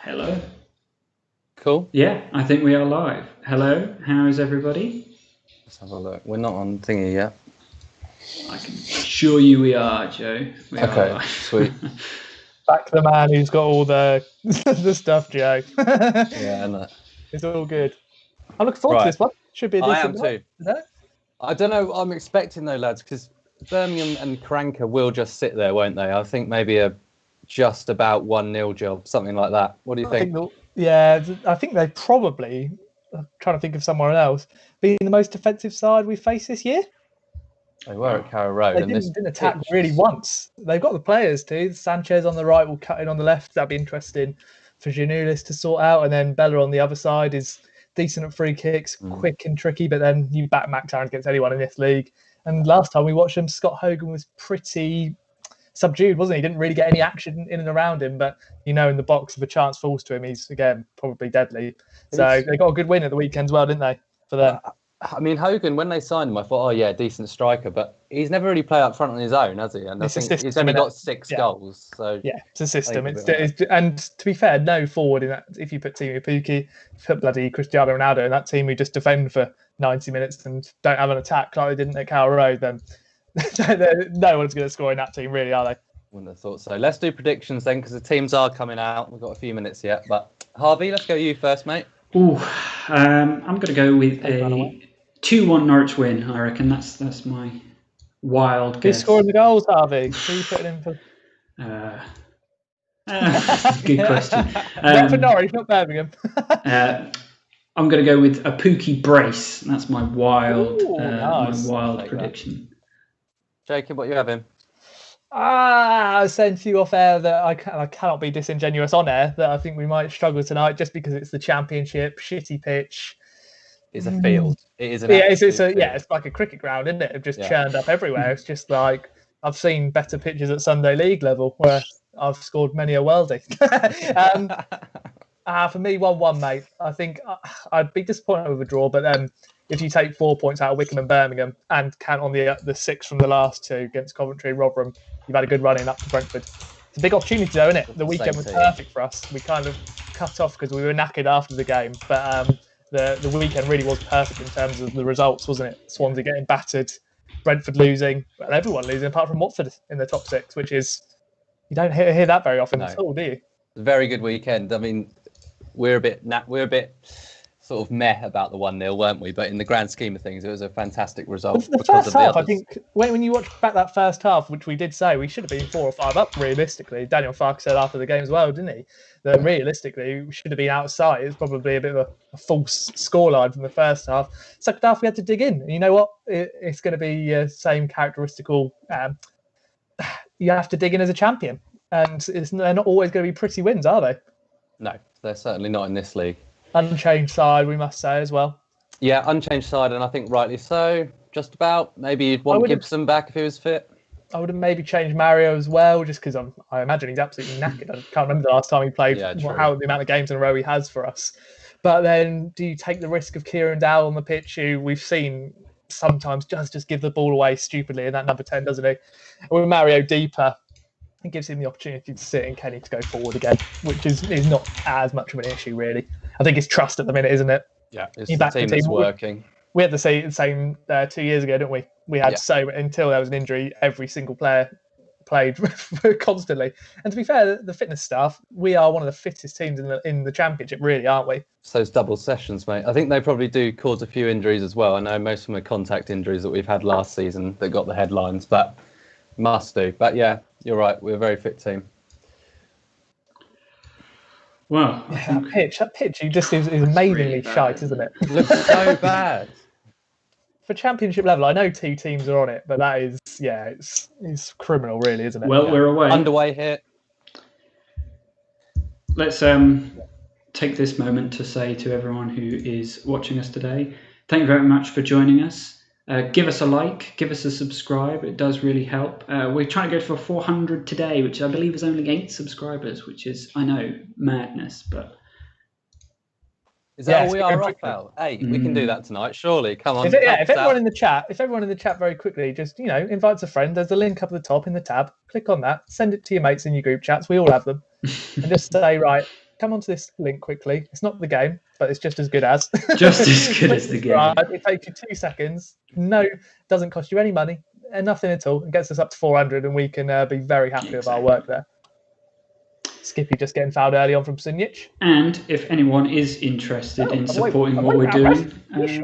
Hello. Cool. Yeah, I think we are live. Hello, how is everybody? Let's have a look. We're not on thingy yet. I can assure you we are, Joe. We are Okay, live. sweet. Back to the man who's got all the the stuff, Joe. Yeah, and It's all good. I'm looking forward to this one. Should be a decent I am too. night, I don't know. I'm expecting though, lads, because Birmingham and Cranker will just sit there, won't they? I think maybe a just about 1-0 job, something like that. What do you think? I think they probably, I'm trying to think of someone else, being the most defensive side we faced this year. They were at Carrow Road. They didn't attack really once. They've got the players too. Sanchez on the right will cut in on the left. That'd be interesting for Giannoulis to sort out. And then Bella on the other side is decent at free kicks, quick and tricky. But then you back Max Aaron against anyone in this league. And last time we watched him, Scott Hogan was pretty subdued, wasn't he? Didn't really get any action in and around him. But, in the box, if a chance falls to him, he's, again, probably deadly. So they got a good win at the weekend as well, didn't they, for them? I mean, Hogan, when they signed him, I thought, oh, yeah, decent striker. But he's never really played up front on his own, has he? And I think he's only got 6 goals. So yeah, it's a system. And to be fair, no forward in that. If you put Teemu Pukki, put bloody Cristiano Ronaldo in that team who just defend for 90 minutes and don't have an attack like they didn't at Carrow Road, then no one's going to score in that team, really, are they? Wouldn't have thought so. Let's do predictions then, because the teams are coming out. We've got a few minutes yet. But Harvey, let's go you first, mate. I'm going to go with a 2-1 Norwich win. I reckon that's my wild guess. Who's scoring the goals, Harvey? Who are you putting in for? Good question. For Norwich, not Birmingham. I'm going to go with a Pukki brace. That's my wild, nice. my wild prediction. Jacob, what you having? I was saying to you off air that I cannot be disingenuous on air, that I think we might struggle tonight just because it's the Championship, shitty pitch. It's a field. It is an it's like a cricket ground, isn't it? It's just churned up everywhere. It's just like, I've seen better pitches at Sunday League level where I've scored many a worldie. For me, 1-1, mate. I think I'd be disappointed with a draw, but if you take 4 points out of Wickham and Birmingham and count on the 6 from the last 2 against Coventry and Rotherham, you've had a good run in up to Brentford. It's a big opportunity, though, isn't it? The weekend was perfect for us. We kind of cut off because we were knackered after the game, but the weekend really was perfect in terms of the results, wasn't it? Swansea getting battered, Brentford losing, and everyone losing apart from Watford in the top 6, which is, you don't hear that very often at all, do you? Very good weekend. I mean, we're a bit sort of meh about the 1-0, weren't we? But in the grand scheme of things, it was a fantastic result. The first half, I think, when you watch back that first half, which we did say we should have been 4 or 5 up realistically. Daniel Farke said after the game as well, didn't he? That realistically we should have been outside. It was probably a bit of a false scoreline from the first half. Second half, we had to dig in. And you know what? It's going to be same characteristical. You have to dig in as a champion, and they're not always going to be pretty wins, are they? No, they're certainly not in this league. Unchanged side, we must say as well. Yeah, unchanged side, and I think rightly so. Just about. Maybe you'd want Gibson back if he was fit. I would have maybe changed Mario as well, just because I imagine he's absolutely knackered. I can't remember the last time he played, the amount of games in a row he has for us. But then, do you take the risk of Kieran Dowell on the pitch, who we've seen sometimes just give the ball away stupidly in that number 10, doesn't he? With Mario deeper, it gives him the opportunity to sit and Kenny to go forward again, which is not as much of an issue, really. I think it's trust at the minute, isn't it? Yeah, it's the team that's working. We had the same 2 years ago, didn't we? We had until there was an injury, every single player played constantly. And to be fair, the fitness staff, we are one of the fittest teams in the Championship, really, aren't we? So it's double sessions, mate. I think they probably do cause a few injuries as well. I know most of them are contact injuries that we've had last season that got the headlines, but must do. But yeah, you're right. We're a very fit team. Well, that pitch just is amazingly shite, isn't it? It looks so bad. For Championship level, I know 2 teams are on it, but that is, it's criminal, really, isn't it? Well, we're away. Underway here. Let's take this moment to say to everyone who is watching us today, thank you very much for joining us. Give us a like, give us a subscribe. It does really help. We're trying to go for 400 today, which I believe is only 8 subscribers, which is, I know, madness, but... Is that all we are off out? 8? We can do that tonight, surely. Come on. If everyone in the chat very quickly just, invites a friend, there's a link up at the top in the tab. Click on that, send it to your mates in your group chats. We all have them. And just say, right, come onto this link quickly. It's not the game, but it's just as good as. Just as good as the game. It takes you 2 seconds. No, doesn't cost you any money, and nothing at all. It gets us up to 400, and we can be very happy with our work there. Skippy just getting fouled early on from Sunjic. And if anyone is interested in supporting what we're doing, he's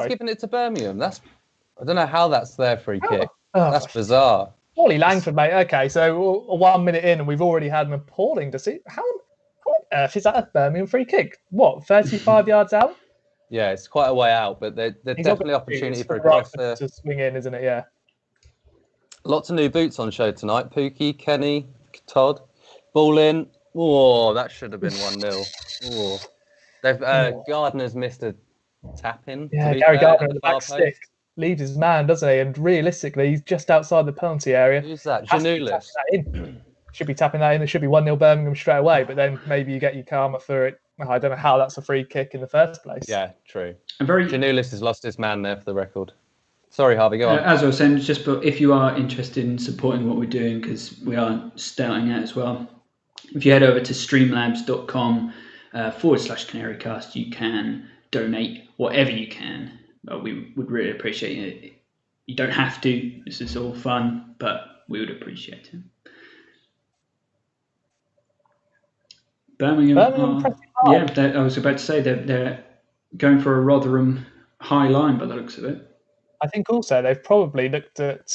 giving it to Birmingham. I don't know how that's their free kick. That's bizarre. Holy Langford, mate. Okay, so 1 minute in, and we've already had an appalling decision. How on earth is that a Birmingham free kick? What, 35 yards out? Yeah, it's quite a way out, but there's definitely opportunity for a cross there. To swing in, isn't it? Yeah. Lots of new boots on show tonight. Pukki, Kenny, Todd. Ball in. Oh, that should have been 1-0. Oh. Gardner's missed a tap in. Yeah, Gary Gardner at the back stick leaves his man, doesn't he? And realistically, he's just outside the penalty area. Who's that? Janulis. Should be tapping that in. It should be 1-0 Birmingham straight away, but then maybe you get your karma for it. I don't know how that's a free kick in the first place. Yeah, true. Janulis has lost his man there for the record. Sorry, Harvey, go on. As I was saying, but if you are interested in supporting what we're doing, because we are starting out as well, if you head over to streamlabs.com /CanaryCast, you can donate whatever you can. But we would really appreciate it. You don't have to. This is all fun, but we would appreciate it. Birmingham I was about to say they're going for a Rotherham high line by the looks of it. I think also they've probably looked at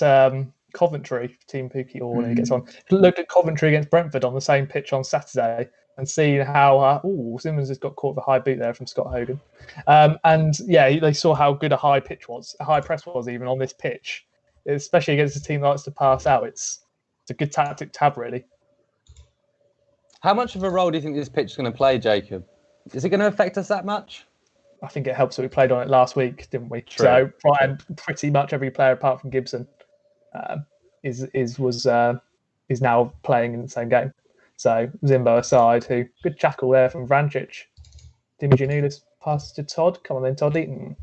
Coventry, Teemu Pukki, or when he gets on, looked at Coventry against Brentford on the same pitch on Saturday and seen how Simmons has got caught with a high boot there from Scott Hogan. And yeah, they saw how good a high press was even on this pitch, especially against a team that likes to pass out. It's a good tactic to have, really. How much of a role do you think this pitch is going to play, Jacob? Is it going to affect us that much? I think it helps that we played on it last week, didn't we? True. So pretty much every player apart from Gibson is now playing in the same game. So Zimbo aside, good jackal there from Vrancic. Dimi Janulis passes to Todd. Come on then, Todd Eaton.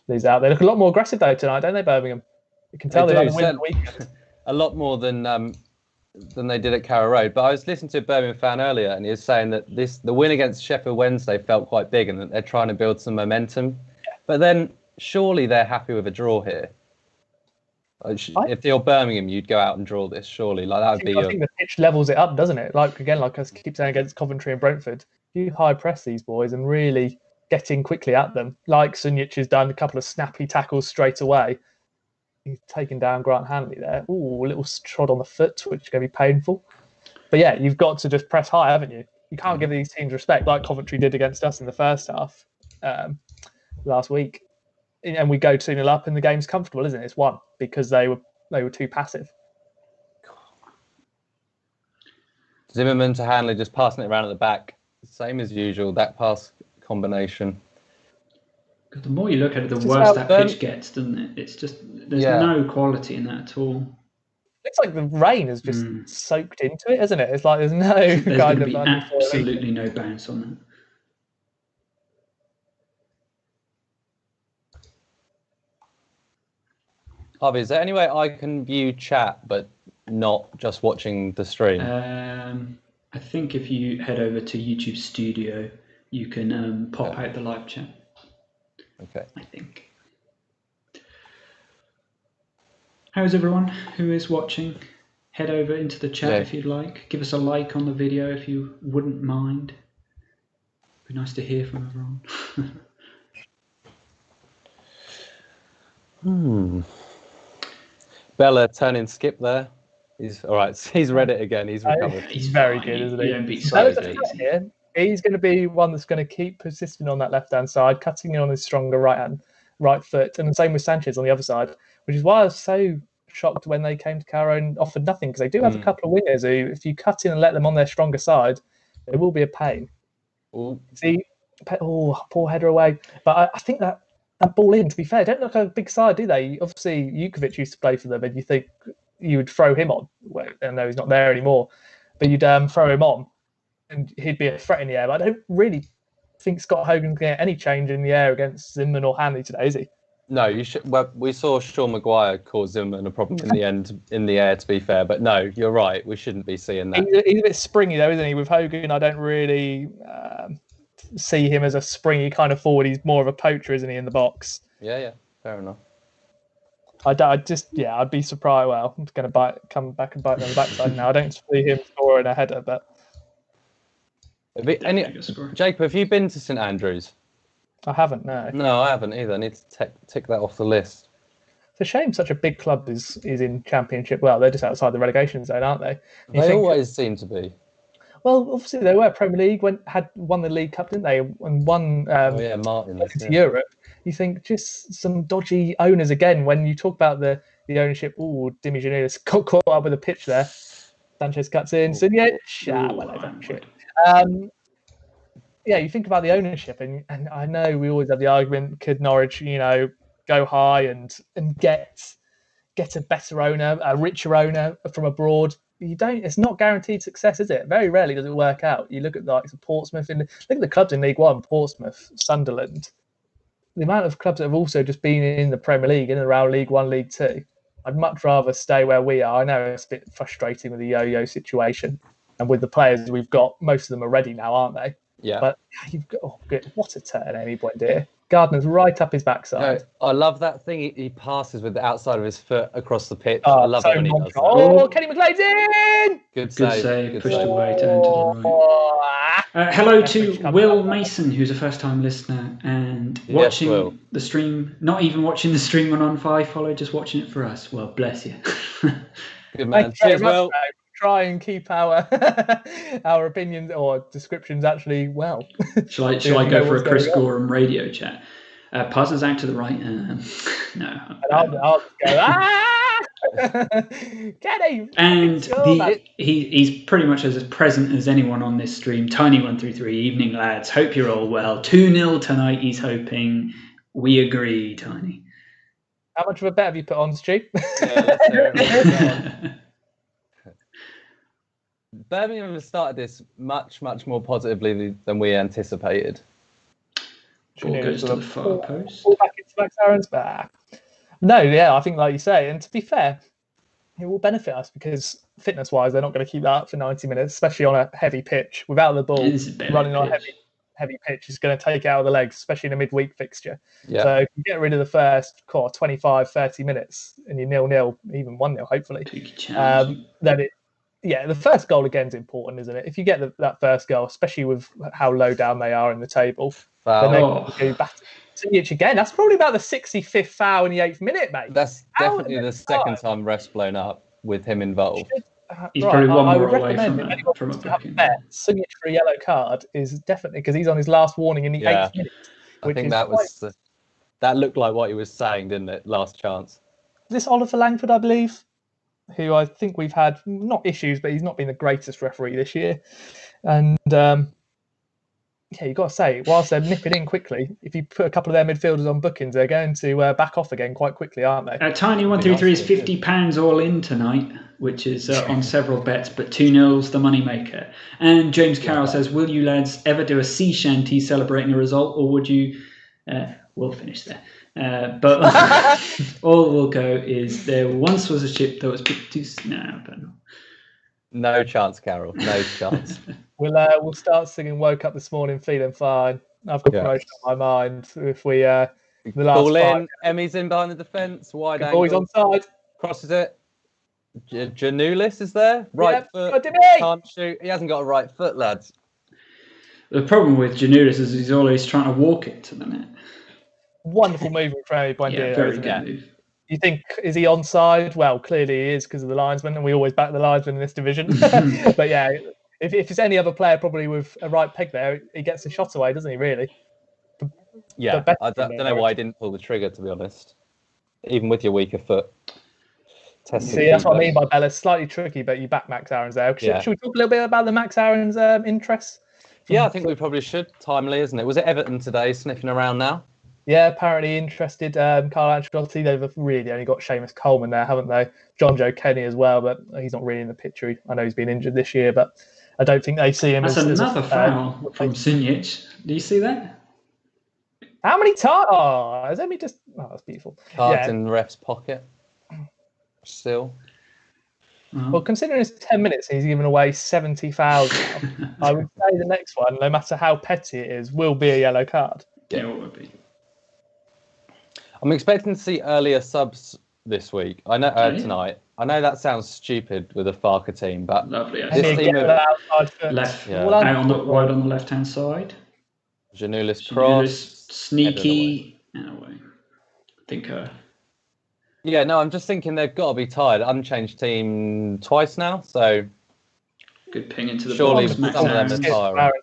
These out. They look a lot more aggressive though tonight, don't they, Birmingham? You can tell they've had a win the weekend. A lot more than they did at Carrow Road. But I was listening to a Birmingham fan earlier, and he was saying that the win against Sheffield Wednesday felt quite big, and that they're trying to build some momentum. Yeah. But then surely they're happy with a draw here. If you're Birmingham, you'd go out and draw this. Surely, I think the pitch levels it up, doesn't it? Like I keep saying against Coventry and Brentford, you high press these boys and really get in quickly at them. Like Sunjic has done, a couple of snappy tackles straight away. He's taken down Grant Hanley there. Ooh, a little trod on the foot, which is going to be painful. But yeah, you've got to just press high, haven't you? You can't give these teams respect like Coventry did against us in the first half last week. And we go 2-0 up and the game's comfortable, isn't it? It's 1 because they were too passive. Zimmerman to Hanley, just passing it around at the back. Same as usual, that pass combination. The more you look at it, the worse that pitch gets, doesn't it? It's just, there's no quality in that at all. Looks like the rain has just soaked into it, isn't it? It's like there's no kind of absolutely no bounce on that. Harvey, is there any way I can view chat but not just watching the stream? I think if you head over to YouTube Studio, you can pop out the live chat. Okay. I think. How's everyone who is watching? Head over into the chat if you'd like. Give us a like on the video if you wouldn't mind. Be nice to hear from everyone. Bella turning skip there. He's all right. He's read it again. He's recovered. He's very good, isn't he? He's going to be one that's going to keep persisting on that left-hand side, cutting in on his stronger right foot, and the same with Sanchez on the other side, which is why I was so shocked when they came to Carrow and offered nothing, because they do have a couple of wingers who, if you cut in and let them on their stronger side, it will be a pain. Ooh. See, poor header away. But I think that ball in, to be fair, don't look like a big side, do they? Obviously, Jukovic used to play for them, and you think you would throw him on. Well, I know he's not there anymore, but you'd throw him on, and he'd be a threat in the air. But I don't really think Scott Hogan's going to get any change in the air against Zinman or Hanley today, is he? No, you should. Well, we saw Sean Maguire cause Zimmerman a problem in the end in the air. To be fair, but no, you're right. We shouldn't be seeing that. He's a bit springy though, isn't he? With Hogan, I don't really see him as a springy kind of forward. He's more of a poacher, isn't he, in the box? Yeah, fair enough. I'd be surprised. Well, I'm going to come back and bite me on the backside now. I don't see him scoring a header, but Jacob, have you been to St Andrews? I haven't. No, I haven't either. I need to tick that off the list. It's a shame such a big club is in Championship. Well, they're just outside the relegation zone, aren't they? They always seem to be. Well, obviously they were Premier League won the League Cup, didn't they? And won Martin to Europe. You think just some dodgy owners again. When you talk about the ownership, Dimi Giannoulis got caught up with a pitch there. Sanchez cuts in. Yeah, you think about the ownership, and I know we always have the argument: could Norwich, go high and get a better owner, a richer owner from abroad? You don't. It's not guaranteed success, is it? Very rarely does it work out. You look at the likes of Portsmouth, look at the clubs in League One: Portsmouth, Sunderland. The amount of clubs that have also just been in the Premier League, in and around League One, League Two. I'd much rather stay where we are. I know it's a bit frustrating with the yo-yo situation, and with the players we've got, most of them are ready now, aren't they? Yeah. But you've got good. What a turn, Amy Boy, dear. Gardner's right up his backside. No, I love that thing he passes with the outside of his foot across the pitch. I love it when he does that. Oh, Kenny McLean's in! Good save. Pushed away, turned to the right. Hello to Will Mason, who's a first-time listener and watching the stream. Not even watching the stream on 5 Follow, just watching it for us. Well, bless you. Good man. Cheers, Will. Try and keep our our opinions or descriptions actually well. Shall I go for a Chris Gorham radio chat? Passes out to the right. No. And I'll go, Kenny! And he's pretty much as present as anyone on this stream. Tiny133, evening lads. Hope you're all well. 2-0 tonight, he's hoping. We agree, Tiny. How much of a bet have you put on, Stu? Yeah, let's hear it. Birmingham has started this much more positively than we anticipated. Ball goes to the far post. Ball back into Max Aaron's back. No, yeah, I think like you say, and to be fair, it will benefit us because fitness-wise, they're not going to keep that up for 90 minutes, especially on a heavy pitch. Without the ball running on a heavy pitch is going to take it out of the legs, especially in a midweek fixture. Yeah. So if you get rid of the first 25, 30 minutes and you're 0-0, even 1-0, hopefully, then the first goal again is important, isn't it? If you get that first goal, especially with how low down they are in the table, then they go back to Tunic again. That's probably about the 65th foul in the 8th minute, mate. That's definitely the second time ref's blown up with him involved. He's probably one more away from a booking. Tunic for a yellow card is definitely because he's on his last warning in the 8th minute. I think that looked like what he was saying, didn't it? Last chance. This Oliver Langford, I believe, who I think we've had not issues, but he's not been the greatest referee this year. And you've got to say, whilst they're nipping in quickly, if you put a couple of their midfielders on bookings, they're going to back off again quite quickly, aren't they? Tiny133 is £50 all in tonight, which is on several bets, but 2-0's the moneymaker. And James Carroll says, will you lads ever do a sea shanty celebrating a result, or would you... we'll finish there. But all we'll go is there once was a ship that was put to no chance, Carol. No chance. We'll start singing "Woke Up This Morning Feeling Fine." I've got promotion on my mind. If we the last ball in, Emmy's in behind the defence, wide angle. Boys onside. Crosses it. Giannoulis is there. Right foot. Can't shoot. He hasn't got a right foot, lads. The problem with Giannoulis is he's always trying to walk it to the net. Wonderful movement from Harvey. Very good move. You think, is he onside? Well, clearly he is because of the linesman, and we always back the linesman in this division. But yeah, if it's any other player, probably with a right peg there, he gets the shot away, doesn't he, really? Yeah, I don't know why he didn't pull the trigger, to be honest. Even with your weaker foot. See, that's what I mean by Bella's slightly tricky, but you back Max Aaron's there. Should we talk a little bit about the Max Aaron's interests? Yeah, I think we probably should. Timely, isn't it? Was it Everton today sniffing around now? Yeah, apparently interested. Carl Ancelotti, they've really only got Seamus Coleman there, haven't they? John Joe Kenny as well, but he's not really in the picture. I know he's been injured this year, but I don't think they see him as another foul from Sunic. Do you see that? How many times? Oh, has Emmy just Oh, that's beautiful. Cards in the ref's pocket. Still. Well, considering it's 10 minutes and he's given away 70,000, I would say the next one, no matter how petty it is, will be a yellow card. Yeah, it would be. I'm expecting to see earlier subs this week. I know tonight. I know that sounds stupid with a Farker team, but lovely. This team left, out on the right on the left hand side. Janulis cross, sneaky. Anyway, I think. Yeah, no, I'm just thinking they've got to be tired. Unchanged team twice now, so good ping into the surely box. some of them are tired.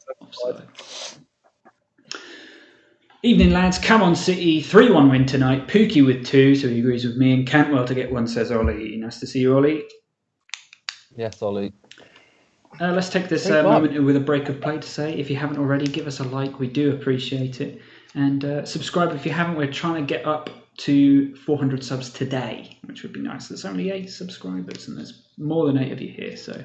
Evening, lads. Come on, City. 3-1 win tonight. Pukki with 2, so he agrees with me. And Cantwell to get 1, says Ollie. Nice to see you, Ollie. Yes, Ollie. Let's take this moment with a break of play to say, if you haven't already, give us a like. We do appreciate it. And subscribe if you haven't. We're trying to get up to 400 subs today, which would be nice. There's only 8 subscribers, and there's more than 8 of you here. So,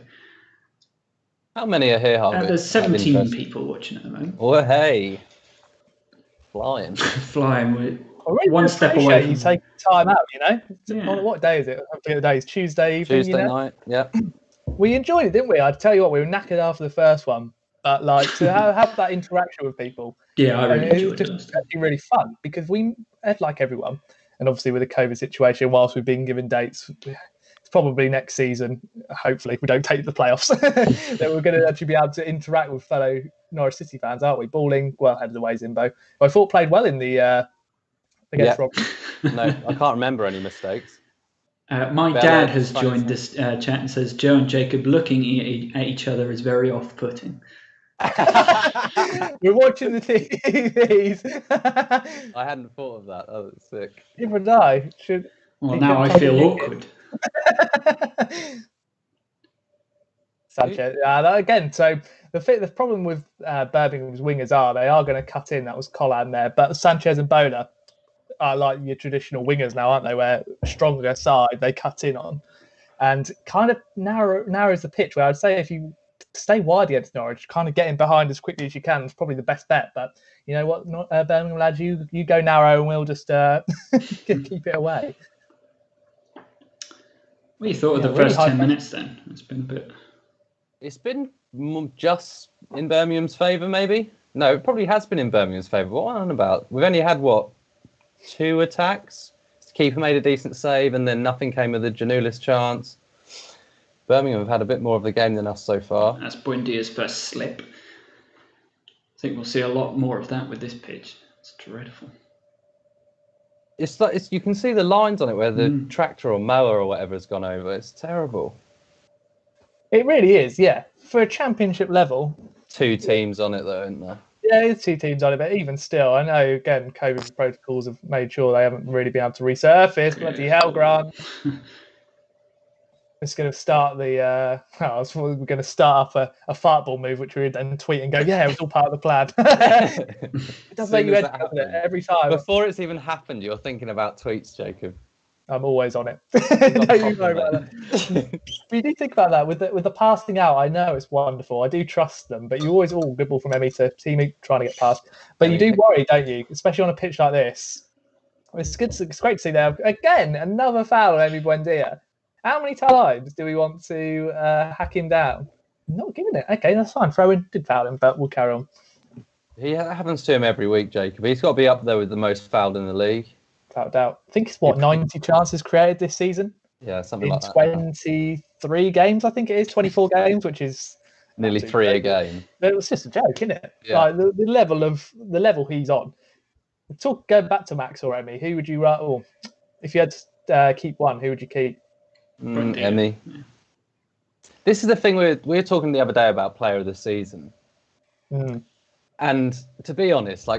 how many are here, Harvey? There's 17 people watching at the moment. Oh, hey. Flying. Flying. We're one step away. You take time out, you know? Yeah. What day is it? I forget the day. It's Tuesday evening. Tuesday night, yeah. We enjoyed it, didn't we? I'd tell you what, we were knackered after the first one. But like to have that interaction with people. Yeah, I really enjoyed it. It was just actually really fun because we, like everyone, and obviously with the COVID situation, whilst we've been given dates, it's probably next season, hopefully, if we don't take the playoffs, that we're going to actually be able to interact with fellow Norwich City fans, aren't we? Balling, well, head of the way, Zimbo. I thought played well in the against Rob. No, I can't remember any mistakes. My dad has joined this chat and says, Joe and Jacob looking at each other is very off-putting. We're watching the TVs. I hadn't thought of that. Oh, that's sick. Neither did I. Well, now I feel awkward. Sanchez. Again, so the problem with Birmingham's wingers they are going to cut in. That was Collan there. But Sanchez and Bola are like your traditional wingers now, aren't they? Where a stronger side they cut in on. And kind of narrows the pitch, where I'd say if you stay wide against Norwich, kind of get in behind as quickly as you can. It's probably the best bet. But you know what, Birmingham lads, you go narrow and we'll just keep it away. What do you thought of the first 10 minutes then? It's been just in Birmingham's favour, maybe? No, it probably has been in Birmingham's favour. What am I on about? We've only had, 2 attacks? Keeper made a decent save and then nothing came of the Janulis chance. Birmingham have had a bit more of the game than us so far. That's Buendia's first slip. I think we'll see a lot more of that with this pitch. It's dreadful. It's like you can see the lines on it where the tractor or mower or whatever has gone over. It's terrible. It really is, yeah. For a championship level. 2 teams on it, though, isn't there? Yeah, it's 2 teams on it, but even still, I know, again, COVID protocols have made sure they haven't really been able to resurface. Bloody hell, Grant. It's going to start we're going to start up a fart ball move, which we would then tweet and go, yeah, it was all part of the plan. It does make you end up with it every time. Before it's even happened, you're thinking about tweets, Jacob. I'm always on it. Don't you know about that. But you do think about that with the passing out. I know it's wonderful. I do trust them, but you always good ball from Emmy to Teemu trying to get past. But you do worry, don't you? Especially on a pitch like this. It's good. It's great to see there again another foul on Emmy Buendia. How many times do we want to hack him down? Not giving it. Okay, that's fine. Throw-in did foul him, but we'll carry on. Yeah, that happens to him every week, Jacob. He's got to be up there with the most fouled in the league. Without doubt. I think it's 90 chances created this season. Yeah, something like that. 23 games, I think it is. 24 games, which is nearly 3 a game. But it was just a joke, isn't it? Yeah. Like the level he's on. Go back to Max or Emmy. Who would you if you had to keep one, who would you keep? Emmy. Yeah. This is the thing we were talking the other day about player of the season. And to be honest,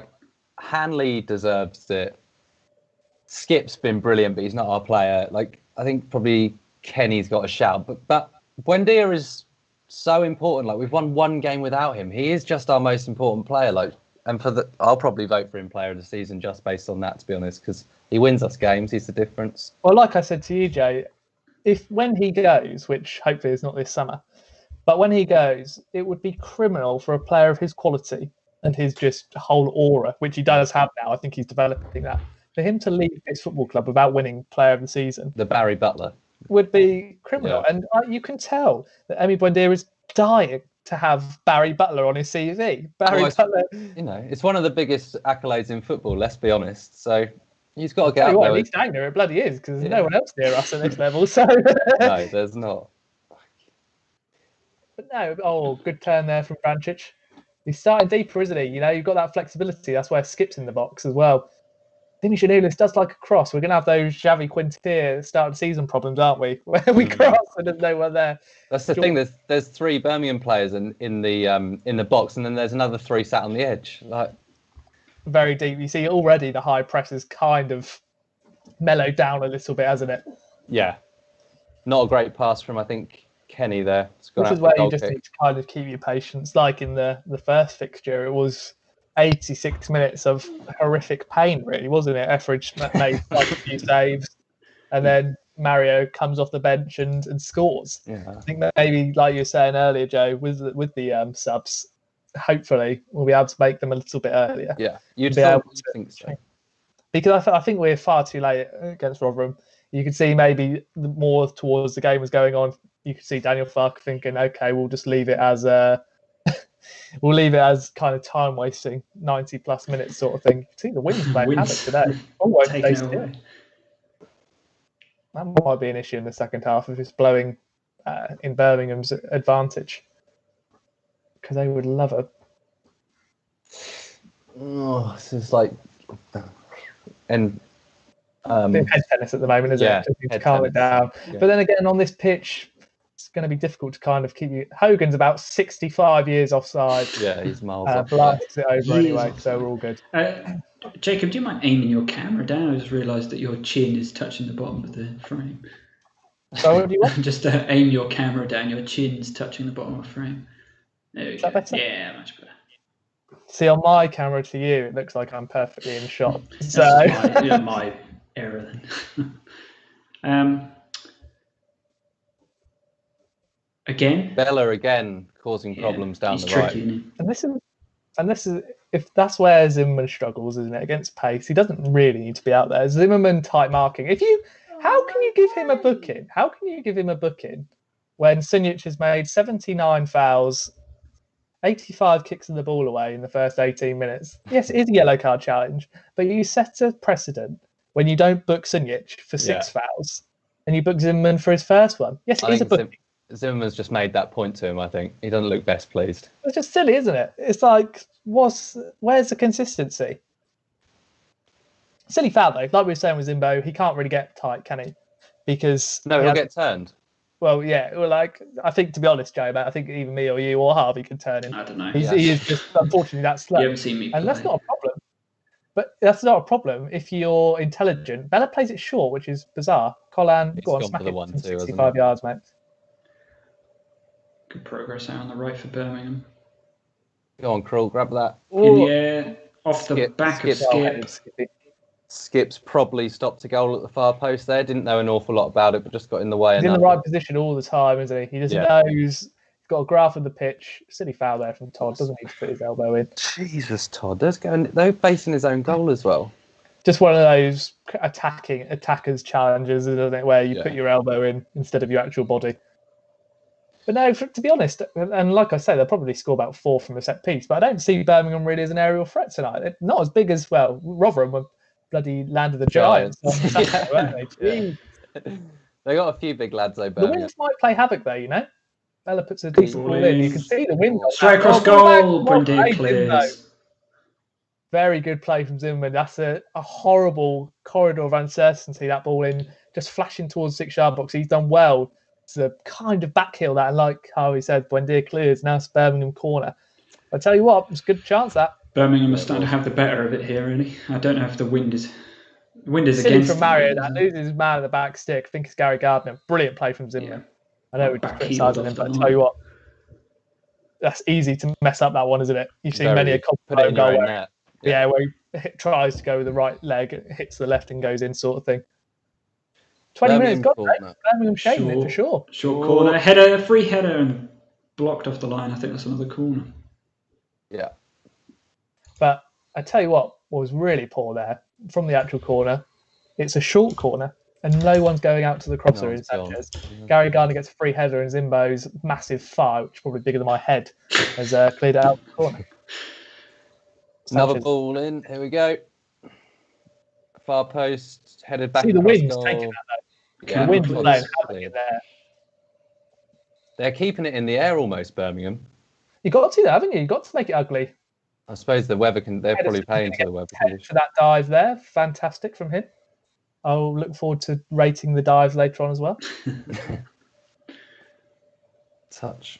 Hanley deserves it. Skip's been brilliant, but he's not our player. I think probably Kenny's got a shout. But Buendia is so important. We've won 1 game without him. He is just our most important player. I'll probably vote for him player of the season just based on that, to be honest, because he wins us games. He's the difference. Well, like I said to you, Jay, when he goes, which hopefully is not this summer, but when he goes, it would be criminal for a player of his quality and his just whole aura, which he does have now. I think he's developing that, for him to leave his football club without winning Player of the Season, The Barry Butler would be criminal. Yeah. And you can tell that Emi Buendia is dying to have Barry Butler on his CV. Butler. It's one of the biggest accolades in football. Let's be honest. So he's got to get up there. At least dang there, it bloody is, because there's no one else near us at this level. So no, there's not. But no, good turn there from Vrancic. He's starting deeper, isn't he? You've got that flexibility. That's where Skip's in the box as well. Dini Janulis does like a cross. We're going to have those Xavi Quintier start of season problems, aren't we? Where we cross and there's no one there. That's the thing. There's 3 Birmingham players in the box, and then there's another 3 sat on the edge. Very deep. You see already the high press has kind of mellowed down a little bit, hasn't it? Yeah. Not a great pass from, I think, Kenny there. This is where you just need to kind of keep your patience. Like in the first fixture, it was 86 minutes of horrific pain, really, wasn't it? Etheridge made like a few saves, and then Mario comes off the bench and scores. Yeah. I think that maybe, like you were saying earlier, Joe, with the subs, hopefully we'll be able to make them a little bit earlier. Yeah, you'd think so. Because I think we're far too late against Rotherham. You could see maybe more towards the game was going on. You could see Daniel Farke thinking, okay, we'll just leave it as we'll leave it as kind of time wasting, 90 plus minutes sort of thing. You can see the wind's playing havoc today. Won't stay still. That might be an issue in the second half if it's blowing in Birmingham's advantage, because they would love it. Oh, this is like and bit of head tennis at the moment, isn't it? Just need to calm it down. Yeah. But then again, on this pitch, it's going to be difficult to kind of keep you. Hogan's about 65 years offside. Yeah, he's miles off. Blasts it over anyway, so we're all good. Jacob, do you mind aiming your camera down? I just realised that your chin is touching the bottom of the frame. So what do you want? Just aim your camera down. Your chin's touching the bottom of the frame. There we go. Better? Yeah, much better. See, on my camera to you, it looks like I'm perfectly in shot. So my error then. Again? Bella again causing problems down the right. And this is if that's where Zimmerman struggles, isn't it? Against pace, he doesn't really need to be out there. Zimmerman type marking. How can you give him a booking? How can you give him a booking when Sunjic has made 79 fouls, 85 kicks of the ball away in the first 18 minutes? Yes, it is a yellow card challenge, but you set a precedent when you don't book Sunjic for 6 fouls and you book Zimmerman for his first one. Yes, it is a booking. Zimmerman's just made that point to him, I think. He doesn't look best pleased. It's just silly, isn't it? It's like, where's the consistency? Silly foul, though. Like we were saying with Zimbo, he can't really get tight, can he? Because... No, he'll get turned. Well, yeah. Well, I think, to be honest, Joe, I think even me or you or Harvey could turn him. I don't know. He is just, unfortunately, that slow. You haven't seen me play. And that's not a problem. But that's not a problem if you're intelligent. Bella plays it short, which is bizarre. Colin, go on, smack it from 65 yards, mate. Good progress out on the right for Birmingham. Go on, Krul, grab that. In the air, off the back of Skip. Skip's probably stopped a goal at the far post there. Didn't know an awful lot about it, but just got in the way. He's in the right position all the time, isn't he? He just knows. He's got a graph of the pitch. Silly foul there from Todd. Doesn't need to put his elbow in. Jesus, Todd. They're facing his own goal as well. Just one of those attackers challenges, isn't it? Where you put your elbow in instead of your actual body. But no, to be honest, and like I say, they'll probably score about 4 from a set piece. But I don't see Birmingham really as an aerial threat tonight. They're not as big as, well, Rotherham were bloody land of the Giants. Weren't they? They got a few big lads, though, Birmingham. The winds might play havoc, though, you know? Bella puts a decent ball in. You can see the wind. Straight across goal. Buendia clears. Very good play from Zimmerman. That's a horrible corridor of uncertainty, that ball in, just flashing towards the 6-yard box. He's done well. It's a kind of backheel that, like Harvey said, Buendia clears. Now it's Birmingham corner. I tell you what, it's a good chance that. Birmingham are starting to have the better of it here, really. I don't know if the wind is silly against from Mario. That loses his man at the back stick. I think it's Gary Gardner. Brilliant play from Zimmerman. Yeah. I know we're just criticising him, but I tell you what, that's easy to mess up that one, isn't it? You've seen many a confident goal where, where he tries to go with the right leg, it hits the left and goes in, sort of thing. 20 minutes, Birmingham shaving it for sure. Short corner, header, free header, and blocked off the line. I think that's another corner. Yeah. But I tell you what was really poor there from the actual corner. It's a short corner, and no one's going out to the crosser in Sanchez. Gary Gardner gets a free header, and Zimbo's massive thigh, which is probably bigger than my head, has cleared it out the corner. Another ball in. Here we go. Far post, headed back. See the wind's wind's taking that though. Yeah, the wind's playing havoc in there. They're keeping it in the air almost, Birmingham. You got to, haven't you? You got to make it ugly. I suppose the weather can. They're probably paying to the weather conditions. For that dive there, fantastic from him. I'll look forward to rating the dive later on as well. Touch.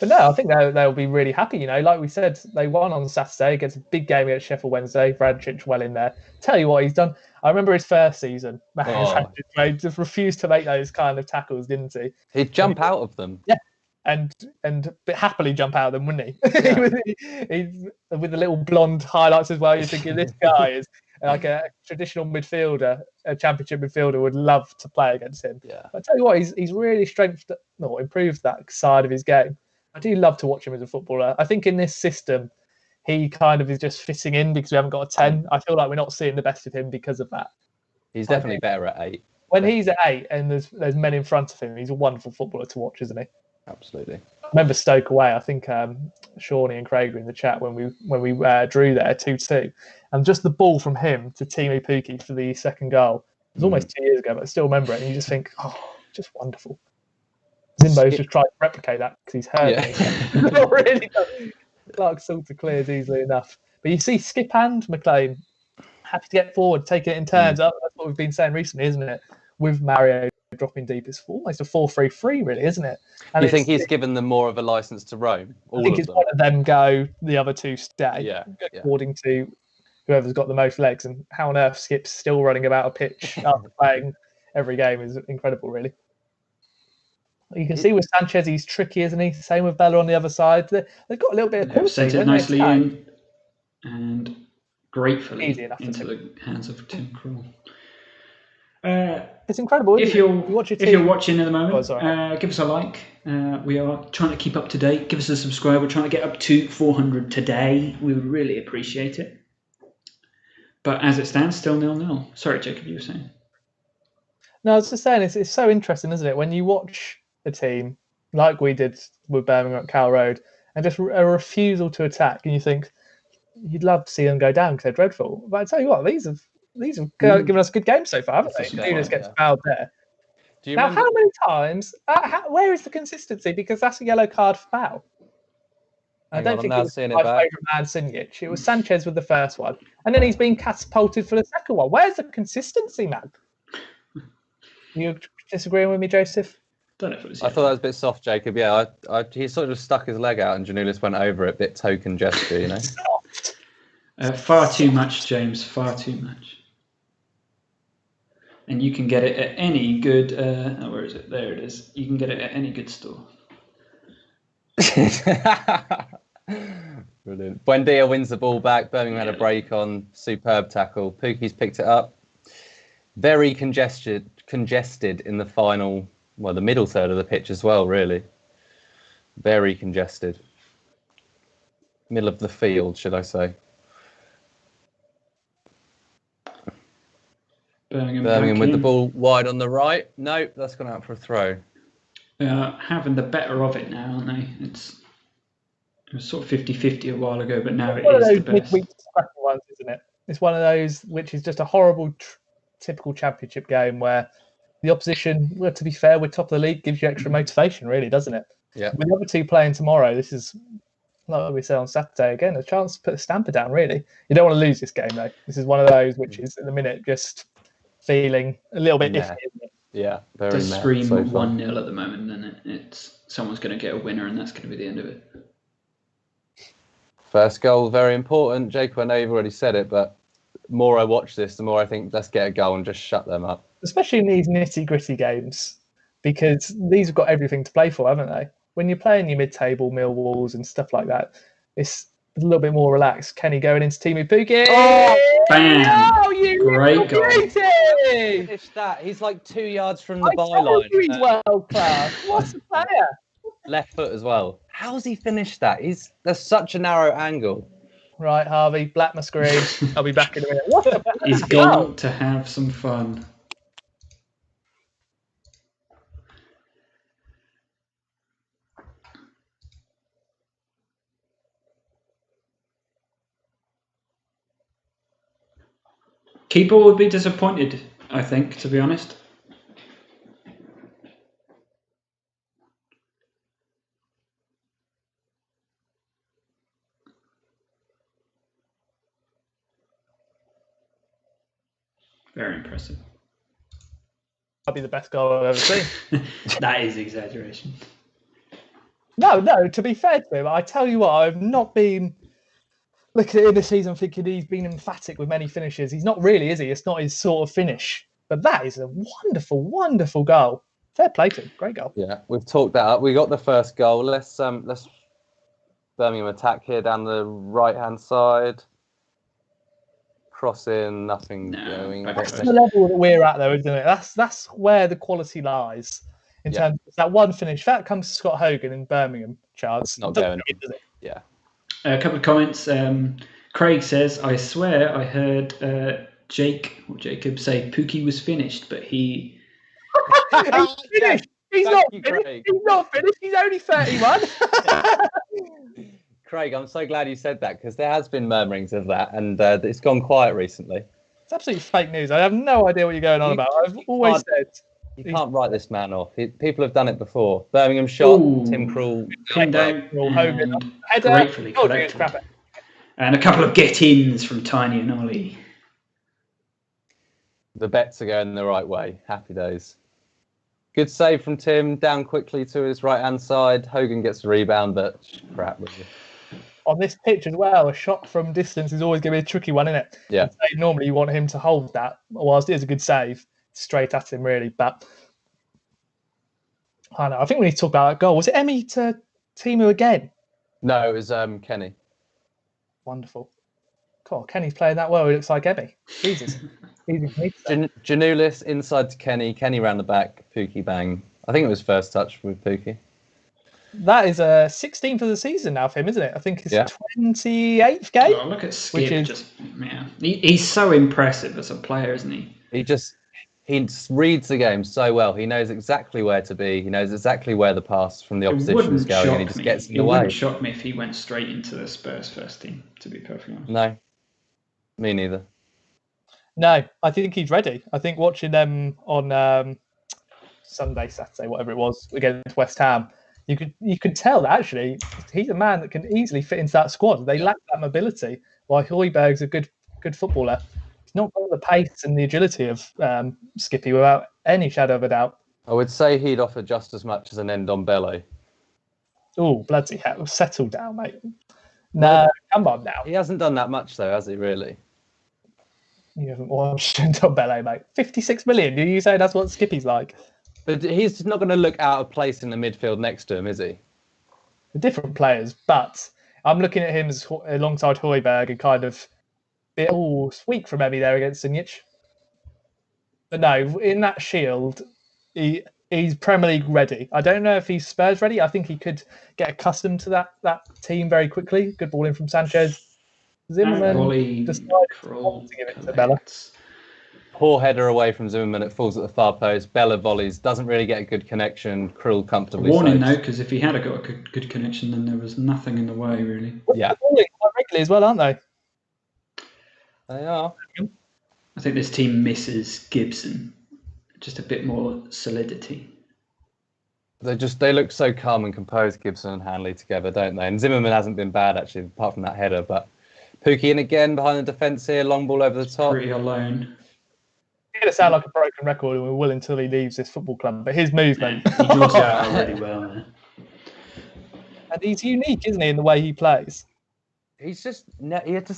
But no, I think they'll be really happy. You know, like we said, they won on Saturday against a big game against Sheffield Wednesday. Vrancic well in there. Tell you what, he's done. I remember his first season. He just refused to make those kind of tackles, didn't he? He'd jump out of them. Yeah, and happily jump out of them, wouldn't he? Yeah. He's with the little blonde highlights as well. You're thinking this guy is like a traditional midfielder, a championship midfielder would love to play against him. Yeah. But I tell you what, he's really improved that side of his game. I do love to watch him as a footballer. I think in this system, he kind of is just fitting in because we haven't got a 10. I feel like we're not seeing the best of him because of that. He's definitely better at 8. When he's at 8 and there's men in front of him, he's a wonderful footballer to watch, isn't he? Absolutely. I remember Stoke away. I think Shawnee and Craig were in the chat when we drew there 2-2, and just the ball from him to Teemu Pukki for the second goal. It was almost 2 years ago, but I still remember it. And you just think, oh, just wonderful. Zimbo's just tried to replicate that because he's hurt. Yeah. Not really. Clark Salter clears easily enough. But you see Skip and McLean happy to get forward, taking it in turns. That's what we've been saying recently, isn't it? With Mario dropping deep, it's almost a 4-3-3, really, isn't it? And you think he's given them more of a license to roam? I think it's one of them go, the other two stay, according to whoever's got the most legs. And how on earth Skip's still running about a pitch after playing every game is incredible, really. You can see with Sanchez, he's tricky, isn't he? Same with Bella on the other side. They've got a little bit of quality. Sent it nicely in and gratefully into the hands of Tim Krul. It's incredible. If you're watching at the moment, give us a like. We are trying to keep up to date. Give us a subscribe. We're trying to get up to 400 today. We would really appreciate it. But as it stands, still 0-0. Sorry, Jacob, you were saying. No, I was just saying, it's so interesting, isn't it? When you watch a team like we did with Birmingham at Carrow Road and just a refusal to attack, and you think you'd love to see them go down because they're dreadful. But I tell you what, these have given us a good game so far, haven't they? Nunes gets fouled there. How many times? Where is the consistency? Because that's a yellow card foul. I don't think it was my favourite man, Sinjic. It was Sanchez with the first one, and then he's been catapulted for the second one. Where's the consistency, man? You disagreeing with me, Joseph? Don't know if it was. I thought that was a bit soft, Jacob. Yeah, he sort of stuck his leg out, and Janulis went over it, bit token gesture, you know. Soft. Far too much, James. Far too much. And you can get it at any good. Where is it? There it is. You can get it at any good store. Brilliant. Buendia wins the ball back. Birmingham had a break on. Superb tackle. Pukki's picked it up. Very congested in the final, the middle third of the pitch as well, really. Very congested. Middle of the field, should I say. Birmingham with the ball wide on the right. No, that's gone out for a throw. Having the better of it now, aren't they? It was sort of 50-50 a while ago, but now it is the best. Midweek ones, isn't it? It's one of those which is just a horrible, typical championship game where the opposition, well, to be fair, we're top of the league, gives you extra motivation, really, doesn't it? Yeah. With the other two playing tomorrow, this is, like we said on Saturday, again, a chance to put a stamper down, really. You don't want to lose this game, though. This is one of those which is, at the minute, just feeling a little bit iffy, isn't it? Yeah, very to scream 1-0 at the moment, then it's someone's going to get a winner, and that's going to be the end of it. First goal, very important. Jacob, I know you've already said it, but the more I watch this, the more I think, let's get a goal and just shut them up. Especially in these nitty-gritty games, because these have got everything to play for, haven't they? When you're playing your mid-table Millwalls and stuff like that, it's a little bit more relaxed. Kenny going into Teemu Pukki. Oh, bam! Oh, you great goal! Finished that. He's like 2 yards from the byline. He's world class. What a player! Left foot as well. How's he finished that? There's such a narrow angle. Right, Harvey, black my screen. I'll be back in a minute. What the He's gone to have some fun. Keeper would be disappointed, I think, to be honest. Very impressive. That'd be the best goal I've ever seen. That is exaggeration. No, to be fair to him, I tell you what, I've not been looking at it in the season thinking he's been emphatic with many finishes. He's not really, is he? It's not his sort of finish. But that is a wonderful, wonderful goal. Fair play to him. Great goal. Yeah, we've talked that up. We got the first goal. Let's Birmingham attack here down the right-hand side. Crossing, nothing going. That's the level that we're at, though, isn't it? That's where the quality lies in terms of that one finish. If that comes to Scott Hogan in Birmingham, Charles, not going. Does it? Yeah. A couple of comments. Craig says, "I swear I heard Jacob say Pukki was finished, but he." He's finished. He's not finished. He's not finished. He's only 31. Craig, I'm so glad you said that because there has been murmurings of that, and it's gone quiet recently. It's absolutely fake news. I have no idea what you're going on about. I've always said you can't write this man off. People have done it before. Birmingham shot, Tim Krul, pinned down, Hogan, gratefully collected, and a couple of get-ins from Tiny and Ollie. The bets are going the right way. Happy days. Good save from Tim, down quickly to his right-hand side. Hogan gets the rebound, but crap, really. On this pitch as well, a shot from distance is always going to be a tricky one, isn't it? Yeah. Normally you want him to hold that, whilst it is a good save, straight at him, really. But I don't know. I think we need to talk about that goal. Was it Emmy to Teemu again? No, it was Kenny. Wonderful. God, Kenny's playing that well. He looks like Emmy. Jesus. Janulis inside to Kenny. Kenny round the back. Pukki bang. I think it was first touch with Pukki. That is a 16th of the season now for him, isn't it? I think it's 28th game. Oh, look at Skip. He's so impressive as a player, isn't he? He reads the game so well. He knows exactly where to be. He knows exactly where the pass from the opposition is going, and he just gets in the way. It wouldn't shock me if he went straight into the Spurs first team, to be perfectly honest. No, me neither. No, I think he's ready. I think watching them on Sunday, Saturday, whatever it was, against West Ham, you could tell that actually he's a man that can easily fit into that squad. They lack that mobility. While Højbjerg's a good footballer, he's not got the pace and the agility of Skippy without any shadow of a doubt. I would say he'd offer just as much as an Ndombele. Oh, bloody hell! Settle down, mate. No, come on now. He hasn't done that much though, has he? Really? You haven't watched Ndombele, mate. 56 million. Do you say that's what Skippy's like? But he's not going to look out of place in the midfield next to him, is he? They're different players, but I'm looking at him as alongside Højbjerg and kind of weak from Emmy there against Sinjic. But no, in that shield, he's Premier League ready. I don't know if he's Spurs ready. I think he could get accustomed to that team very quickly. Good ball in from Sanchez. Zimmerman decided to give it to Bella. Poor header away from Zimmerman. It falls at the far post. Bella volleys. Doesn't really get a good connection. Krul comfortably. Warning though, because if he had got a good connection, then there was nothing in the way really. Yeah, they're falling quite regularly as well, aren't they? They are. I think this team misses Gibson. Just a bit more solidity. They look so calm and composed, Gibson and Hanley together, don't they? And Zimmerman hasn't been bad actually, apart from that header. But Pukki in again behind the defence here, long ball over the top. Pretty alone. He's going to sound like a broken record and we will until he leaves this football club. But his movement, he draws it out really well there. And he's unique, isn't he, in the way he plays? He just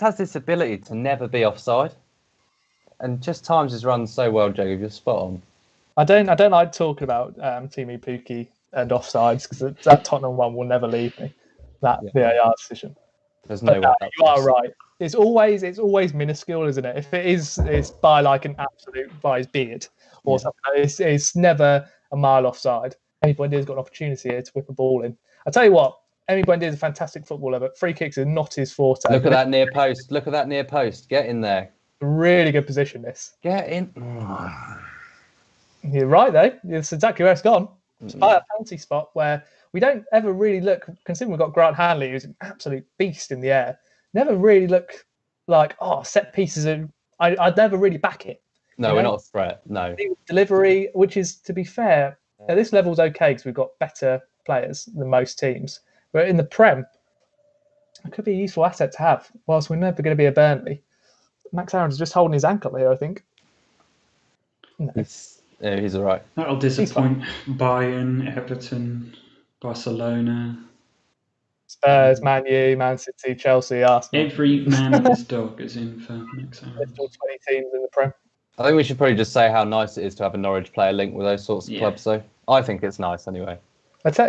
has this ability to never be offside, and just times his runs so well, Jacob. You're spot on. I don't like talking about Teemu Pukki and offsides because that Tottenham one will never leave me. That VAR decision. There's no way. You are right. It's always minuscule, isn't it? If it is, it's by like an absolute by his beard or something. It's never a mile offside. Any point he's got an opportunity here to whip a ball in. I tell you what, Emi Buendia is a fantastic footballer, but free kicks are not his forte. Look at that near post. Look at that near post. Get in there. Really good position, this. Get in. You're right, though. It's exactly where it's gone. It's by a penalty spot where we don't ever really look, considering we've got Grant Hanley, who's an absolute beast in the air, never really look like, set pieces are... I'd never really back it. No, we're not a threat. No. Delivery, which is, to be fair, at this level's okay because we've got better players than most teams. But in the Prem, it could be a useful asset to have, whilst we're never going to be a Burnley. Max Aaron's just holding his ankle here, I think. No. He's all right. That'll disappoint Bayern, Everton, Barcelona. Spurs, Man U, Man City, Chelsea, Arsenal. Every man and his dog is in for Max Aaron. There's still 20 teams in the Prem. I think we should probably just say how nice it is to have a Norwich player linked with those sorts of clubs, though. I think it's nice anyway.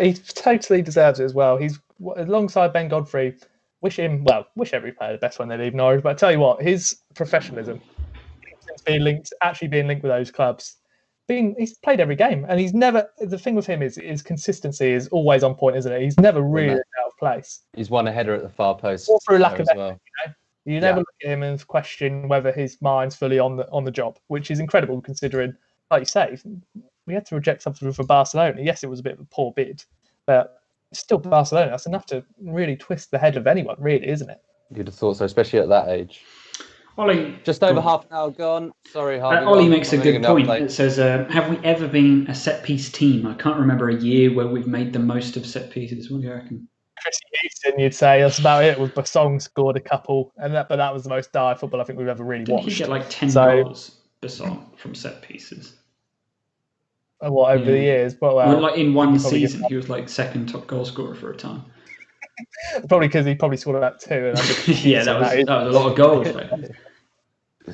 He totally deserves it as well. He's alongside Ben Godfrey. Wish every player the best when they leave Norwich. But I tell you what, his professionalism, since being linked with those clubs, he's played every game, and he's never. The thing with him is his consistency is always on point, isn't it? He's never really out of place. He's won a header at the far post, or through lack of effort. well. You never look at him and question whether his mind's fully on the job, which is incredible considering, like you say, we had to reject something for Barcelona. Yes, it was a bit of a poor bid, but it's still Barcelona. That's enough to really twist the head of anyone, really, isn't it? You'd have thought so, especially at that age. Ollie, just over half an hour gone. Sorry, Harvey. Ollie makes a good point. It says, have we ever been a set-piece team? I can't remember a year where we've made the most of set pieces. What do you reckon? Chrissy Houston, you'd say that's about it. With Basong scored a couple, but that was the most dire football I think we've ever really watched. Didn't he get like 10 goals, Basong, from set pieces? Over the years? Well, like in one season, he was like second top goal scorer for a time. Probably because he probably scored about 2. And that was a lot of goals.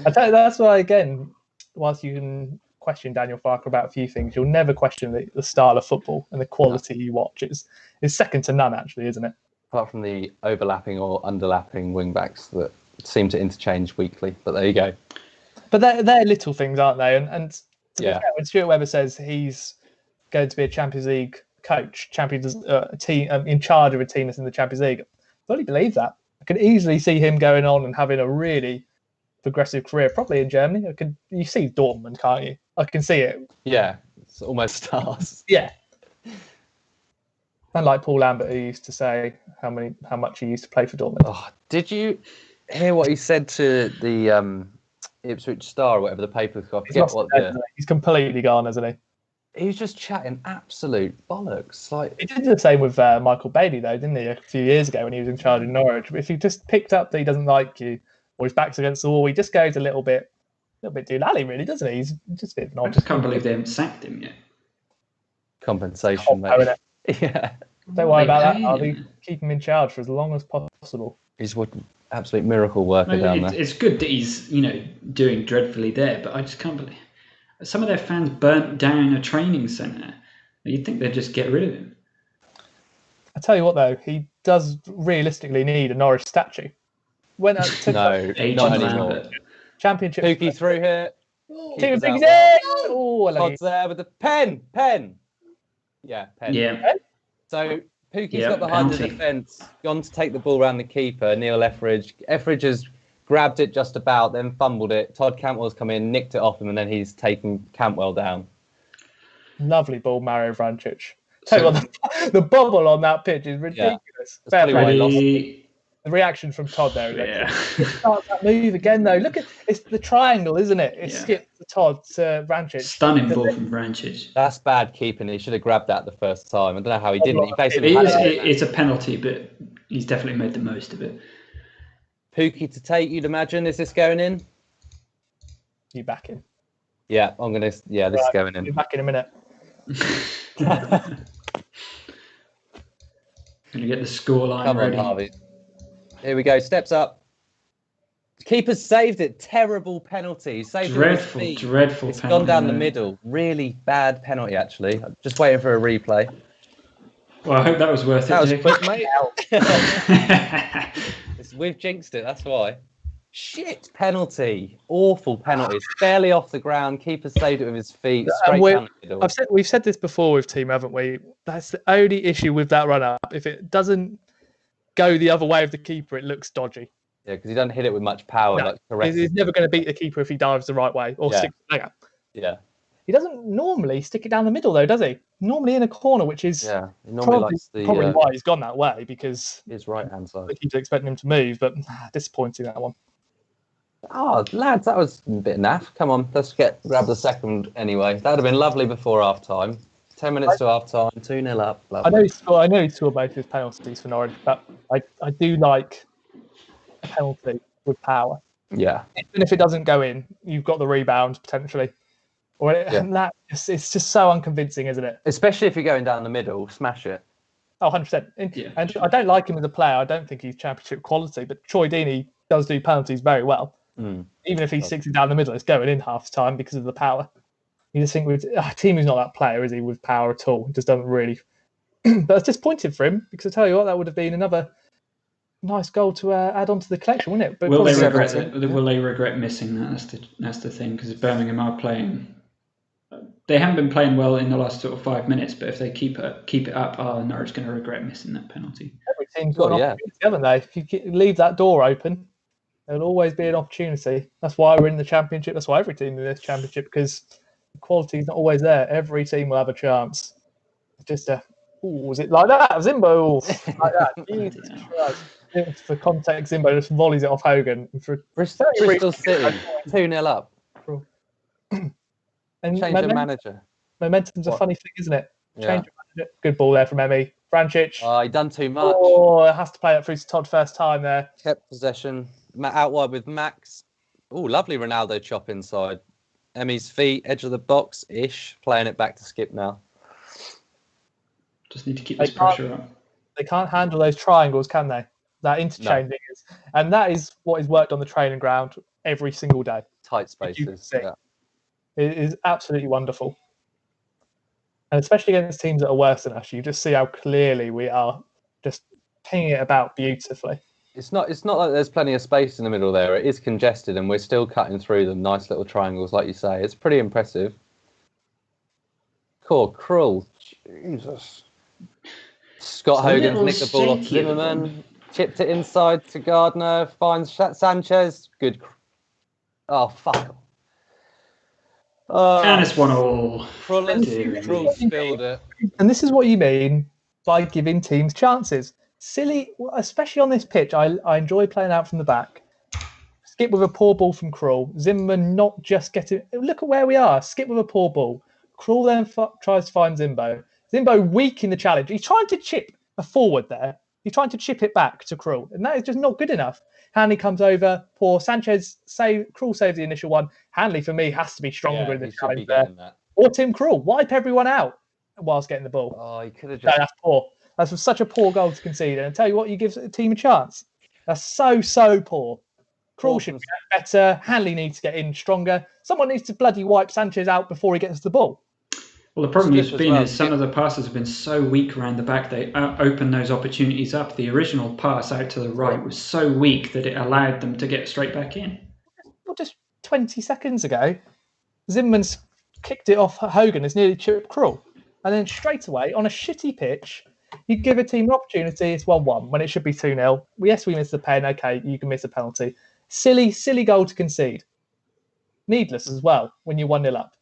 I tell you, that's why, again, whilst you can question Daniel Farke about a few things, you'll never question the style of football and the quality you watch. It's second to none, actually, isn't it? Apart from the overlapping or underlapping wing-backs that seem to interchange weekly. But there you go. But they're little things, aren't they? And to be fair, when Stuart Webber says he's going to be a Champions League coach, a team in charge of a team that's in the Champions League, I fully believe that. I could easily see him going on and having a really progressive career, probably in Germany. You see Dortmund, can't you? I can see it. Yeah, it's almost stars. Yeah. And like Paul Lambert, who used to say how much he used to play for Dortmund. Oh, did you hear what he said to the Ipswich Star or whatever the paper? He's completely gone, hasn't he? He was just chatting absolute bollocks. He did the same with Michael Bailey, though, didn't he? A few years ago when he was in charge of Norwich. If he just picked up that he doesn't like you or his back's against the wall, he just goes a little bit doolally, really, doesn't he? He's just a bit of an odd. I just can't believe they haven't sacked him yet. Compensation, mate. Yeah. Don't worry about that, Harvey. Keep him in charge for as long as possible. He's what absolute miracle worker down there. It's good that he's doing dreadfully there, but I just can't believe some of their fans burnt down a training centre. You'd think they'd just get rid of him. I tell you what, though, he does realistically need a Norwich statue. Went up to not anymore. Championship. Pukki through here. Teemu Pukki's in! Oh, Todd's there with the pen. Yeah, pen. Yeah. So Puki's got behind the defence, gone to take the ball around the keeper, Neil Etheridge. Etheridge has grabbed it just about, then fumbled it. Todd Cantwell's come in, nicked it off him, and then he's taken Cantwell down. Lovely ball, Mario Vrancic. Tell you what, the bubble on that pitch is ridiculous. The reaction from Todd there. Yeah. It starts that move again, though. Look at it's the triangle, isn't it? It skips the Todd to Vrancic. Stunning ball from Vrancic. That's bad keeping. He should have grabbed that the first time. I don't know how he didn't. He basically it's a penalty, but he's definitely made the most of it. Pukki to take, you'd imagine. Is this going in? You back in? Yeah, I'm gonna. Yeah, this is going in. You're back in a minute. Gonna get the scoreline Come on, ready. Harvey. Here we go. Steps up. Keeper saved it. Terrible penalty. Dreadful penalty. It's gone down the middle. Really bad penalty, actually. I'm just waiting for a replay. Well, I hope that was worth it. That was quick, mate. We've jinxed it. That's why. Shit penalty. Awful penalties. Barely off the ground. Keeper saved it with his feet. Straight down the middle. We've said this before with Team, haven't we? That's the only issue with that run-up. If it doesn't go the other way of the keeper, it looks dodgy. Yeah, because he doesn't hit it with much power. No, like he's never going to beat the keeper if he dives the right way or sticks the leg up. Yeah. He doesn't normally stick it down the middle, though, does he? Normally in a corner, which is probably why he's gone that way, because his right-hand side. I keep expecting him to move, but disappointing, that one. Oh, lads, that was a bit naff. Come on, let's grab the second anyway. That would have been lovely before half-time. 10 minutes to half-time, 2-0 up. Lovely. I know he scored both his penalties for Norwich, but I do like a penalty with power. Yeah. Even if it doesn't go in, you've got the rebound, potentially. And it's just so unconvincing, isn't it? Especially if you're going down the middle, smash it. Oh, 100%. And I don't like him as a player. I don't think he's championship quality, but Troy Deeney does do penalties very well. Even if he sticks it down the middle, it's going in half time because of the power. You just think Teemu's not that player, is he, with power at all? He just doesn't really. But it's disappointing for him, because I tell you what, that would have been another nice goal to add on to the collection, wouldn't it? But will they regret missing that? That's the thing, because Birmingham are playing. They haven't been playing well in the last sort of 5 minutes, but if they keep it up, Norwich going to regret missing that penalty. Every team's got an opportunity, haven't they? If you leave that door open, there'll always be an opportunity. That's why we're in the championship. That's why every team in this championship, because the quality is not always there. Every team will have a chance. Just was it like that? Zimbo, like that. Jesus Christ. For context, Zimbo just volleys it off Hogan. Bristol City, 2-0 up. And change of manager. Momentum's a funny thing, isn't it? Change of manager. Good ball there from Emmy. Vrancic. Oh, he done too much. Oh, it has to play it through to Todd first time there. Kept possession. Out wide with Max. Oh, lovely Ronaldo chop inside. Emmy's feet, edge of the box-ish. Playing it back to Skip now. Just need to keep this pressure up. They can't handle those triangles, can they? That interchanging is. And that is what is worked on the training ground every single day. Tight spaces. Yeah. It is absolutely wonderful. And especially against teams that are worse than us, you just see how clearly we are just pinging it about beautifully. It's not like there's plenty of space in the middle there. It is congested and we're still cutting through them. Nice little triangles, like you say. It's pretty impressive. Cruel. Jesus. Scott Hogan's nicked the ball off Zimmerman. Chipped it inside to Gardner. Finds Sanchez. Good. Oh, fuck. And it's 1-1. Krull spilled it. And this is what you mean by giving teams chances. Silly, especially on this pitch, I enjoy playing out from the back. Skip with a poor ball from Krull. Zimmerman not just getting... Look at where we are. Skip with a poor ball. Krull then tries to find Zimbo. Zimbo weak in the challenge. He's trying to chip a forward there. He's trying to chip it back to Krull. And that is just not good enough. Hanley comes over. Poor Sanchez. Krull saves the initial one. Hanley, for me, has to be stronger in the challenge there. Or Tim Krull. Wipe everyone out whilst getting the ball. Oh, he could have just... No, that's poor. That's such a poor goal to concede. And I tell you what, you give a team a chance. That's so poor. Krull should get better. Hanley needs to get in stronger. Someone needs to bloody wipe Sanchez out before he gets the ball. Well, the problem has been is some of the passes have been so weak around the back, they open those opportunities up. The original pass out to the right was so weak that it allowed them to get straight back in. Well, just 20 seconds ago, Zimmerman's kicked it off Hogan. It's nearly chipped Krull. And then straight away, on a shitty pitch, you give a team an opportunity, it's 1-1 when it should be 2-0. Yes, we missed the pen. Okay, you can miss a penalty. Silly goal to concede. Needless as well when you're 1-0 up.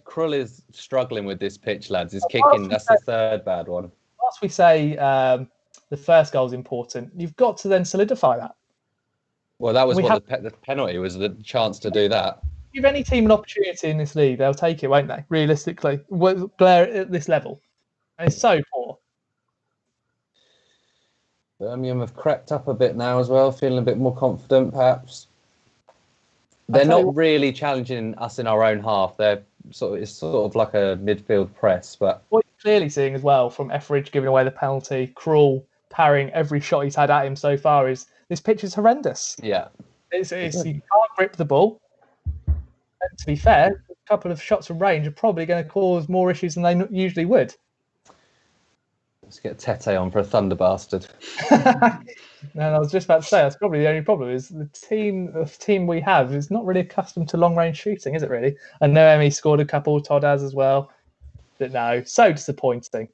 Krull is struggling with this pitch, lads. He's kicking. That's the third bad one. Whilst we say the first goal is important, you've got to then solidify that. Well, that was the penalty was, the chance to do that. Give any team an opportunity in this league, they'll take it, won't they? Realistically, Blair at this level. And it's so poor. Birmingham have crept up a bit now as well, feeling a bit more confident, perhaps. They're not really challenging us in our own half. It's sort of like a midfield press. But what you're clearly seeing as well from Etheridge giving away the penalty, Krull parrying every shot he's had at him so far, is this pitch is horrendous. Yeah, you can't grip the ball. And to be fair, a couple of shots from range are probably going to cause more issues than they usually would. Let's get Tete on for a thunder bastard. And I was just about to say that's probably the only problem is the team we have is not really accustomed to long range shooting, is it really? I know Emmy scored a couple, Todd has as well, but no, so disappointing.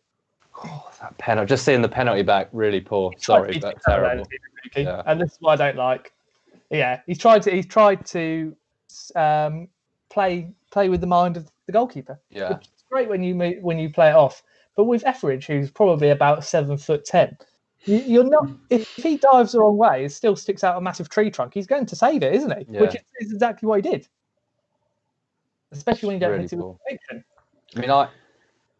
Oh, that penalty! Just seeing the penalty back, really poor. Sorry, but terrible. Yeah. And this is what I don't like. Yeah, he's tried to play with the mind of the goalkeeper. Yeah, it's great when you play it off, but with Etheridge, who's probably about 7'10", you're not. If he dives the wrong way, it still sticks out a massive tree trunk. He's going to save it, isn't he? Yeah. Which is exactly what he did. Especially when you don't really hit it with conviction. I mean,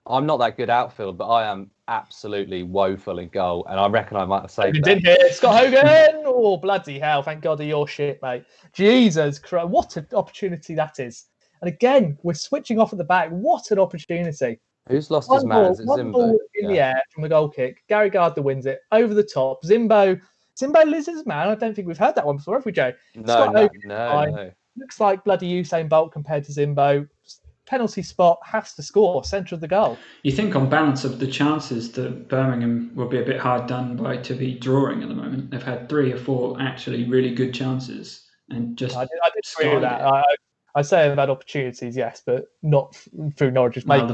I'm not that good outfield, but I am absolutely woeful in goal, and I reckon I might have saved that. Didn't hit Scott Hogan. Oh, bloody hell! Thank God of your shit, mate. Jesus Christ, what an opportunity that is! And again, we're switching off at the back. What an opportunity! Who's lost his man? Is it one Zimbo? Ball in the air from a goal kick. Gary Gardner wins it over the top. Zimbo loses his man. I don't think we've heard that one before, have we, Joe? No. Looks like bloody Usain Bolt compared to Zimbo. Penalty spot, has to score, centre of the goal. You think on balance of the chances that Birmingham will be a bit hard done by to be drawing at the moment. They've had 3 or 4 actually really good chances and just. I disagree with that. I say they've had opportunities, yes, but not through Norwich's making. The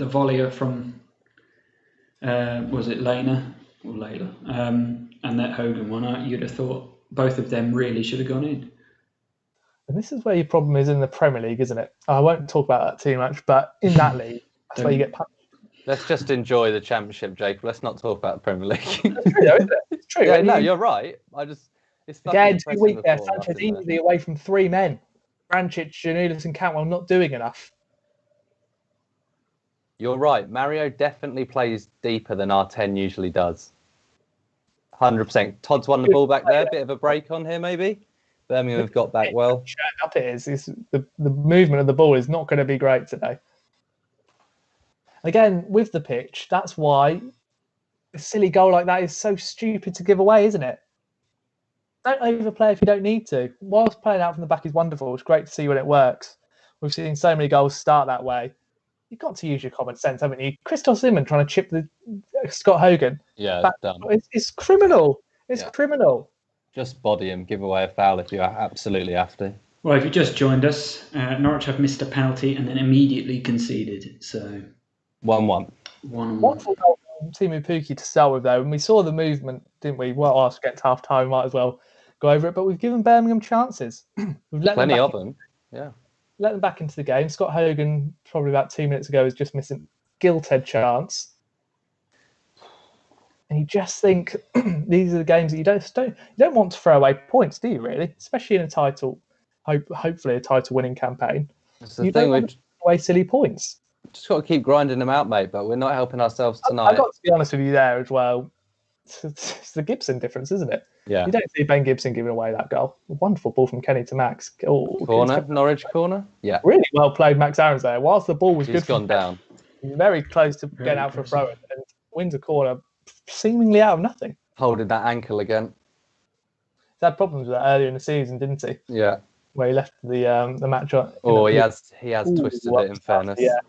volley from was it Lena or Layla, and that Hogan one. You'd have thought both of them really should have gone in. And this is where your problem is in the Premier League, isn't it? I won't talk about that too much, but in that league, that's where you get punched. Let's just enjoy the Championship, Jacob. Let's not talk about the Premier League. It's true, though, isn't it? It's true. Yeah, no, you're right. It's again 2 weeks there. Sanchez easily away from 3 men. Branchich, Janulis, and Cantwell not doing enough. You're right. Mario definitely plays deeper than our 10 usually does. 100%. Todd's won the ball back there. Bit of a break on here, maybe. Birmingham have got back well. Up it is. The movement of the ball is not going to be great today. Again, with the pitch, that's why a silly goal like that is so stupid to give away, isn't it? Don't overplay if you don't need to. Whilst playing out from the back is wonderful, it's great to see when it works. We've seen so many goals start that way. You've got to use your common sense, haven't you? Christoph Simon trying to chip the Scott Hogan. Yeah, done. It's criminal. It's criminal. Just body him, give away a foul if you absolutely have to. Well, if you just joined us, Norwich have missed a penalty and then immediately conceded. So 1-1. 1-1. Teemu Pukki to start with, though, and we saw the movement, didn't we? Well, I'll get to half time, might as well go over it. But we've given Birmingham chances. We've let plenty of them. Yeah. Let them back into the game. Scott Hogan, probably about 2 minutes ago, was just missing gilt-head chance. And you just think these are the games that you don't want to throw away points, do you? Really, especially in a title, hopefully a title-winning campaign. You don't want to throw away silly points. Just got to keep grinding them out, mate. But we're not helping ourselves tonight. I've got to be honest with you there as well. It's the Gibson difference, isn't it? Yeah. You don't see Ben Gibson giving away that goal. A wonderful ball from Kenny to Max. Corner, Norwich corner. Yeah. Really well played, Max Aarons there. Whilst the ball was He's gone down. Very close to getting out for a throw and wins a corner seemingly out of nothing. Holding that ankle again. He's had problems with that earlier in the season, didn't he? Yeah. Where he left the match on. He has twisted it, in fairness. Yeah.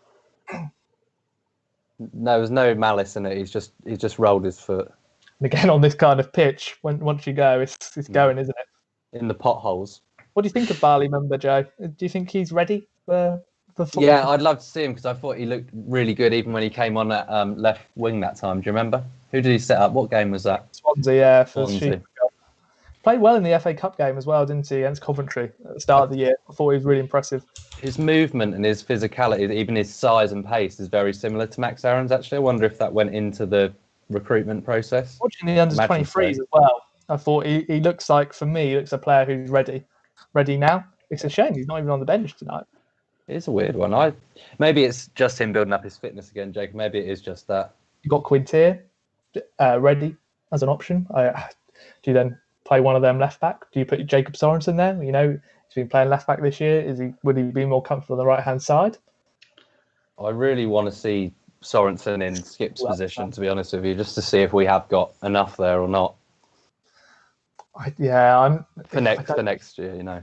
There was no malice in it. He's just rolled his foot. And again, on this kind of pitch, once you go, it's going, isn't it? In the potholes. What do you think of Barley member, Joe? Do you think he's ready for football? Yeah, I'd love to see him because I thought he looked really good even when he came on at left wing that time. Do you remember? Who did he set up? What game was that? Swansea, yeah. Swansea. Played well in the FA Cup game as well, didn't he, against Coventry at the start of the year. I thought he was really impressive. His movement and his physicality, even his size and pace, is very similar to Max Aarons, actually. I wonder if that went into the recruitment process. Watching the under-23s as well, I thought he looks like, for me, he looks a player who's ready now. It's a shame he's not even on the bench tonight. It's a weird one. Maybe it's just him building up his fitness again, Jacob. Maybe it is just that. You've got Quintier ready as an option. Do you then play one of them left back? Do you put Jacob Sorensen there? You know, he's been playing left back this year. Would he be more comfortable on the right hand side? I really want to see Sorensen in Skip's position, to be honest with you, just to see if we have got enough there or not. For next year, you know.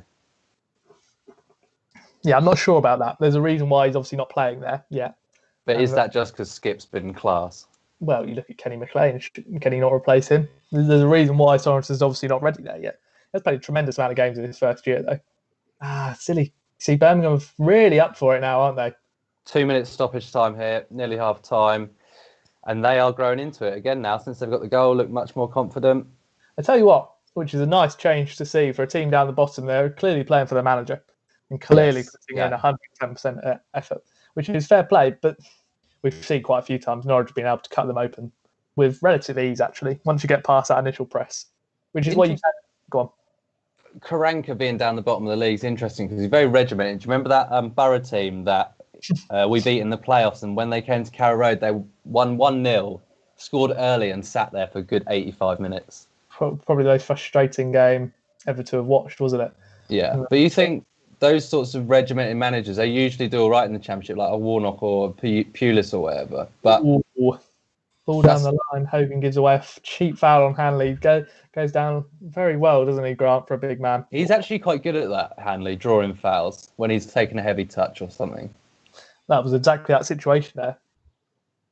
Yeah, I'm not sure about that. There's a reason why he's obviously not playing there. Yeah. But is that just because Skip's been class? well, you look at Kenny McLean. Can he not replace him? There's a reason why Sorensen's obviously not ready there yet. He's played a tremendous amount of games in his first year, though. Silly. See, Birmingham are really up for it now, aren't they? 2 minutes stoppage time here, nearly half time. And they are growing into it again now since they've got the goal, look much more confident. I tell you what, which is a nice change to see for a team down the bottom. They're clearly playing for their manager and clearly putting in 110% effort, which is fair play. But we've seen quite a few times Norwich being able to cut them open with relative ease, actually, once you get past that initial press, which is what you said. Go on. Karanka being down the bottom of the league is interesting because he's very regimented. Do you remember that Borough team that we beat in the playoffs, and when they came to Carrow Road, they won 1-0, scored early and sat there for a good 85 minutes. Probably the most frustrating game ever to have watched, wasn't it? Yeah, but you think those sorts of regimented managers, they usually do all right in the Championship, like a Warnock or a Pulis or whatever. But ball down the line, Hogan gives away a cheap foul on Hanley. Goes down very well, doesn't he, Grant, for a big man? He's actually quite good at that, Hanley, drawing fouls when he's taken a heavy touch or something. That was exactly that situation there.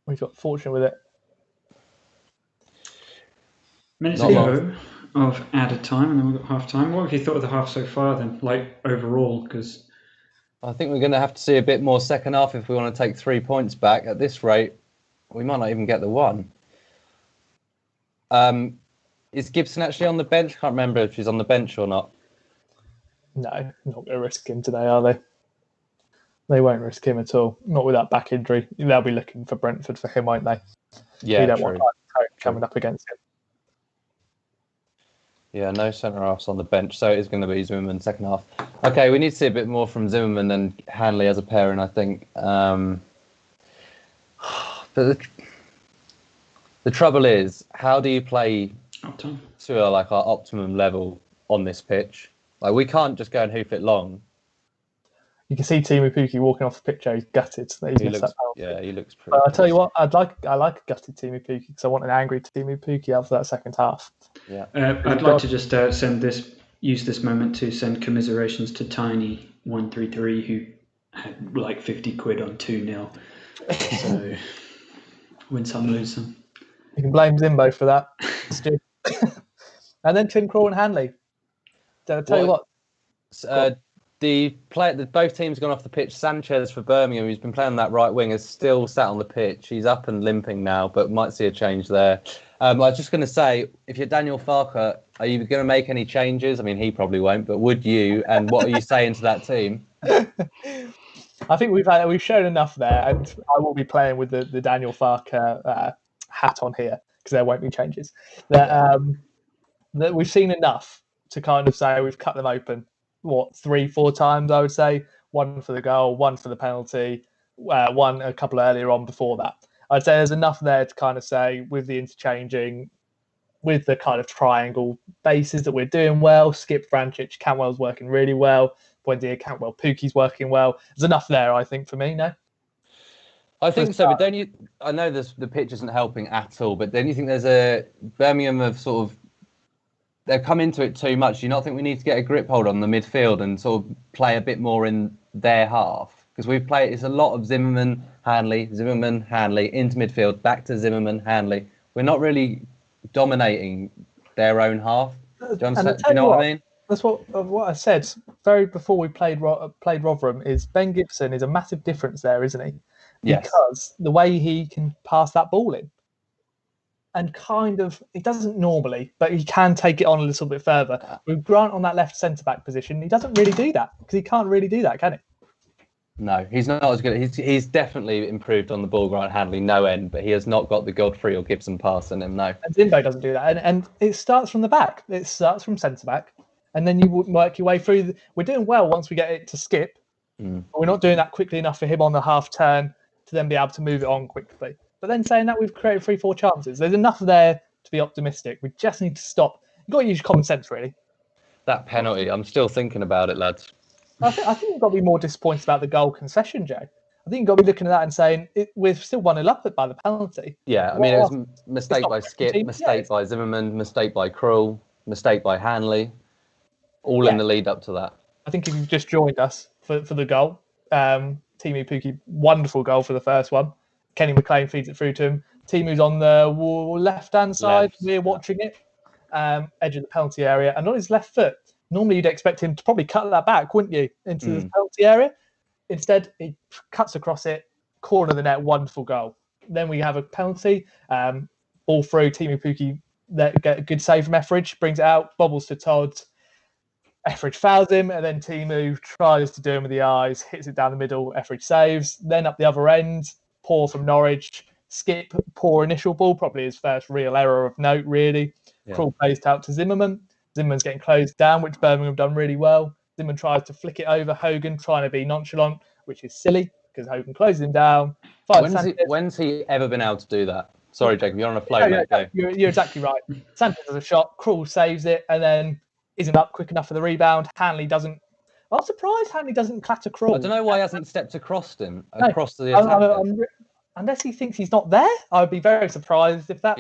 We got fortunate with it. Minutes ago of added time, and then we've got half time. What have you thought of the half so far then, like overall? Because I think we're going to have to see a bit more second half if we want to take 3 points back. At this rate, we might not even get the one. Is Gibson actually on the bench? Can't remember if she's on the bench or not. No, not going to risk him today, are they? They won't risk him at all. Not with that back injury. They'll be looking for Brentford for him, won't they? Yeah, you don't want coming up against him. Yeah, no centre-halves on the bench, so it is going to be Zimmerman second half. Okay, we need to see a bit more from Zimmerman and Hanley as a pairing, I think. But the trouble is, how do you play to our optimum level on this pitch? Like, we can't just go and hoof it long. You can see Teemu Pukki walking off the pitch. He's gutted. He looks pretty. But I tell you what, I like a gutted Teemu Pukki because I want an angry Teemu Pukki out for that second half. Yeah. I'd like to just use this moment to send commiserations to Tiny133 who had like 50 quid on 2-0. So win some, lose some. You can blame Zimbo for that. And then Tim Crawl and Hanley. I'll tell you what. Both teams have gone off the pitch. Sanchez for Birmingham, who's been playing that right wing, is still sat on the pitch. He's up and limping now, but might see a change there. I was just going to say, if you're Daniel Farker, are you going to make any changes? I mean, he probably won't, but would you? And what are you saying to that team? I think we've shown enough there, and I will be playing with the Daniel Farker hat on here because there won't be changes. That we've seen enough to kind of say we've cut them open. 3-4 times, I would say. One for the goal, one for the penalty, one a couple earlier on before that. I'd say there's enough there to kind of say, with the interchanging, with the kind of triangle bases that we're doing well, Skip, Vrancic, Cantwell's working really well, Buendia, Cantwell, Pukki's working well. There's enough there, I think, for me, no? I think so, but I know the pitch isn't helping at all, but don't you think there's a Birmingham have sort of they've come into it too much? Do you not think we need to get a grip hold on the midfield and sort of play a bit more in their half? Because it's a lot of Zimmerman, Hanley, into midfield, back to Zimmerman, Hanley. We're not really dominating their own half. Do you know what I mean? That's what I said very before we played Rotherham. Is Ben Gibson is a massive difference there, isn't he? Yes. Because the way he can pass that ball in. And kind of, he doesn't normally, but he can take it on a little bit further. With Grant on that left centre-back position, he doesn't really do that because he can't really do that, can he? No, he's not as good. He's definitely improved on the ball, Grant Hanley, no end, but he has not got the Godfrey or Gibson pass in him, no. And Zimbo doesn't do that. And it starts from the back. It starts from centre-back, and then you work your way through. We're doing well once we get it to Skip, but we're not doing that quickly enough for him on the half turn to then be able to move it on quickly. But then saying that, we've created 3-4 chances. There's enough there to be optimistic. We just need to stop. You've got to use common sense, really. That penalty, I'm still thinking about it, lads. I think you've got to be more disappointed about the goal concession, Jay. I think you've got to be looking at that and saying, we're still 1-0 up by the penalty. Yeah, I mean, it was a mistake by Skip, mistake by Zimmerman, mistake by Krul, mistake by Hanley, all in the lead up to that. I think if you've just joined us for the goal, Teemu Pukki, wonderful goal for the first one. Kenny McLean feeds it through to him. Teemu's on the left-hand side. Left, We're watching it. Edge of the penalty area. And on his left foot, normally you'd expect him to probably cut that back, wouldn't you, into the penalty area? Instead, he cuts across it, corner of the net, wonderful goal. Then we have a penalty, all through. Teemu Pukki, get a good save from Etheridge, brings it out, bobbles to Todd. Etheridge fouls him, and then Teemu tries to do him with the eyes, hits it down the middle. Etheridge saves. Then up the other end, poor from Norwich. Skip, poor initial ball, probably his first real error of note, really. Yeah. Cruel plays out to Zimmerman. Zimmerman's getting closed down, which Birmingham have done really well. Zimmerman tries to flick it over. Hogan trying to be nonchalant, which is silly because Hogan closes him down. When's he ever been able to do that? Sorry, Jacob, you're on a flow. You're exactly right. Sanchez has a shot. Krul saves it and then isn't up quick enough for the rebound. Hanley doesn't. I'm surprised Hanley doesn't clatter Krul. I don't know why he hasn't stepped across the attack. Unless he thinks he's not there, I would be very surprised if that.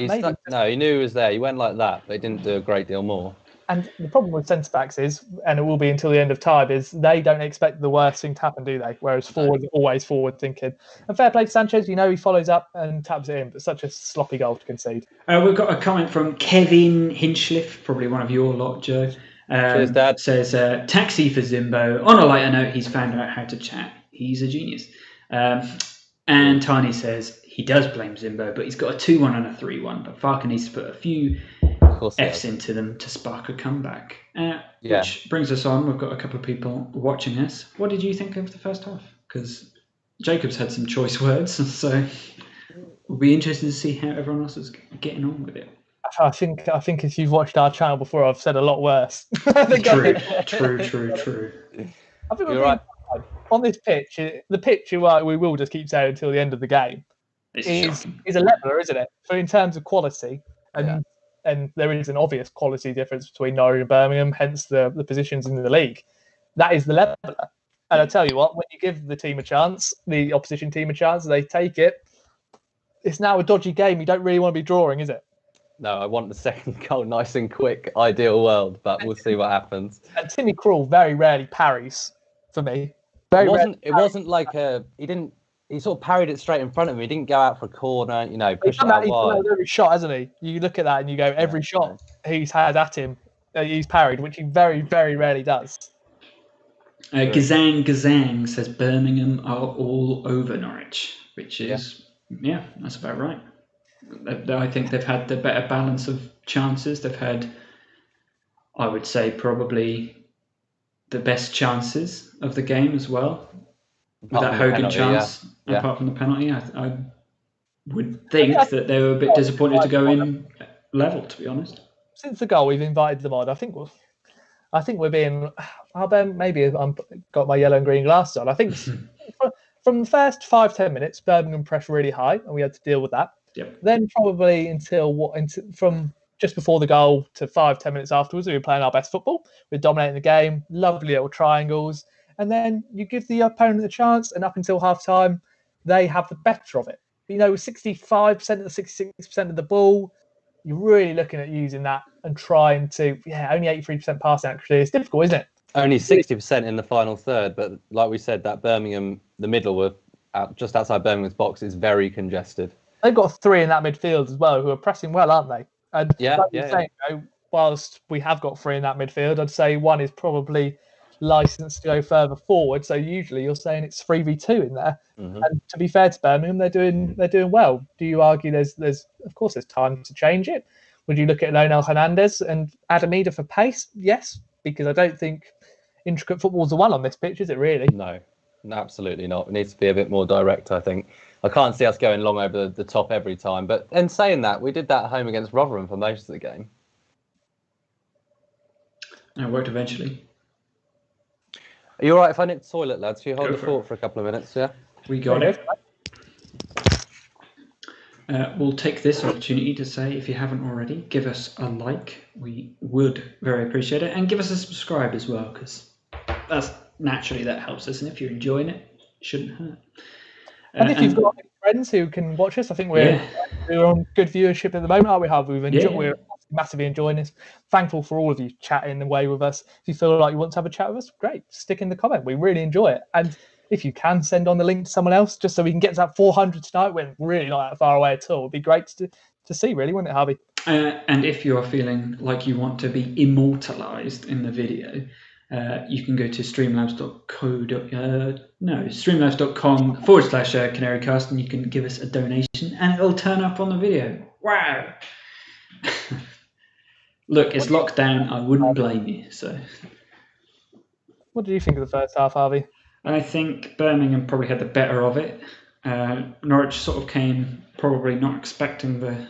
No, he knew he was there. He went like that, but he didn't do a great deal more. And the problem with centre backs is, and it will be until the end of time, is they don't expect the worst thing to happen, do they? Whereas forwards are always forward thinking. And fair play to Sanchez, he follows up and taps it in, but such a sloppy goal to concede. We've got a comment from Kevin Hinchcliffe, probably one of your lot, Joe. Cheers, Dad. Says, taxi for Zimbo. On a lighter note, he's found out how to chat. He's a genius. And Tiny says he does blame Zimbo, but he's got a 2-1 and a 3-1. But Farker needs to put a few F's into them to spark a comeback. Which brings us on. We've got a couple of people watching us. What did you think of the first half? Because Jacob's had some choice words, so we'll be interested to see how everyone else is getting on with it. I think if you've watched our channel before, I've said a lot worse. True. I think you're right. On this pitch, the pitch we will just keep saying until the end of the game is a leveler, isn't it? So in terms of quality, and there is an obvious quality difference between Norwich and Birmingham, hence the positions in the league. That is the leveler. And I tell you what, when you give the opposition team a chance, they take it. It's now a dodgy game. You don't really want to be drawing, is it? No, I want the second goal nice and quick, ideal world, but we'll see what happens. And Timmy Krul very rarely parries for me. It wasn't like he sort of parried it straight in front of him. He didn't go out for a corner, push it out wide. Every shot, hasn't he? You look at that and you go, every shot he's had at him, he's parried, which he very, very rarely does. Gazang says Birmingham are all over Norwich, which is, that's about right. I think they've had the better balance of chances. They've had, I would say, probably the best chances of the game as well. With that Hogan chance, apart from the penalty, I would think that they were a bit disappointed to go in level, to be honest. Since the goal, we've invited them on. I think we're being. Maybe I've got my yellow and green glasses on. I think from the first 5-10 minutes, Birmingham pressed really high, and we had to deal with that. Yep. Then probably from just before the goal to 5-10 minutes afterwards, we were playing our best football. We're dominating the game, lovely little triangles. And then you give the opponent a chance, and up until half-time, they have the better of it. 65% of the 66% of the ball, you're really looking at using that and trying to, only 83% passing actually. It's difficult, isn't it? Only 60% in the final third, but like we said, that Birmingham, the middle were just outside Birmingham's box is very congested. They've got 3 in that midfield as well who are pressing well, aren't they? And saying, whilst we have got 3 in that midfield, I'd say one is probably licensed to go further forward. So usually you're saying it's 3v2 in there. Mm-hmm. And to be fair to Birmingham, they're doing well. Do you argue there's of course there's time to change it? Would you look at Lionel Hernandez and Adam Eder for pace? Yes, because I don't think intricate football's the one on this pitch, is it really? No, absolutely not. It needs to be a bit more direct, I think. I can't see us going long over the top every time. But in saying that, we did that at home against Rotherham for most of the game. And it worked eventually. Are you all right if I nip the toilet, lads? Can you hold the fort for a couple of minutes, yeah? We got it. We'll take this opportunity to say, if you haven't already, give us a like. We would very appreciate it. And give us a subscribe as well, because that helps us. And if you're enjoying it, it shouldn't hurt. And if you've got any friends who can watch us, I think we're on good viewership at the moment, aren't we, Harvey? We're massively enjoying this. Thankful for all of you chatting away with us. If you feel like you want to have a chat with us, great. Stick in the comment. We really enjoy it. And if you can send on the link to someone else, just so we can get to that 400 tonight. We're really not that far away at all. It'd be great to see, really, wouldn't it, Harvey? And if you are feeling like you want to be immortalized in the video, you can go to streamlabs.com/CanaryCast, and you can give us a donation, and it'll turn up on the video. Wow! Look, it's locked down. I wouldn't blame you. So, what did you think of the first half, Harvey? I think Birmingham probably had the better of it. Norwich sort of came probably not expecting the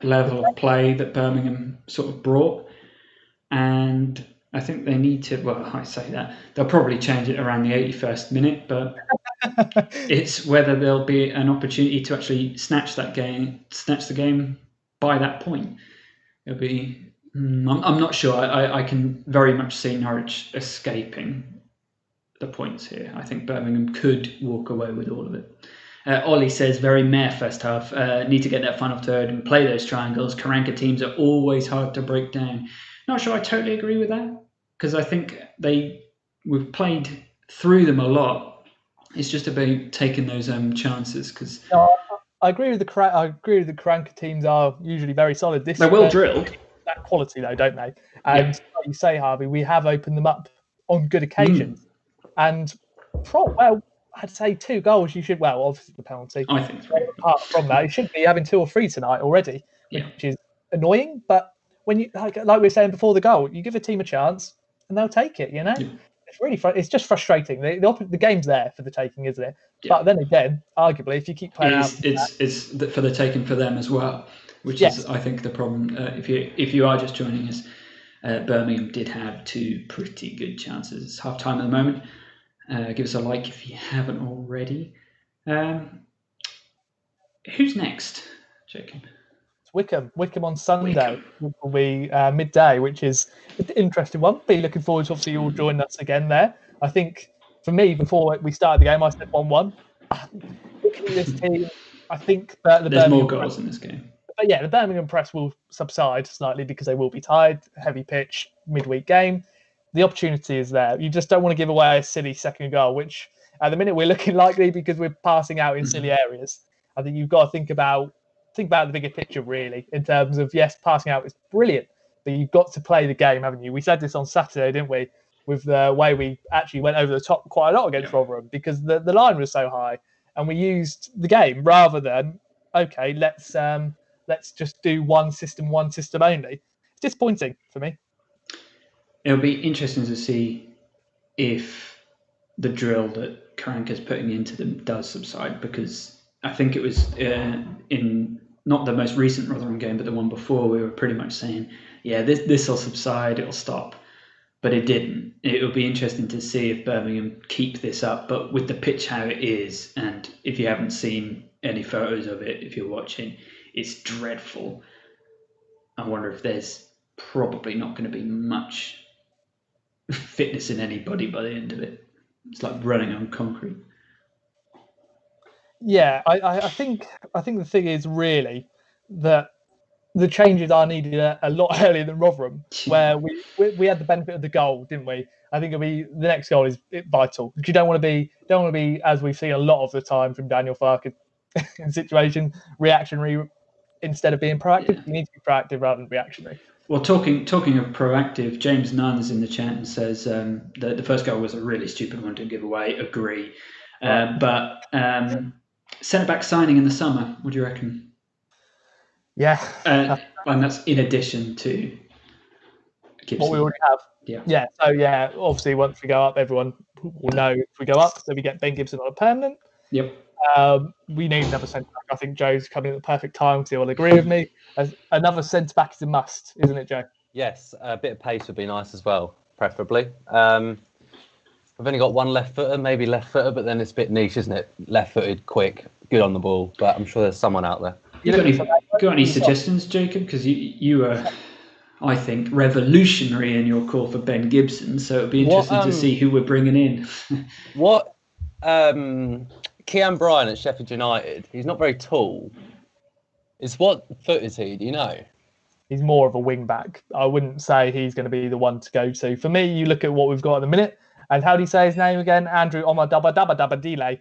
level of play that Birmingham sort of brought, and I think they need to, well, I say that, they'll probably change it around the 81st minute, but it's whether there'll be an opportunity to actually snatch the game by that point. It'll be, I'm not sure. I can very much see Norwich escaping the points here. I think Birmingham could walk away with all of it. Ollie says, very meh first half. Need to get that final third and play those triangles. Karanka teams are always hard to break down. Not sure I totally agree with that, because I think we've played through them a lot. It's just about taking those chances. Because I agree with the Karanka teams are usually very solid. They're well drilled. That quality though, don't they? And like you say, Harvey, we have opened them up on good occasions. And well, I'd say 2 goals. You should, well, obviously the penalty. I think 3. Apart from that, you should be having 2 or 3 tonight already, which is annoying. But when you like we were saying before the goal, you give a team a chance and they'll take it. It's really it's just frustrating. The game's there for the taking, isn't it? But then again, arguably, if you keep playing it's for the taking for them as well, which is I think the problem. If you are just joining us, Birmingham did have 2 pretty good chances. It's half time at the moment. Give us a like if you haven't already. Who's next, Jacob? It's Wickham on Sunday. Will be midday, which is an interesting one. Be looking forward to obviously you all joining us again there. I think for me, before we started the game, I said 1-1. Looking at this team, I think that there's more goals in this game. But the Birmingham press will subside slightly because they will be tired. Heavy pitch, midweek game. The opportunity is there. You just don't want to give away a silly second goal, which at the minute we're looking likely because we're passing out in silly areas. I think you've got to think about the bigger picture, really, in terms of, yes, passing out is brilliant, but you've got to play the game, haven't you? We said this on Saturday, didn't we, with the way we actually went over the top quite a lot against Rotherham because the line was so high, and we used the game rather than, okay, let's just do one system only. It's disappointing for me. It'll be interesting to see if the drill that Karanka's putting into them does subside, because I think it was in not the most recent Rotherham game, but the one before, we were pretty much saying, this will subside, it'll stop. But it didn't. It'll be interesting to see if Birmingham keep this up, but with the pitch how it is, and if you haven't seen any photos of it, if you're watching, it's dreadful. I wonder if there's probably not going to be much fitness in anybody by the end of it. It's like running on concrete. Yeah, I think the thing is really that the changes are needed a lot earlier than Rotherham, where we had the benefit of the goal, didn't we? I think the next goal is vital. You don't want to be, as we've seen a lot of the time from Daniel Farke in situation, reactionary instead of being proactive. You need to be proactive rather than reactionary. Well, talking of proactive, James Nunn's in the chat and says the first goal was a really stupid one to give away. Agree. But centre-back signing in the summer, what do you reckon? Yeah. And that's in addition to Gibson. What we already have. Yeah. So, obviously once we go up, everyone will know if we go up. So we get Ben Gibson on a permanent. Yep. We need another centre-back. I think Joe's coming at the perfect time, so he'll agree with me. As another centre-back is a must, isn't it, Joe? Yes, a bit of pace would be nice as well, preferably. We've only got one left footer, maybe left footer, but then it's a bit niche, isn't it? Left-footed, quick, good on the ball, but I'm sure there's someone out there. You got any suggestions, Jacob? Because you were, I think, revolutionary in your call for Ben Gibson, so it'd be interesting to see who we're bringing in. What? Kean Bryan at Sheffield United, he's not very tall. What foot is he? Do you know? He's more of a wing back. I wouldn't say he's going to be the one to go to. For me, you look at what we've got at the minute, And how do you say his name again? Andrew Omadabadabadabadile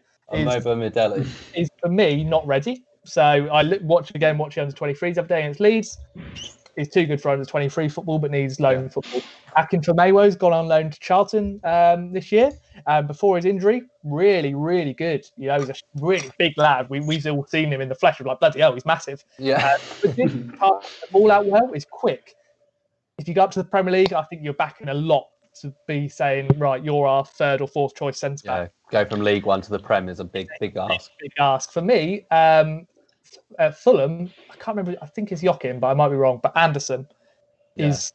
is for me not ready. So I watched the under 23s the other day against Leeds. He's too good for under 23 football, but needs loan football. Akin Famewo's gone on loan to Charlton this year. Before his injury, really, really good. He's a really big lad. We've all seen him in the flesh. We're like, bloody hell, he's massive. Yeah. But this part the ball out well is quick. If you go up to the Premier League, I think you're backing a lot to be saying, right, you're our third or fourth choice centre back. Go from League One to the Prem is a big ask. Big ask for me. At Fulham, I can't remember. I think it's Joachim, but I might be wrong. But Anderson is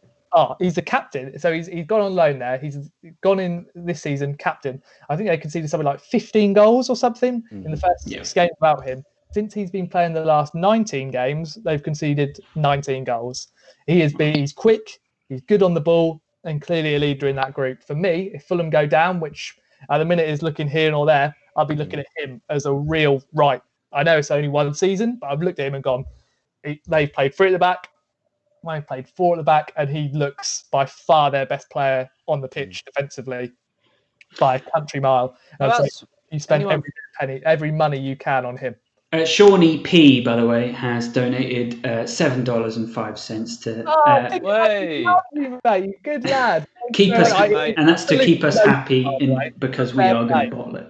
he's the captain. So he's gone on loan there. He's gone in this season captain. I think they conceded something like 15 goals or something in the first 6 games without him. Since he's been playing the last 19 games, they've conceded 19 goals. He's quick, he's good on the ball, and clearly a leader in that group. For me, if Fulham go down, which at the minute is looking here or there, I'll be looking at him as a real right. I know it's only one season, but I've looked at him and gone, they've played 3 at the back, I've played 4 at the back, and he looks by far their best player on the pitch defensively by a country mile. So you spend every money you can on him. Shawnee P, by the way, has donated $7.05 to. Mate, good lad. Keep us, and that's to keep us happy because we are going to bottle it.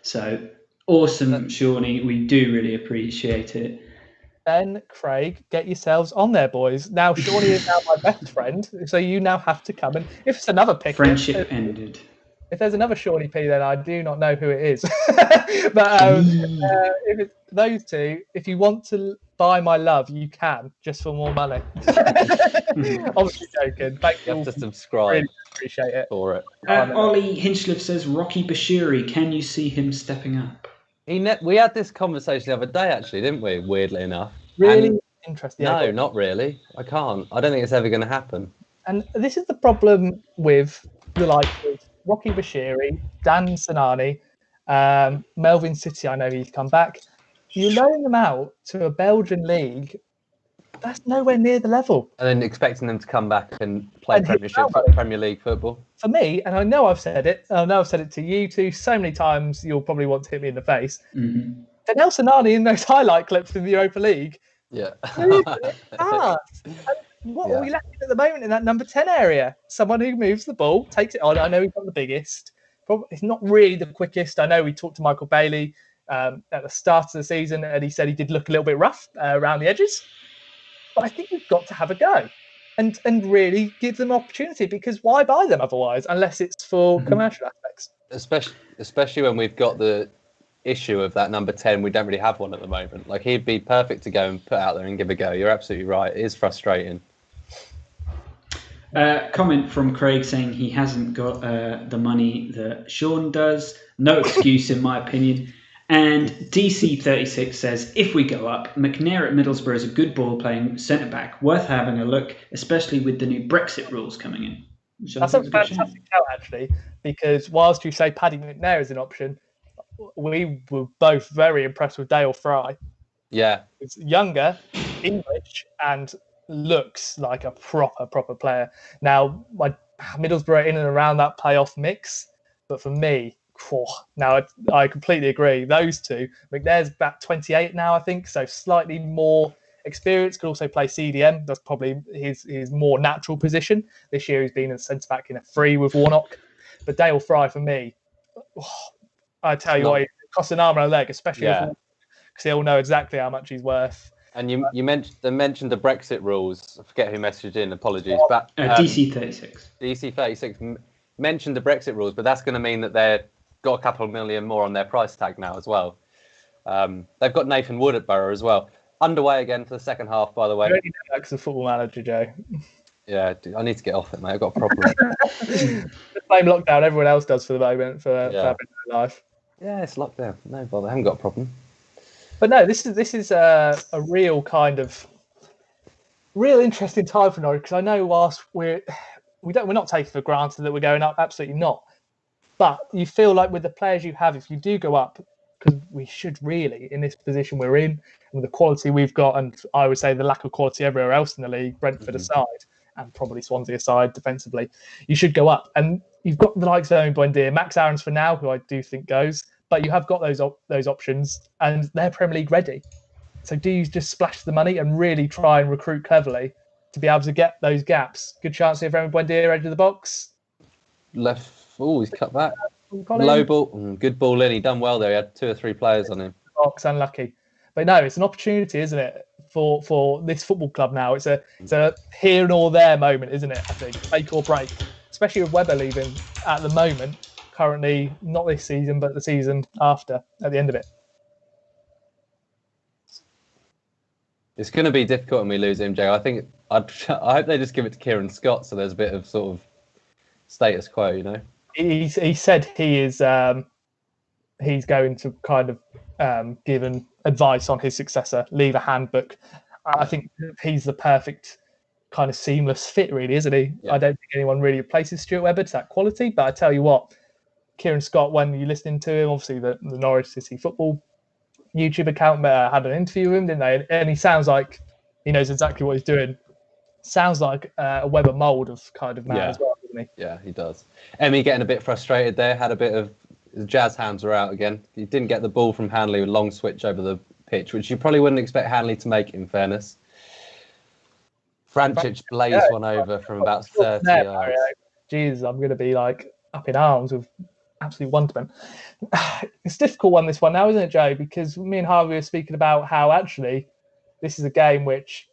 So awesome, Shawnee. We do really appreciate it. Ben, Craig, get yourselves on there, boys. Now Shawnee is now my best friend, so you now have to come. And if it's another pick, friendship ended. If there's another Shawnee P, then I do not know who it is. But if it's those two, if you want to buy my love, you can, just for more money. Obviously joking. Thank you. You have to subscribe. Really appreciate it. For it. Ollie Hinchliff says, Rocky Bashiri, can you see him stepping up? We had this conversation the other day, actually, didn't we? Weirdly enough. Really interesting. No, not really. I can't. I don't think it's ever going to happen. And this is the problem with the likes of Rocky Bashiri, Dan Sanani, Melvin City, I know he's come back. You loan them out to a Belgian league, that's nowhere near the level. And then expecting them to come back and play Premier League football. For me, and I know I've said it, to you two so many times, you'll probably want to hit me in the face. Mm-hmm. Then El Sanani in those highlight clips in the Europa League. Yeah. What are we lacking at the moment in that number 10 area? Someone who moves the ball, takes it on. I know he's not the biggest. He's not really the quickest. I know we talked to Michael Bailey at the start of the season, and he said he did look a little bit rough around the edges. But I think we've got to have a go and really give them opportunity, because why buy them otherwise, unless it's for commercial aspects? Especially when we've got the issue of that number 10, we don't really have one at the moment. Like, he'd be perfect to go and put out there and give a go. You're absolutely right. It is frustrating. Comment from Craig saying he hasn't got the money that Sean does. No excuse, in my opinion. And DC36 says, if we go up, McNair at Middlesbrough is a good ball-playing centre-back, worth having a look, especially with the new Brexit rules coming in. That's a fantastic shout, actually, because whilst you say Paddy McNair is an option, we were both very impressed with Dale Fry. Yeah. He's younger, English, and looks like a proper player. Now, my Middlesbrough in and around that playoff mix, but for me, now I completely agree. Those two, McNair's about 28 now, I think, so slightly more experience. Could also play CDM. That's probably his more natural position. This year he's been a centre back in a free with Warnock. But Dale Fry, for me, I tell you what, it costs an arm and a leg, especially because he'll know exactly how much he's worth. And you mentioned the Brexit rules. I forget who messaged in. Apologies, but DC36. DC36 mentioned the Brexit rules, but that's going to mean that they've got a couple of million more on their price tag now as well. They've got Nathan Wood at Borough as well. Underway again for the second half, by the way. I don't know that's a football manager, Joe. Yeah, I need to get off it, mate. I've got a problem. The same lockdown everyone else does for the moment for having life. Yeah, it's lockdown. No bother. I haven't got a problem. But no, this is a real kind of real interesting time for Norwich, because I know whilst we're not taking for granted that we're going up, absolutely not. But you feel like with the players you have, if you do go up, because we should really, in this position we're in, and with the quality we've got, and I would say the lack of quality everywhere else in the league, Brentford aside, and probably Swansea aside defensively, you should go up. And you've got the likes of Owen Buendia, Max Aarons for now, who I do think goes, but you have got those options, and they're Premier League ready. So do you just splash the money and really try and recruit cleverly to be able to get those gaps? Good chance here for Owen Buendia, edge of the box. Left. Oh, he's cut back. Low ball. Good ball in. He done well there. He had 2 or 3 players on him. Box, unlucky. But no, it's an opportunity, isn't it, for this football club now? It's a here or there moment, isn't it? I think make or break, especially with Webber leaving at the moment. Currently, not this season, but the season after, at the end of it. It's going to be difficult when we lose him, Jay. I hope they just give it to Kieran Scott, so there's a bit of sort of status quo, you know. He said he's going to kind of give an advice on his successor, leave a handbook. I think he's the perfect kind of seamless fit, really, isn't he? Yeah. I don't think anyone really replaces Stuart Webber to that quality. But I tell you what, Kieran Scott, when you're listening to him, obviously the Norwich City Football YouTube account had an interview with him, didn't they? And he sounds like he knows exactly what he's doing. Sounds like a Webber mould of kind of man as well, doesn't he? Yeah, he does. Emmy getting a bit frustrated there, had a bit of jazz hands were out again. He didn't get the ball from Hanley with a long switch over the pitch, which you probably wouldn't expect Hanley to make, in fairness. Francic blazed one over from about 30 yards. Jesus, I'm going to be like up in arms with absolute wonderment. It's a difficult one, this one now, isn't it, Joe? Because me and Harvey were speaking about how actually this is a game which,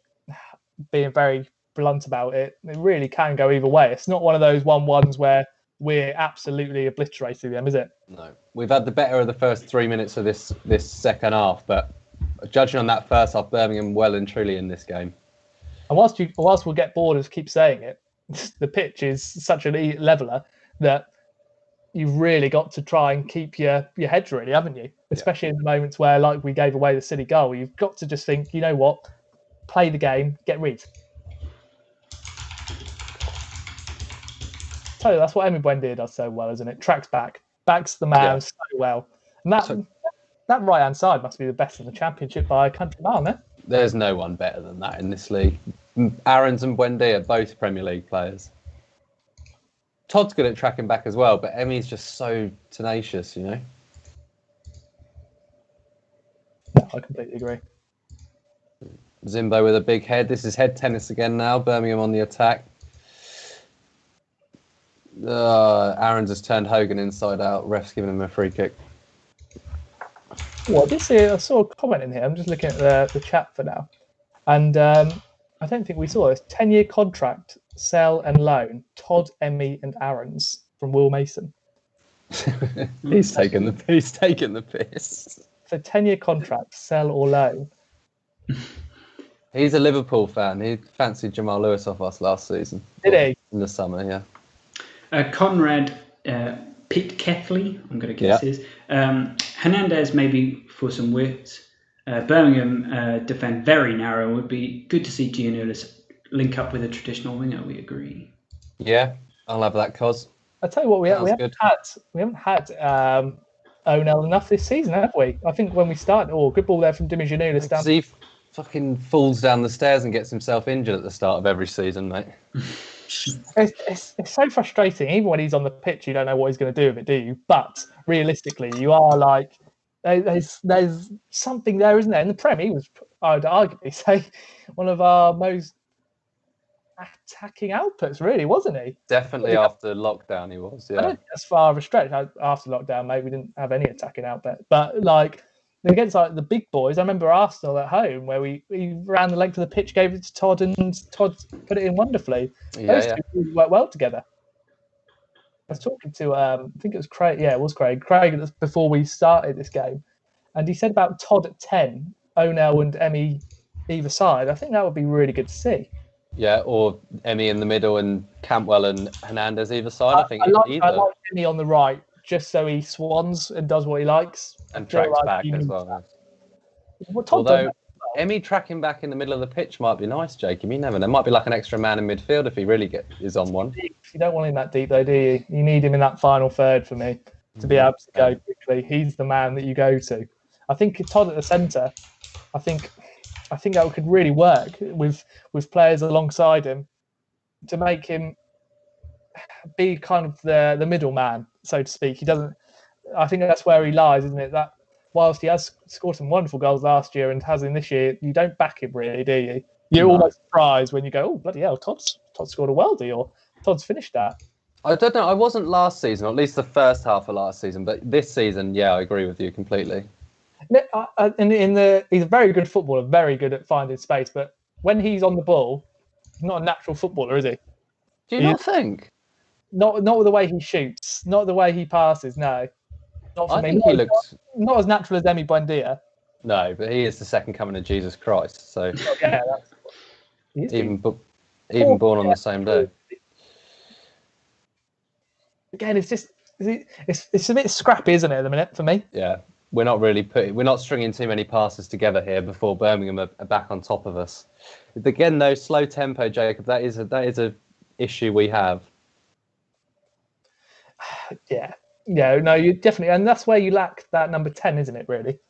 being very blunt about it, it really can go either way. It's not one of those 1-1s where we're absolutely obliterating them, is it? No. We've had the better of the first 3 minutes of this second half, but judging on that first half, Birmingham well and truly in this game. And whilst we'll get bored of keep saying it, the pitch is such an elite leveller that you've really got to try and keep your heads ready, haven't you? Especially in the moments where, like, we gave away the silly goal. You've got to just think, you know what? Play the game, get rid. So that's what Emi Buendia does so well, isn't it? Tracks back, backs the man so well. And that right-hand side must be the best in the Championship by a country mile, no? There's no one better than that in this league. Aarons and Buendia, both Premier League players. Todd's good at tracking back as well, but Emi's just so tenacious, you know? Yeah, I completely agree. Zimbo with a big head. This is head tennis again now. Birmingham on the attack. Aarons has turned Hogan inside out. Ref's giving him a free kick. Well, I saw a comment in here. I'm just looking at the chat for now. And I don't think we saw this. 10-year contract, sell and loan. Todd, Emmy and Aarons from Will Mason. He's taking the piss. So 10-year contract, sell or loan. He's a Liverpool fan. He fancied Jamal Lewis off us last season. Did he? In the summer, yeah. Conrad Pitcatley, I'm going to guess his. Hernandez maybe for some width. Birmingham defend very narrow. It would be good to see Giannoulis link up with a traditional winger. We agree. Yeah, I'll have that, Cos. I tell you what, we haven't had O'Neill enough this season, have we? I think when we started, good ball there from Dimi Giannoulis. He fucking falls down the stairs and gets himself injured at the start of every season, mate. It's so frustrating. Even when he's on the pitch, you don't know what he's going to do with it, do you? But realistically, you are like, there's something there, isn't there? In the Prem, he was, I would arguably say, one of our most attacking outputs, really, wasn't he? Definitely after lockdown, he was. Yeah, I don't think that's far of a stretch. After lockdown, maybe we didn't have any attacking output, but like against like the big boys, I remember Arsenal at home where we ran the length of the pitch, gave it to Todd, and Todd put it in wonderfully. Those two really worked well together. I was talking to I think it was Craig. Yeah, it was Craig. Craig before we started this game, and he said about Todd at 10, O'Neill and Emmy either side. I think that would be really good to see. Yeah, or Emmy in the middle and Campbell and Hernandez either side. I like Emmy on the right, just so he swans and does what he likes. And tracks back as well. Although Emmy tracking back in the middle of the pitch might be nice, Jacob. You never know. There might be like an extra man in midfield if he really is on one. You don't want him that deep though, do you? You need him in that final third for me to be able to go quickly. He's the man that you go to. I think Todd at the centre, I think that could really work with players alongside him to make him be kind of the middleman, so to speak. He doesn't. I think that's where he lies, isn't it? That whilst he has scored some wonderful goals last year and has in this year, you don't back him really, do you? You're almost surprised when you go, "Oh bloody hell, Todd's scored a worldie," or "Todd's finished that." I don't know. I wasn't last season, or at least the first half of last season, but this season, yeah, I agree with you completely. He's a very good footballer, very good at finding space, but when he's on the ball, he's not a natural footballer, is he? Do you not think? Not with the way he shoots, not the way he passes. No, not for I me. think he looks not as natural as Emi Buendia. No, but he is the second coming of Jesus Christ. So Yeah, even born on the same day. Again, it's a bit scrappy, isn't it, at the minute for me? Yeah, we're not stringing too many passes together here before Birmingham are back on top of us. Again, though, slow tempo, Jacob. That is a issue we have. Yeah, no, you definitely, and that's where you lack that number 10, isn't it? Really.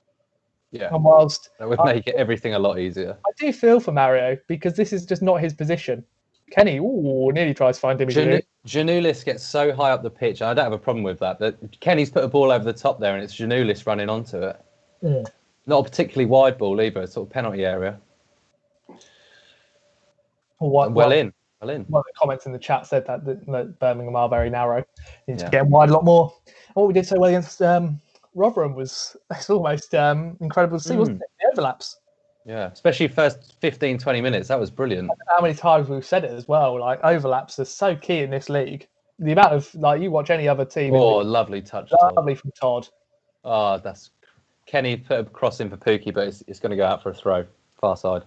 Yeah. And whilst that would make everything a lot easier. I do feel for Mario because this is just not his position. Kenny, nearly tries to find him. Giannoulis gets so high up the pitch. I don't have a problem with that, but Kenny's put a ball over the top there, and it's Giannoulis running onto it. Yeah. Not a particularly wide ball either. It's sort of penalty area. Well in. One of the comments in the chat said that Birmingham are very narrow. You need to get wide a lot more. And what we did so well against Rotherham it's almost incredible to see, wasn't it? The overlaps. Yeah, especially first 15, 20 minutes. That was brilliant. How many times we've said it as well. Like, overlaps are so key in this league. The amount of, you watch any other team. Oh, lovely touch. Lovely from Todd. Oh, that's... Kenny put a cross in for Pukki, but it's going to go out for a throw. Far side.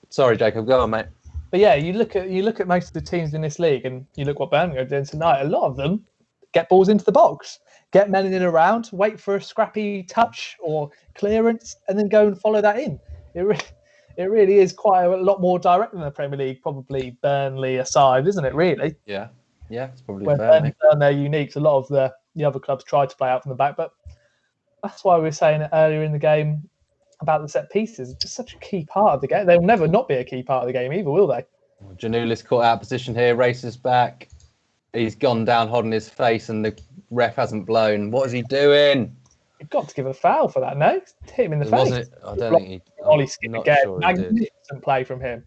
Sorry, Jacob. Go on, mate. But yeah, you look at most of the teams in this league and you look what Birmingham are doing tonight. A lot of them get balls into the box, get men in and around, wait for a scrappy touch or clearance, and then go and follow that in. It really is quite a lot more direct than the Premier League, probably Burnley aside, isn't it, really? Yeah, it's probably when Burnley. They're unique. A lot of the other clubs try to play out from the back, but that's why we were saying earlier in the game about the set pieces. It's just such a key part of the game. They'll never not be a key part of the game either, will they? Giannoulis caught out of position here, races back. He's gone down holding his face and the ref hasn't blown. What is he doing? You've got to give a foul for that, no? Hit him in the face. I don't think he... Ollie skip again. Sure magnificent play from him.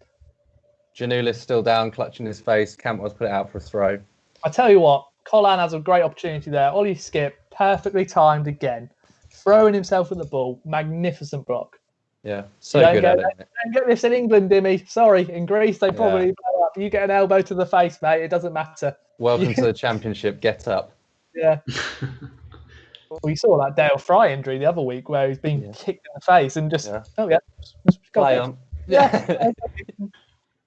Giannoulis still down, clutching his face. Cantwell's put it out for a throw. I tell you what, Collan has a great opportunity there. Ollie skip, perfectly timed again. Throwing himself at the ball. Magnificent block. Yeah, so good at it. Don't get this in England, Dimmy. Sorry, in Greece they probably blow up. You get an elbow to the face, mate. It doesn't matter. Welcome to the Championship. Get up. Yeah. We saw that Dale Fry injury the other week where he's been kicked in the face and just play on. Yeah.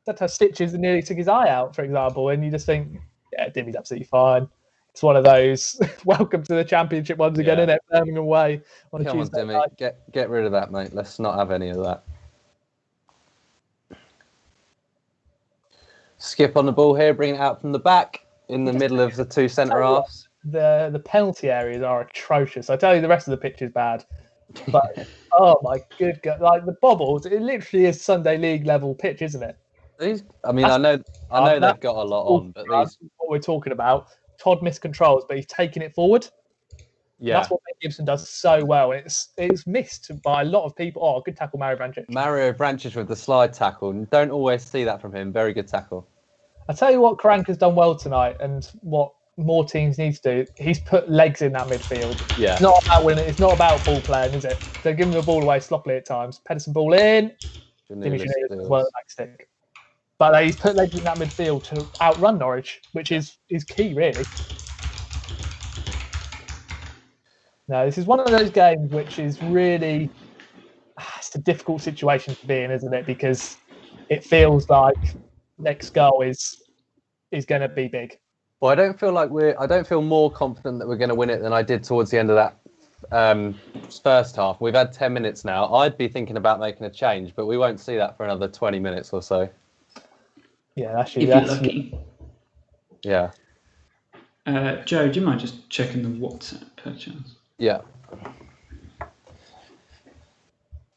That's how stitches and nearly took his eye out, for example, and you just think, Dimmy's absolutely fine. It's one of those welcome to the Championship once again in Birmingham way on a Tuesday Dimmy, night. get rid of that, mate. Let's not have any of that. Skip on the ball here, bring it out from the back in the middle of the two centre halves. The penalty areas are atrocious. I tell you, the rest of the pitch is bad. But oh my good God, like the bobbles, it literally is Sunday League level pitch, isn't it? I know they've got a lot on, but these what we're talking about. Todd miscontrols, but he's taking it forward. Yeah, that's what Gibson does so well. It's missed by a lot of people. Oh, good tackle, Mario Brančić. Mario Brančić with the slide tackle. Don't always see that from him. Very good tackle. I tell you what, Karanka's done well tonight, and what more teams need to do. He's put legs in that midfield. Yeah, it's not about winning. It's not about ball playing, is it? They're giving the ball away sloppily at times. Pedersen ball in. Giannoulis as well, back stick. But he's put legs in that midfield to outrun Norwich, which is key, really. No, this is one of those games which is really it's a difficult situation to be in, isn't it? Because it feels like next goal is going to be big. Well, I don't feel more confident that we're going to win it than I did towards the end of that first half. We've had 10 minutes now. I'd be thinking about making a change, but we won't see that for another 20 minutes or so. Yeah, actually, if you're lucky. Yeah. Joe, do you mind just checking the WhatsApp per chance? Yeah.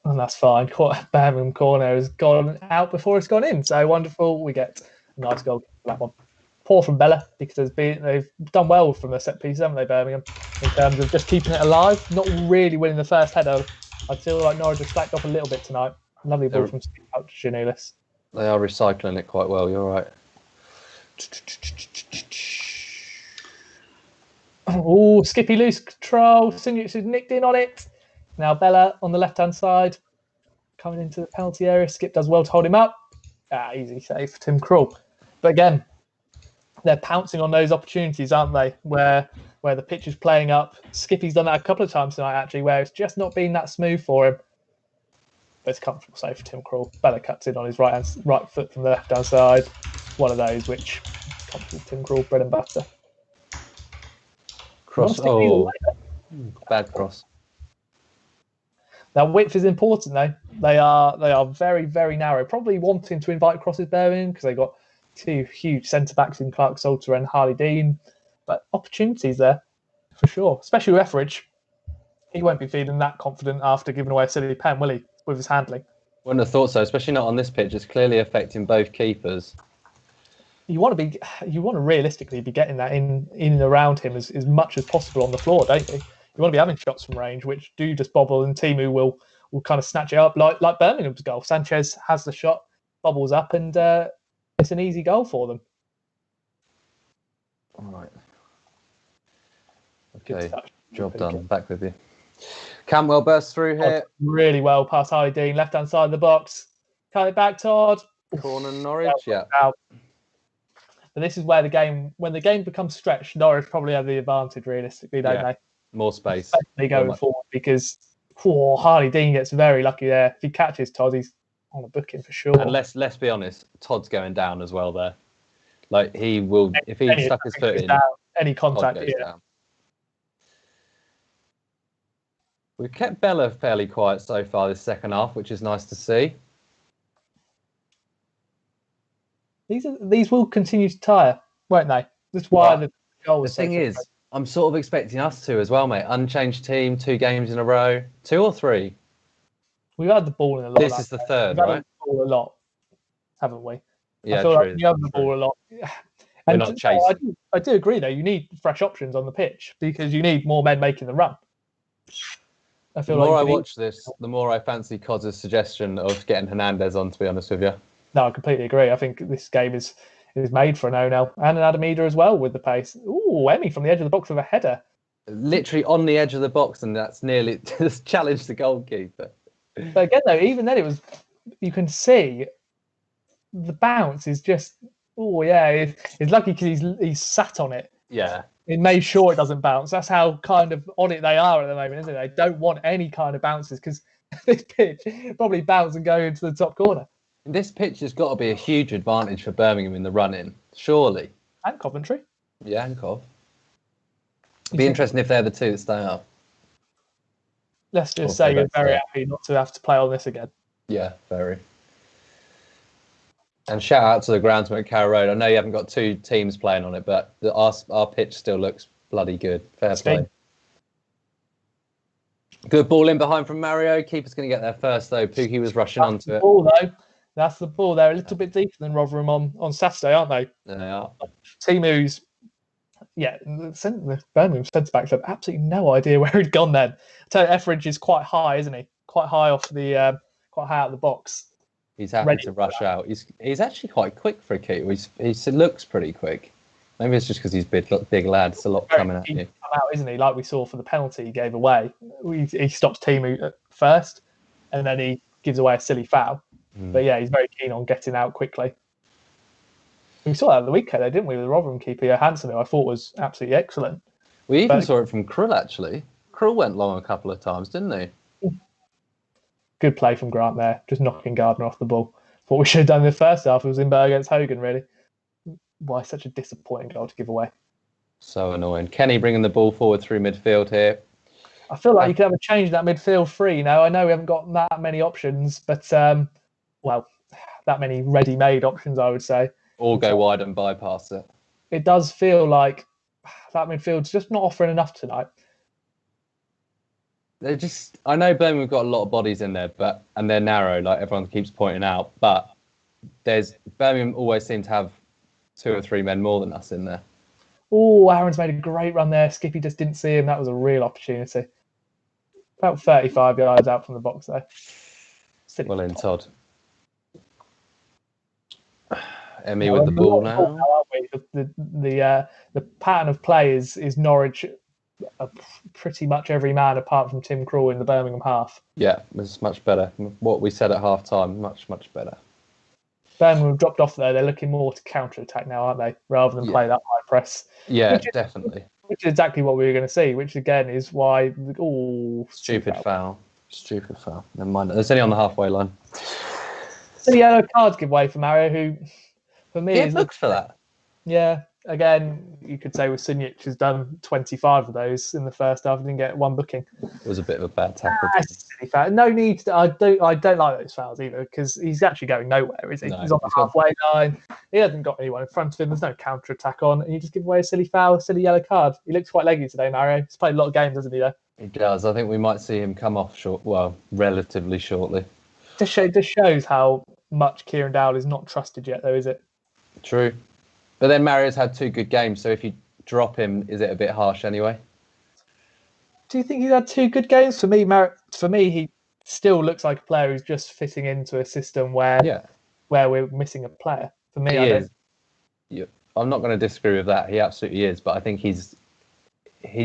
And that's fine. Birmingham corner has gone out before it's gone in. So wonderful. We get Nice goal for that one. Poor from Bella, because they've done well from the set piece, haven't they, Birmingham, in terms of just keeping it alive, not really winning the first header. I feel like Norwich have slacked off a little bit tonight. Lovely ball from Steve out to Janulis. They are recycling it quite well, you're right. Oh, Skippy loose control. Sinuts has nicked in on it. Now Bella on the left-hand side, coming into the penalty area. Skip does well to hold him up. Easy save for Tim Krul. But again, they're pouncing on those opportunities, aren't they? Where the pitch is playing up. Skippy's done that a couple of times tonight, actually, where it's just not been that smooth for him. But it's a comfortable save for Tim Krul. Bella cuts in on his right foot from the left-hand side. One of those which comfortable Tim Krul, bread and butter. Cross. Oh, bad cross. Now width is important though. They are very, very narrow. Probably wanting to invite crosses Birmingham because they got two huge centre backs in Clark Salter and Harley Dean. But opportunities there for sure, especially with Etheridge. He won't be feeling that confident after giving away a silly pen, will he? With his handling. Wouldn't have thought so, especially not on this pitch. It's clearly affecting both keepers. You want to realistically be getting that in and around him as much as possible on the floor, don't you? You want to be having shots from range which do just bobble, and Teemu will kind of snatch it up like Birmingham's goal. Sanchez has the shot, bobbles up, and it's an easy goal for them. All right. Okay, job done. Back with you. Campbell bursts through here. Really well past Harley Dean, left-hand side of the box. Cut it back, Todd. Corner Norwich, yeah. But this is where when the game becomes stretched, Norwich probably have the advantage realistically, don't they? More space. Especially going forward, because Harley Dean gets very lucky there. If he catches Todd, he's on a booking for sure. And let's be honest, Todd's going down as well there. Like he will, if he stuck his foot in, any contact, down. We've kept Bella fairly quiet so far this second half, which is nice to see. These will continue to tire, won't they? That's why the goal was. The thing is, I'm sort of expecting us to as well, mate. Unchanged team, 2 games in a row, 2 or 3. We've had the ball in a lot. This is the third, We've right? had the ball a lot, haven't we? Yeah, I feel true. like you have the ball a lot. We're not chasing. I do agree, though. You need fresh options on the pitch because you need more men making the run. The more I watch this, the more I fancy Cod's suggestion of getting Hernandez on, to be honest with you. No, I completely agree. I think this game is made for an Onel and an Adamida as well with the pace. Ooh, Emmy from the edge of the box with a header. Literally on the edge of the box, and that's nearly just challenged the goalkeeper. But again, though, even then, you can see the bounce is just, he's lucky because he's sat on it. Yeah. It made sure it doesn't bounce. That's how kind of on it they are at the moment, isn't it? They don't want any kind of bounces because this pitch probably bounce and go into the top corner. This pitch has got to be a huge advantage for Birmingham in the run-in, surely. And Coventry. Yeah, and Cov. It'd be interesting if they're the 2 that stay up. Let's just say we're very happy not to have to play on this again. Yeah, very. And shout out to the groundsman at Carrow Road. I know you haven't got 2 teams playing on it, but our pitch still looks bloody good. Fair play. Good ball in behind from Mario. Keeper's going to get there first, though. Pukki was rushing onto it. That's the ball. They're a little bit deeper than Rotherham on Saturday, aren't they? They are. Teemu's, the Birmingham centre-backs have absolutely no idea where he'd gone then. So Etheridge is quite high, isn't he? Quite high off the, quite high out of the box. He's happy to rush out. He's actually quite quick for a keeper. He looks pretty quick. Maybe it's just because he's big lad. It's a lot coming at you. Come out, isn't he? Like we saw for the penalty he gave away. He stops Teemu at first, and then he gives away a silly foul. But yeah, he's very keen on getting out quickly. We saw that at the weekend, didn't we, with the Rotherham keeper Johansson, who I thought was absolutely excellent. We even saw it from Krull, actually. Krull went long a couple of times, didn't he? Good play from Grant there, just knocking Gardner off the ball. What we should have done in the first half was Imber against Hogan, really. Why such a disappointing goal to give away? So annoying. Kenny bringing the ball forward through midfield here. I feel like you could have a change in that midfield 3 now. I know we haven't got that many options, but, that many ready-made options, I would say. Or go wide and bypass it. It does feel like that midfield's just not offering enough tonight. I know Birmingham have got a lot of bodies in there, and they're narrow, like everyone keeps pointing out. But Birmingham always seem to have 2 or 3 men more than us in there. Oh, Aaron's made a great run there. Skippy just didn't see him. That was a real opportunity. About 35 yards out from the box there. Well in, Todd. Emmy with the ball now. The pattern of play is Norwich pretty much every man apart from Tim Krul in the Birmingham half. Yeah, it's much better. What we said at half time, much better. Birmingham have dropped off there. They're looking more to counter-attack now, aren't they? Rather than play that high press. Yeah, definitely. Which is exactly what we were going to see, which again is why... Stupid foul. Never mind. It's only on the halfway line. The yellow cards give way for Mario, who, for me... He looks for that. Yeah. Again, you could say with Sunjic has done 25 of those in the first half and didn't get one booking. It was a bit of a bad tackle. Silly foul. No need to, I don't like those fouls either because he's actually going nowhere, is he? No, he's on the halfway line. He hasn't got anyone in front of him. There's no counter attack on, and you just give away a silly foul, a silly yellow card. He looks quite leggy today, Mario. He's played a lot of games, hasn't he? Though he does. I think we might see him come off relatively shortly. This shows how much Kieran Dowell is not trusted yet, though, is it? True. But then Mario's had 2 good games, so if you drop him, is it a bit harsh anyway? Do you think he's had 2 good games? For me, he still looks like a player who's just fitting into a system where we're missing a player. For me, I'm not going to disagree with that. He absolutely is, but I think he's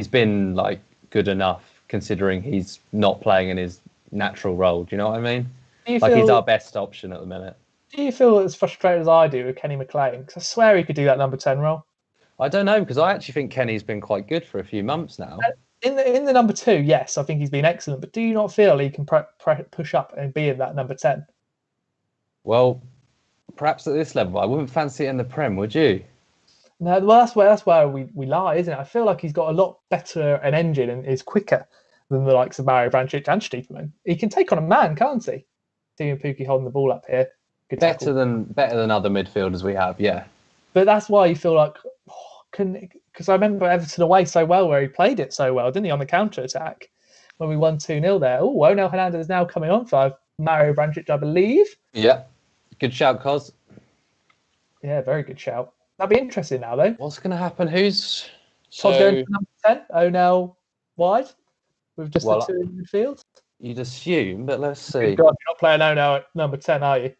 been like good enough considering he's not playing in his natural role. Do you know what I mean? He's our best option at the minute. Do you feel as frustrated as I do with Kenny McLean? Because I swear he could do that number 10 role. I don't know, because I actually think Kenny's been quite good for a few months now. In the number 2, yes, I think he's been excellent. But do you not feel he can push up and be in that number 10? Well, perhaps at this level, I wouldn't fancy it in the Prem, would you? No, well, that's where we lie, isn't it? I feel like he's got a lot better an engine and is quicker than the likes of Mario Vrancic and Stiepermann. He can take on a man, can't he? Teemu Pukki holding the ball up here. Better than other midfielders we have, yeah. But that's why you feel like, because I remember Everton away so well, where he played it so well, didn't he, on the counter attack when we won 2-0 there. Oh, Onel Hernandez is now coming on for Mario Vrancic, I believe. Yeah, good shout, Cos. Yeah, very good shout. That'd be interesting now, though. What's going to happen? Who's going to number 10? Onel wide with just the 2 in midfield. You'd assume, but let's see. God, you're not playing Onel at number 10, are you?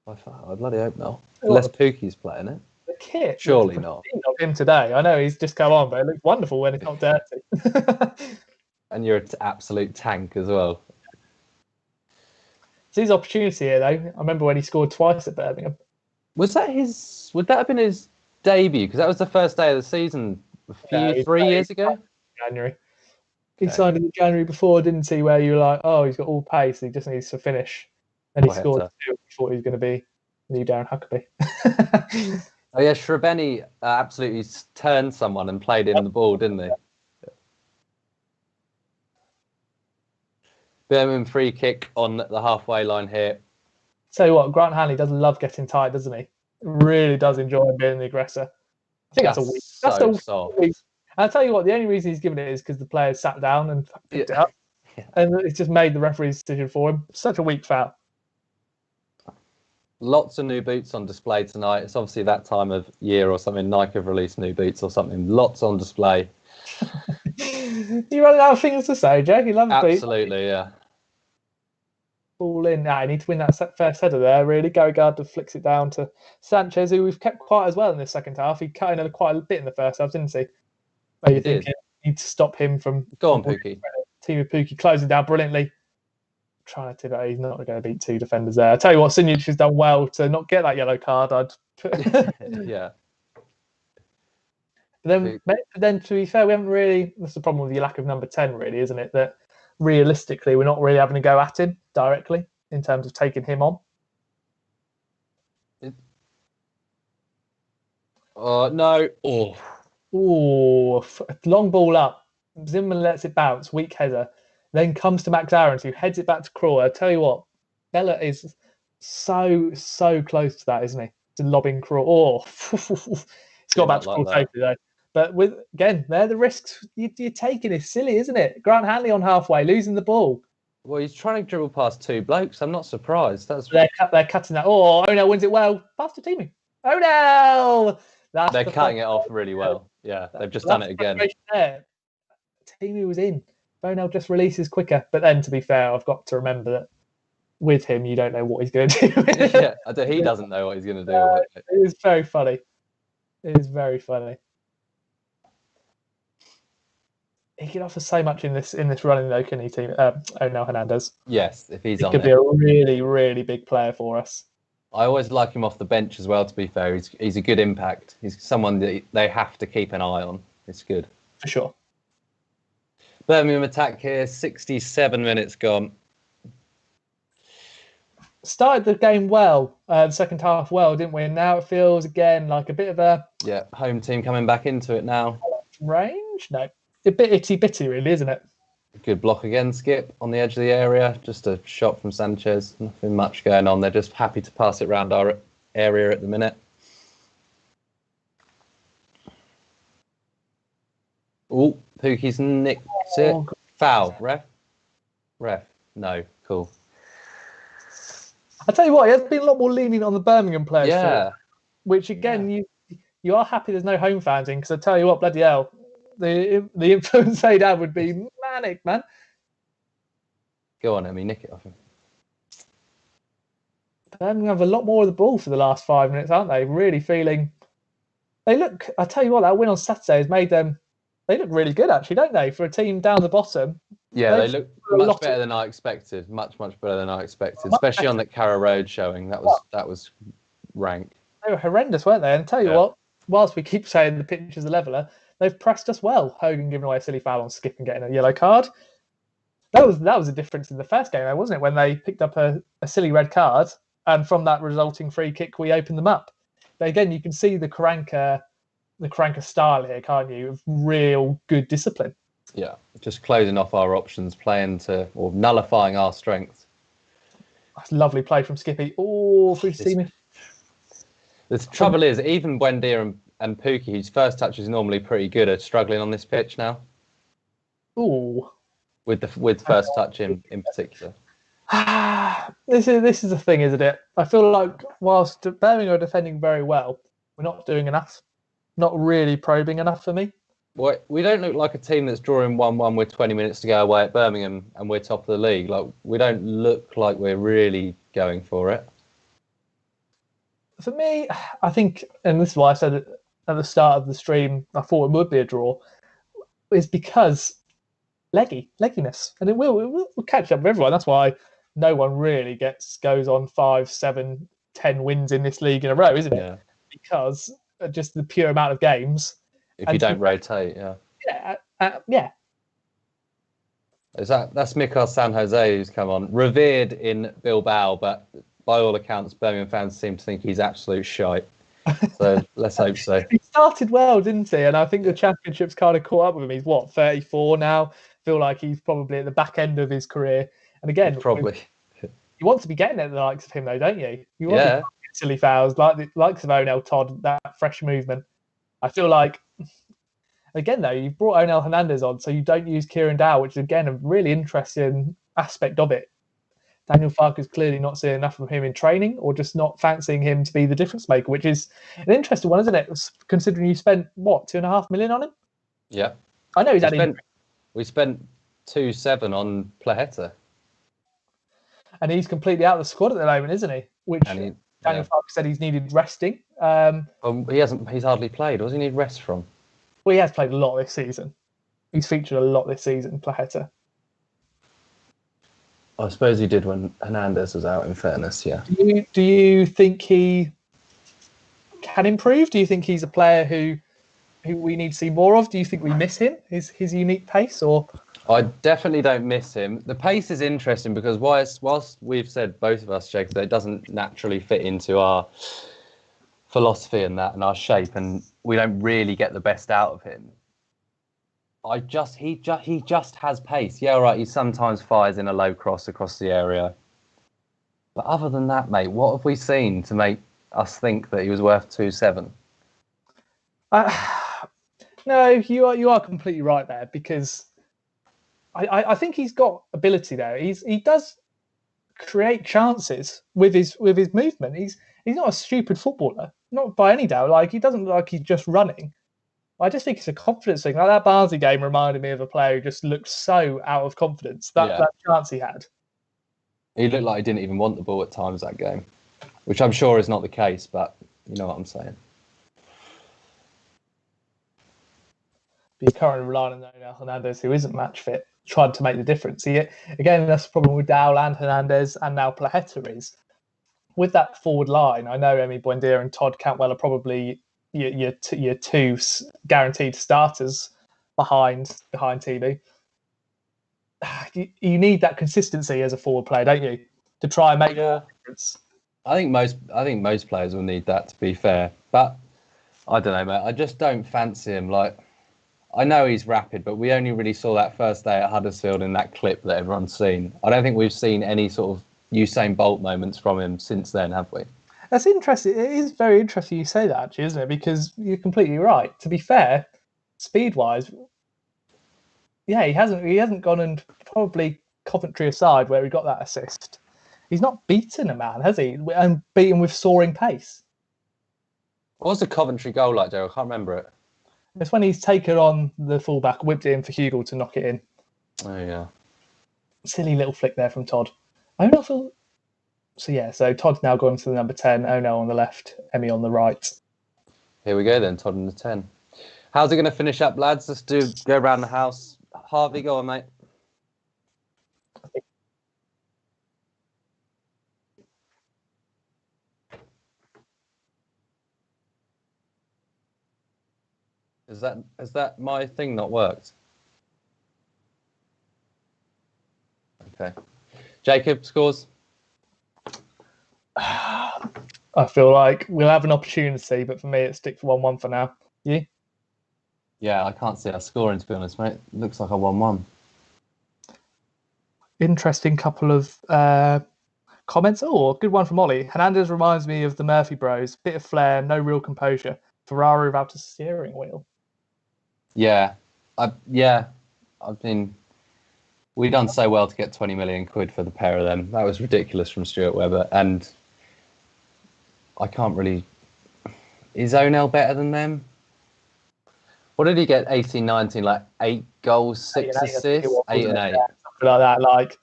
I bloody hope not. Unless Pukki's playing it. The kit. Surely not. Of him today. I know he's just come on, but it looks wonderful when it's not dirty. And you're an absolute tank as well. It's his opportunity here, though. I remember when he scored twice at Birmingham. Would that have been his debut? Because that was the first day of the season 3 years ago. January. He signed in January before, didn't he? Where you were like, oh, he's got all pace. He just needs to finish. And he scored 2. He thought he was going to be new Darren Huckabee. Oh yeah, Shreveni absolutely turned someone and played in the ball, didn't he? Birmingham free kick on the halfway line here. Tell you what, Grant Hanley does love getting tight, doesn't he? Really does enjoy being the aggressor. I think that's a weak. That's so soft. And I'll tell you what, the only reason he's given it is because the players sat down and picked it up. Yeah. And it's just made the referee's decision for him. Such a weak foul. Lots of new boots on display tonight. It's obviously that time of year or something. Nike have released new boots or something. Lots on display. You running out of things to say, Jack? You love the boots. Absolutely, yeah. All in. I need to win that first header there, really. Gary Gardner flicks it down to Sanchez, who we've kept quiet as well in this second half. He cut in quite a bit in the first half, didn't he? Where you think you need to stop him from... Go on, Pukki. Teemu Pukki closing down brilliantly. Trying to tip it. He's not going to beat 2 defenders there. I tell you what, Sunjic has done well to not get that yellow card. Yeah. But then, to be fair, we haven't really. That's the problem with your lack of number 10, really, isn't it? That realistically, we're not really having to go at him directly in terms of taking him on. No. Long ball up. Zimmerman lets it bounce. Weak header. Then comes to Max Aarons, who heads it back to Krul. I tell you what, Bella is so close to that, isn't he? To lobbing Krul. It's got back to Krul safely though. But they're the risks you're taking. It's silly, isn't it? Grant Hanley on halfway, losing the ball. Well, he's trying to dribble past 2 blokes. I'm not surprised. They're cutting that. Oh, Onel wins it well. Pass to Teemu. Onel! They're cutting it off really well. Yeah, they've just done it again. Teemu was in. Bonell just releases quicker. But then, to be fair, I've got to remember that with him, you don't know what he's going to do. Yeah, he doesn't know what he's going to do with it. It is very funny. It is very funny. He can offer so much in this running, though, can he, Onel Hernandez? Yes, if he's on it. He could be a really, really big player for us. I always like him off the bench as well, to be fair. He's a good impact. He's someone that they have to keep an eye on. It's good. For sure. Birmingham attack here, 67 minutes gone. Started the game well, the second half well, didn't we? And now it feels, again, like a bit of a... Yeah, home team coming back into it now. Range? No. A bit itty-bitty, really, isn't it? Good block again, Skip, on the edge of the area. Just a shot from Sanchez. Nothing much going on. They're just happy to pass it around our area at the minute. Oh, Pukki's nicked it. Foul. Ref. No. Cool. I tell you what, he has been a lot more lenient on the Birmingham players. Yeah. Which, again, you are happy there's no home fans in, because I tell you what, bloody hell, the influence they'd have would be manic, man. Go on, Emmy, nick it off him. Birmingham have a lot more of the ball for the last 5 minutes, aren't they? Really feeling... I tell you what, that win on Saturday has made them... They look really good, actually, don't they? For a team down the bottom. Yeah, they look much better than I expected. Much better than I expected, especially on the Carrow Road showing. That was rank. They were horrendous, weren't they? And I tell you what, whilst we keep saying the pitch is a leveller, they've pressed us well. Hogan giving away a silly foul on Skip and getting a yellow card. That was a difference in the first game, though, wasn't it? When they picked up a silly red card, and from that resulting free kick, we opened them up. But again, you can see the Karanka style here, can't you? Of real good discipline. Yeah, just closing off our options, playing to or nullifying our strengths. That's a lovely play from Skippy. Oh, through to Teemu. The trouble is, even Buendia and Pukki, whose first touch is normally pretty good, are struggling on this pitch now. Ooh. With first touch in particular. This is the thing, isn't it? I feel like whilst Birmingham are defending very well, we're not doing enough. Not really probing enough for me. Well, we don't look like a team that's drawing 1-1 with 20 minutes to go away at Birmingham and we're top of the league. Like, we don't look like we're really going for it. For me, I think, and this is why I said at the start of the stream, I thought it would be a draw, is because legginess. And we'll catch up with everyone. That's why no one really goes on 5, 7, 10 wins in this league in a row, isn't it? Yeah. Because just the pure amount of games. If you don't rotate, yeah. That's Mikael San Jose who's come on. Revered in Bilbao, but by all accounts, Birmingham fans seem to think he's absolute shite. So let's hope so. He started well, didn't he? And I think the championship's kind of caught up with him. He's 34 now. Feel like he's probably at the back end of his career. And again, probably you want to be getting at the likes of him, though, don't you? You want to get silly fouls like the likes of Onel Todd, that fresh movement. I feel like, again, though, you've brought Onel Hernandez on, so you don't use Kieran Dow, which is, again, a really interesting aspect of it. Daniel Farker's clearly not seeing enough of him in training or just not fancying him to be the difference maker, which is an interesting one, isn't it? Considering you spent, $2.5 million on him? Yeah. I know we spent 2.7 on Plaheta. And he's completely out of the squad at the moment, isn't he? Which Daniel Farker said he's needed resting. He's hardly played. What does he need rest from? Well, he has played a lot this season. He's featured a lot this season, Plaheta. I suppose he did when Hernandez was out, in fairness, yeah. Do you think he can improve? Do you think he's a player who we need to see more of? Do you think we miss him, his unique pace? Or I definitely don't miss him. The pace is interesting because whilst we've said, both of us, Jake, that it doesn't naturally fit into our philosophy and our shape, and we don't really get the best out of him. He just has pace. Yeah, all right, he sometimes fires in a low cross across the area. But other than that, mate, what have we seen to make us think that he was worth 2.7? No, you are completely right there, because I think he's got ability there. He does create chances with his movement. He's not a stupid footballer. not by any doubt. Like, he doesn't look like he's just running. I just think it's a confidence thing. Like, that Barnsley game reminded me of a player who just looked so out of confidence. That chance he had. He looked like he didn't even want the ball at times that game, which I'm sure is not the case, but you know what I'm saying. He's currently relying on Hernandez, who isn't match fit, trying to make the difference. Again, that's the problem with Dowell and Hernandez, and now Placheta is. With that forward line, I know Emi Buendia and Todd Cantwell are probably your two guaranteed starters behind Teemu. You need that consistency as a forward player, don't you, to try and make a difference? I think most players will need that, to be fair. But I don't know, mate. I just don't fancy him. Like, I know he's rapid, but we only really saw that first day at Huddersfield in that clip that everyone's seen. I don't think we've seen any sort of Usain Bolt moments from him since then, have we? That's interesting. It is very interesting you say that, actually, isn't it? Because you're completely right. To be fair, speed-wise, yeah, he hasn't gone, and probably Coventry aside where he got that assist. He's not beaten a man, has he? And beaten with soaring pace. What was the Coventry goal like, Joe? I can't remember it. It's when he's taken on the fullback, whipped it in for Hugo to knock it in. Oh, yeah. Silly little flick there from Todd. I don't know. So Todd's now gone to the number 10, Ono on the left, Emi on the right. Here we go then, Todd on the 10. How's it going to finish up, lads? Let's go around the house. Harvey, go on, mate. Has that my thing not worked? Okay. Jacob, scores? I feel like we'll have an opportunity, but for me, it's stick for 1-1 for now. You? Yeah, I can't see us scoring, to be honest, mate. It looks like a 1-1. Interesting couple of comments. Oh, good one from Ollie. Hernandez reminds me of the Murphy bros. Bit of flair, no real composure. Ferrari without a steering wheel. Yeah. I mean, we done so well to get 20 million quid for the pair of them. That was ridiculous from Stuart Webber. And I can't really... Is Onel better than them? What did he get? 18-19, like 8 goals, 6 assists? 8 and 8. Something like that. Like,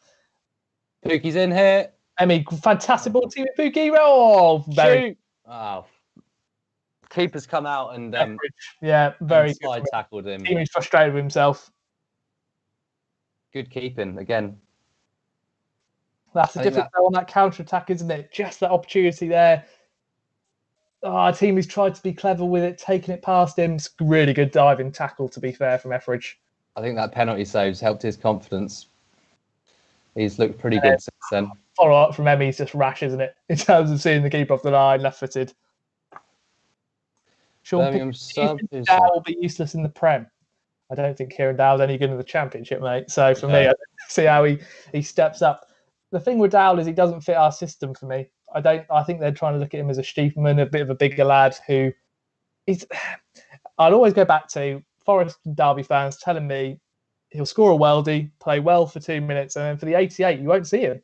Puki's in here. Emi, fantastic ball, Teemu Pukki. Oh, Shoot! Oh. Keeper's come out and very and slide tackled him. Teemu's frustrated with himself. Good keeping again. That's the difference on that counter attack, isn't it? Just that opportunity there. Our team has tried to be clever with it, taking it past him. It's a really good diving tackle, to be fair, from Etheridge. I think that penalty save's helped his confidence. He's looked pretty good since then. Follow up from Emmy's just rash, isn't it? In terms of seeing the keeper off the line, left-footed. Sean Dow will be useless in the Prem. I don't think Kieran Dowell's any good in the Championship, mate. So for me, I see how he steps up. The thing with Dowell is he doesn't fit our system for me. I think they're trying to look at him as a Stiefman, a bit of a bigger lad who is. I'd always go back to Forest and Derby fans telling me he'll score a worldie, play well for 2 minutes, and then for the 88, you won't see him.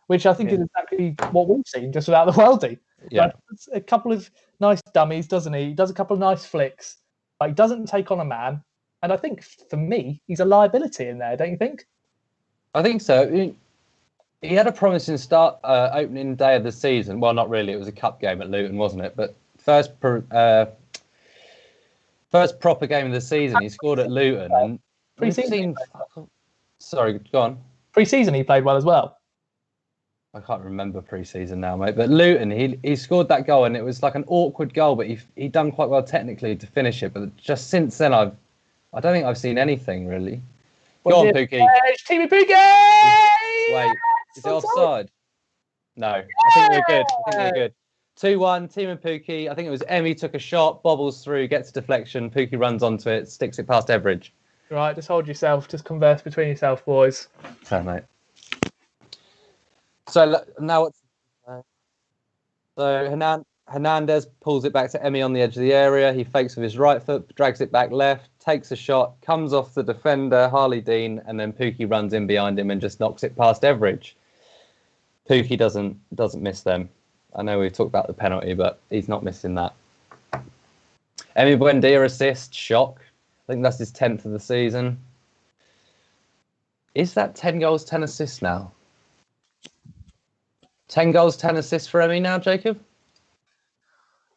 Which I think is exactly what we've seen, just without the worldie. Yeah. Like, a couple of nice dummies, doesn't he? He does a couple of nice flicks. Like, he doesn't take on a man. And I think, for me, he's a liability in there, don't you think? I think so. He had a promising start opening day of the season. Well, not really. It was a cup game at Luton, wasn't it? But first proper game of the season, he scored at Luton. And Pre-season. Sorry, go on. Pre-season, he played well as well. I can't remember pre-season now, mate. But Luton, he scored that goal, and it was like an awkward goal, but he done quite well technically to finish it. But just since then, I don't think I've seen anything really. Go on, Pukki. Teemu Pukki! Wait, is it offside? No, I think we're good. 2-1, Teemu Pukki. I think it was Emi took a shot, bobbles through, gets a deflection. Pukki runs onto it, sticks it past Etheridge. Right, just hold yourself. Just converse between yourself, boys. Okay, mate. So now Hernandez pulls it back to Emi on the edge of the area. He fakes with his right foot, drags it back left, takes a shot, comes off the defender, Harley Dean, and then Pukki runs in behind him and just knocks it past Etheridge. Pukki doesn't miss them. I know we've talked about the penalty, but he's not missing that. Emi Buendia assist, shock. I think that's his 10th of the season. Is that 10 goals, 10 assists now? 10 goals, 10 assists for Emi now, Jacob?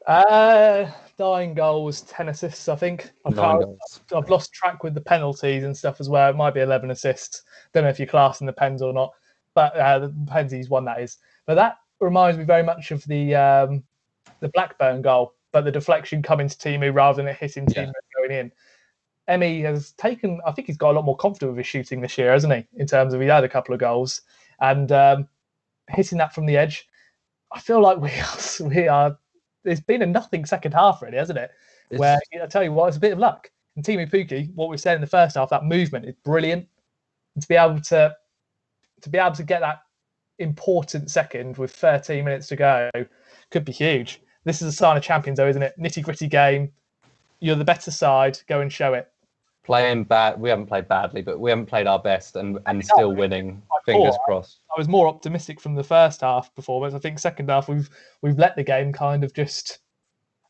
9 goals, 10 assists, I think. I've lost track with the penalties and stuff as well. It might be 11 assists. Don't know if you're classing the pens or not, but the pens he's won, that is. But that reminds me very much of the Blackburn goal, but the deflection coming to Teemu rather than it hitting Teemu and going in. Emi has taken, I think he's got a lot more confident with his shooting this year, hasn't he? In terms of he had a couple of goals and hitting that from the edge. I feel like we are. There's been a nothing second half, really, hasn't it? Where I tell you what, it's a bit of luck. And Teemu Pukki, what we said in the first half, that movement is brilliant. And to be able to get that important second with 13 minutes to go could be huge. This is a sign of champions, though, isn't it? Nitty gritty game. You're the better side. Go and show it. Playing bad. We haven't played badly, but we haven't played our best and still winning. Fingers crossed. I was more optimistic from the first half performance. I think second half we've let the game kind of just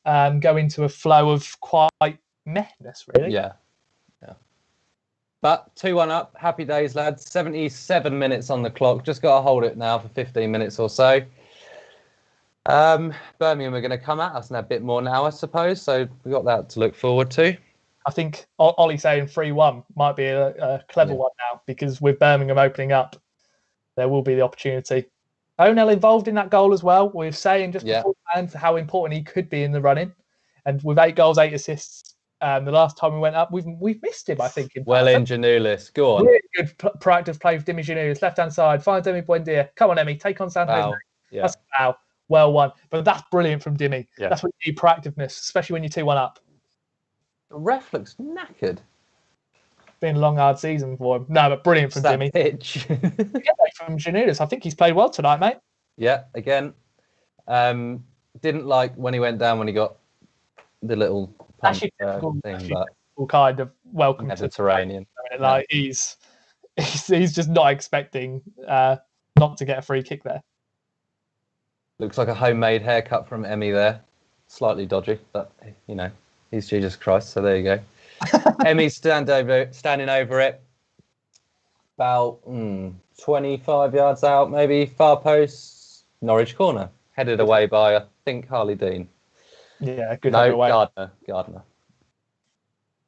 go into a flow of quite mehness, really. Yeah. But 2-1 up. Happy days, lads. 77 minutes on the clock. Just got to hold it now for 15 minutes or so. Birmingham are going to come at us in a bit more now, I suppose. So we've got that to look forward to. I think Ollie saying 3-1 might be a clever one now, because with Birmingham opening up, there will be the opportunity. Onel involved in that goal as well. We were saying just beforehand how important he could be in the running. And with 8 goals, 8 assists, the last time we went up, we've missed him, I think. In Janulis. Go on. Really good proactive play with Dimi Janulis, left-hand side. Finds Emi Buendia. Come on, Emi. Take on Santos. Wow. Yeah. That's a foul. Well won. But that's brilliant from Dimi. Yeah. That's what you need, proactiveness, especially when you're 2-1 up. The ref looks knackered. Been a long, hard season for him. No, but brilliant from Dimi. Pitch. From Janulis. I think he's played well tonight, mate. Yeah, again. Didn't like when he went down when he got the little pump thing, but kind of welcome Mediterranean. Like he's just not expecting not to get a free kick there. Looks like a homemade haircut from Emi there. Slightly dodgy, but you know, he's Jesus Christ, so there you go. Emi standing over it. About 25 yards out, maybe, far post, Norwich corner. Headed away by, I think, Harley Dean. Yeah, good. No, Gardner.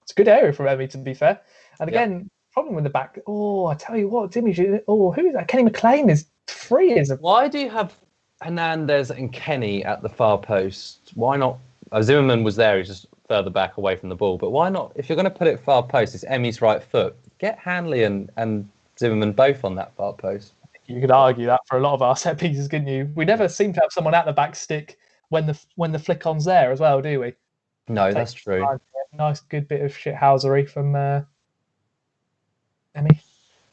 It's a good area for Emi, to be fair. And again, problem with the back. Oh, I tell you what, who is that? Kenny McLean is free. Why do you have Hernandez and Kenny at the far post? Why not? Zimmerman was there. He's just further back away from the ball. But why not? If you're going to put it far post, it's Emi's right foot. Get Hanley and Zimmerman both on that far post. You could argue that for a lot of our set pieces, couldn't you? We never seem to have someone at the back stick when the flick-on's there as well, do we? No, that's true. Nice, good bit of shithousery from Emi.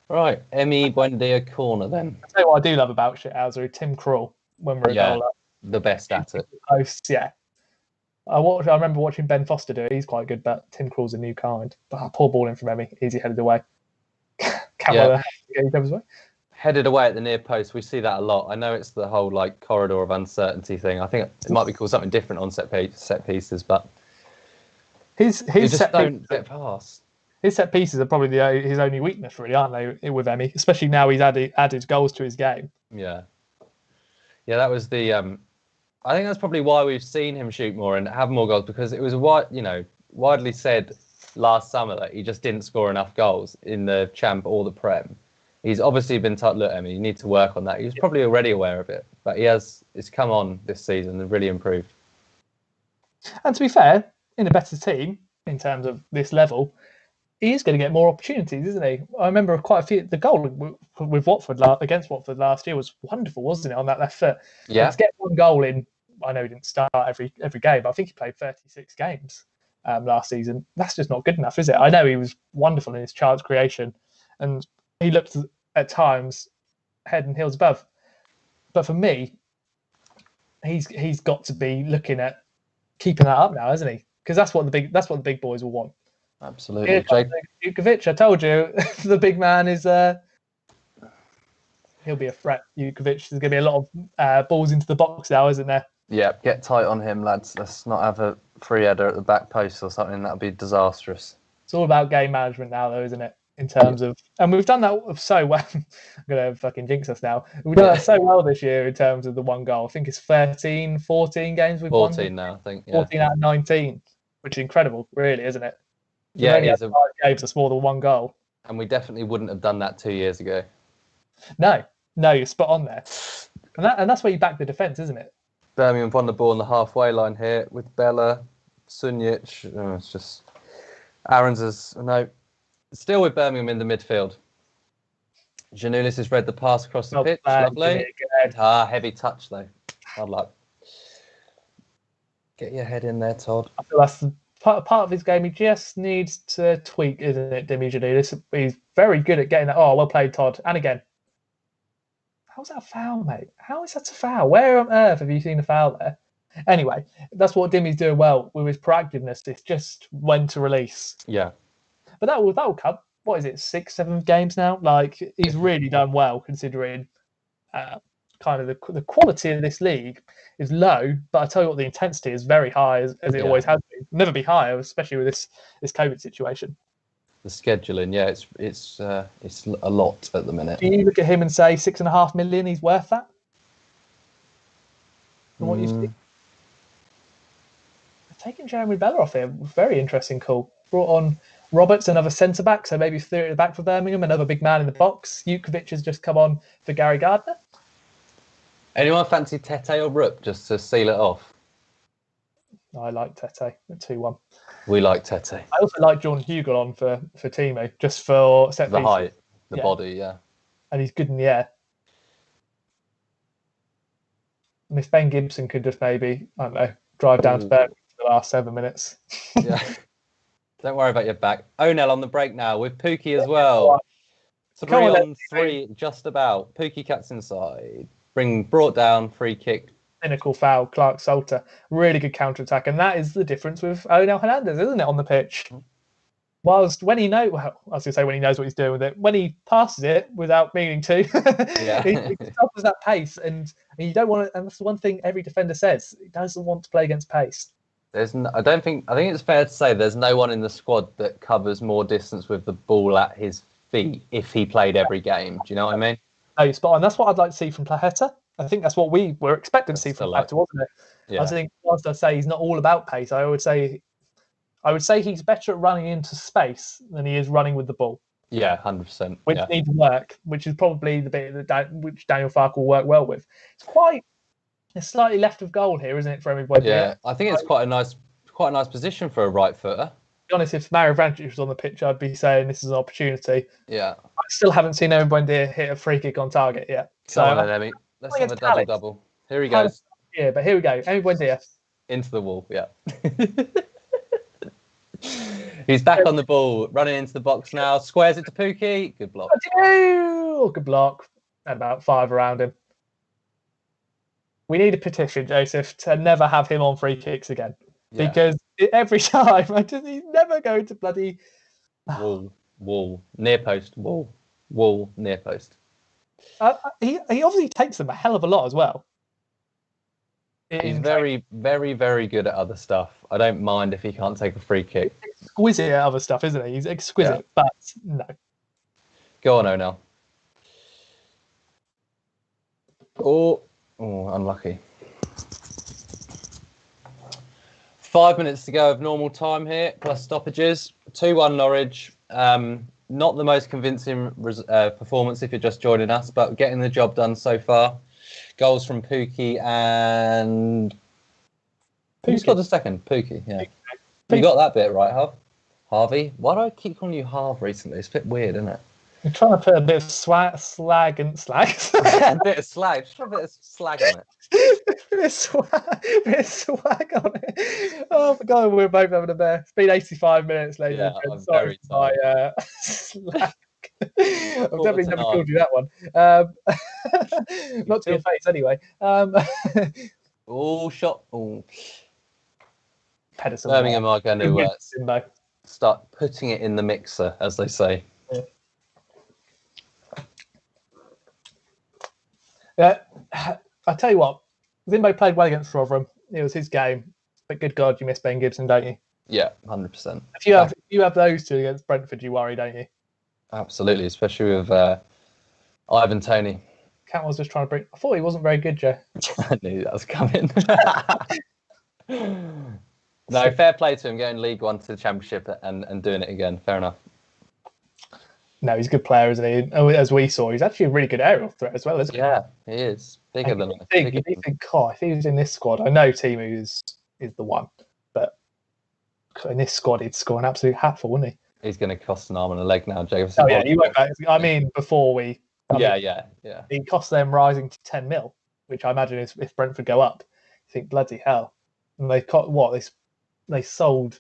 Right, Emi Buendia corner then. I'll tell you what I do love about shithousery, Tim Krul, when we're a goal up. The best at it. Posts, yeah. I remember watching Ben Foster do it. He's quite good, but Tim Krul's a new kind. But poor ball in from Emi, easy headed away. Headed away at the near post. We see that a lot. I know it's the whole corridor of uncertainty thing. I think it might be called something different on set pieces, but his set don't get past. His set pieces are probably his only weakness, really, aren't they? With Emi, especially now he's added goals to his game. Yeah, that was the. I think that's probably why we've seen him shoot more and have more goals, because it was widely said last summer that he just didn't score enough goals in the Champ or the Prem. He's obviously been told, look, Emi, you need to work on that. He was probably already aware of it, but it's come on this season and really improved. And to be fair, in a better team, in terms of this level, he is going to get more opportunities, isn't he? I remember quite a few. The goal with Watford against Watford last year was wonderful, wasn't it, on that left foot? Yeah. And to get one goal in, I know he didn't start every game, but I think he played 36 games last season. That's just not good enough, is it? I know he was wonderful in his chance creation, and he looked at times head and heels above. But for me, he's got to be looking at keeping that up now, hasn't he? Because that's what the big boys will want. Absolutely. Jukovic, I told you, the big man is he'll be a threat. Jukovic, there's going to be a lot of balls into the box now, isn't there? Yeah, get tight on him, lads. Let's not have a free header at the back post or something. That would be disastrous. It's all about game management now, though, isn't it? In terms of, and we've done that so well. I'm going to fucking jinx us now. We've done that so well this year in terms of the one goal. I think it's 13, 14 games we've won. 14 now, I think. Yeah. 14 out of 19, which is incredible, really, isn't it? Yeah, only had 5 games that's more than one goal. And we definitely wouldn't have done that 2 years ago. No, you're spot on there. And that's where you back the defence, isn't it? Birmingham won the ball on the halfway line here with Bella, Sunjic. Oh, it's just Aaron's still with Birmingham in the midfield. Janulis has read the pass across the pitch. Lovely. Heavy touch though. Hard luck. Get your head in there, Todd. I feel that's part of his game. He just needs to tweak, isn't it, Demi Janulis? He's very good at getting that. Oh, well played, Todd. And again. How's that a foul, mate? How is that a foul? Where on earth have you seen a foul there? Anyway, that's what Dimmy's doing well with his proactiveness. It's just when to release. Yeah. But that will come. What is it, 6, 7 games now? Like, he's really done well considering kind of the quality of this league is low. But I tell you what, the intensity is very high as it always has been. Never be higher, especially with this COVID situation. The scheduling, it's a lot at the minute. Do you look at him and say 6.5 million? He's worth that? From what you see, taking Jeremy Bella off here, very interesting call. Brought on Roberts, another centre back, so maybe 3 at the back for Birmingham, another big man in the box. Jukovic has just come on for Gary Gardner. Anyone fancy Tete or Rupp just to seal it off? I like Tete at 2-1. We like Tete. I also like Jordan Hugel on for Teemu, just for set the pieces. height, the body, yeah. And he's good in the air. And if Ben Gibson could just maybe, I don't know, drive down to Birmingham for the last 7 minutes. Yeah. Don't worry about your back. Onel on the break now with Pukki as well. 3 on 3, just about. Pukki cuts inside. Brought down, free kick. Cynical foul, Clark Salter. Really good counter-attack. And that is the difference with Onel Hernandez, isn't it, on the pitch? Whilst when he knows, well, I was going to say when he knows what he's doing with it, when he passes it without meaning to, he stops that pace. And you don't want to, and that's the one thing every defender says, he doesn't want to play against pace. I think it's fair to say there's no one in the squad that covers more distance with the ball at his feet if he played every game. Do you know what I mean? No, you're spot on. That's what I'd like to see from Plaheta. I think that's what we were expecting to see from Plaheta, wasn't it? Yeah. I think whilst I say he's not all about pace, I would say he's better at running into space than he is running with the ball. Yeah, 100%. Which needs work, which is probably the bit that which Daniel Farke will work well with. It's slightly left of goal here, isn't it, for everybody? Yeah, I think it's quite a nice position for a right footer. To be honest, if Mario Vrancic was on the pitch, I'd be saying this is an opportunity. Yeah. I still haven't seen Evan Buendia hit a free kick on target yet. So let's have a double. Here he goes. Yeah, but here we go. Evan Buendia. Into the wall, yeah. He's back on the ball, running into the box now. Squares it to Pukki. Good block. Good block. And about 5 around him. We need a petition, Joseph, to never have him on free kicks again. Yeah. Because every time, he's never going to bloody... Wall, near post, wall, near post. He obviously takes them a hell of a lot as well. He's very, very, very good at other stuff. I don't mind if he can't take a free kick. Exquisite at other stuff, isn't he? He's exquisite, but no. Go on, Onel. Oh, unlucky. 5 minutes to go of normal time here, plus stoppages. 2-1 Norwich. Not the most convincing performance if you're just joining us, but getting the job done so far. Goals from Pukki and... Who scored the second? Pukki, yeah. You got that bit right, Harvey? Why do I keep calling you Harv recently? It's a bit weird, isn't it? I'm trying to put a bit of slag. A bit of slag. Just put a bit of slag on it. a bit of swag on it. Oh my God, we're both having a bear. It's been 85 minutes, ladies and gentlemen. Sorry for my slag. I've definitely never called you that one. Not to your face, anyway. Shot. Pedestal. Birmingham are going to start putting it in the mixer, as they say. I tell you what, Zimbo played well against Rotherham. It was his game. But good God, you miss Ben Gibson, don't you? Yeah, 100%. If you have those two against Brentford, you worry, don't you? Absolutely, especially with Ivan Toney. Cantwell's just trying to bring. I thought he wasn't very good, Joe. I knew that was coming. No, fair play to him going League One to the Championship and doing it again. Fair enough. No, he's a good player, isn't he? As we saw, he's actually a really good aerial threat as well, isn't he? Yeah, he is. Bigger than us. You think, God, if he was in this squad, I know Teemu is the one, but in this squad, he'd score an absolute hatful, wouldn't he? He's going to cost an arm and a leg now, Jacob. Oh, yeah, you won't. I mean, before we... Yeah. It cost them rising to 10 mil, which I imagine is if Brentford go up, you think, bloody hell. And they got what? They sold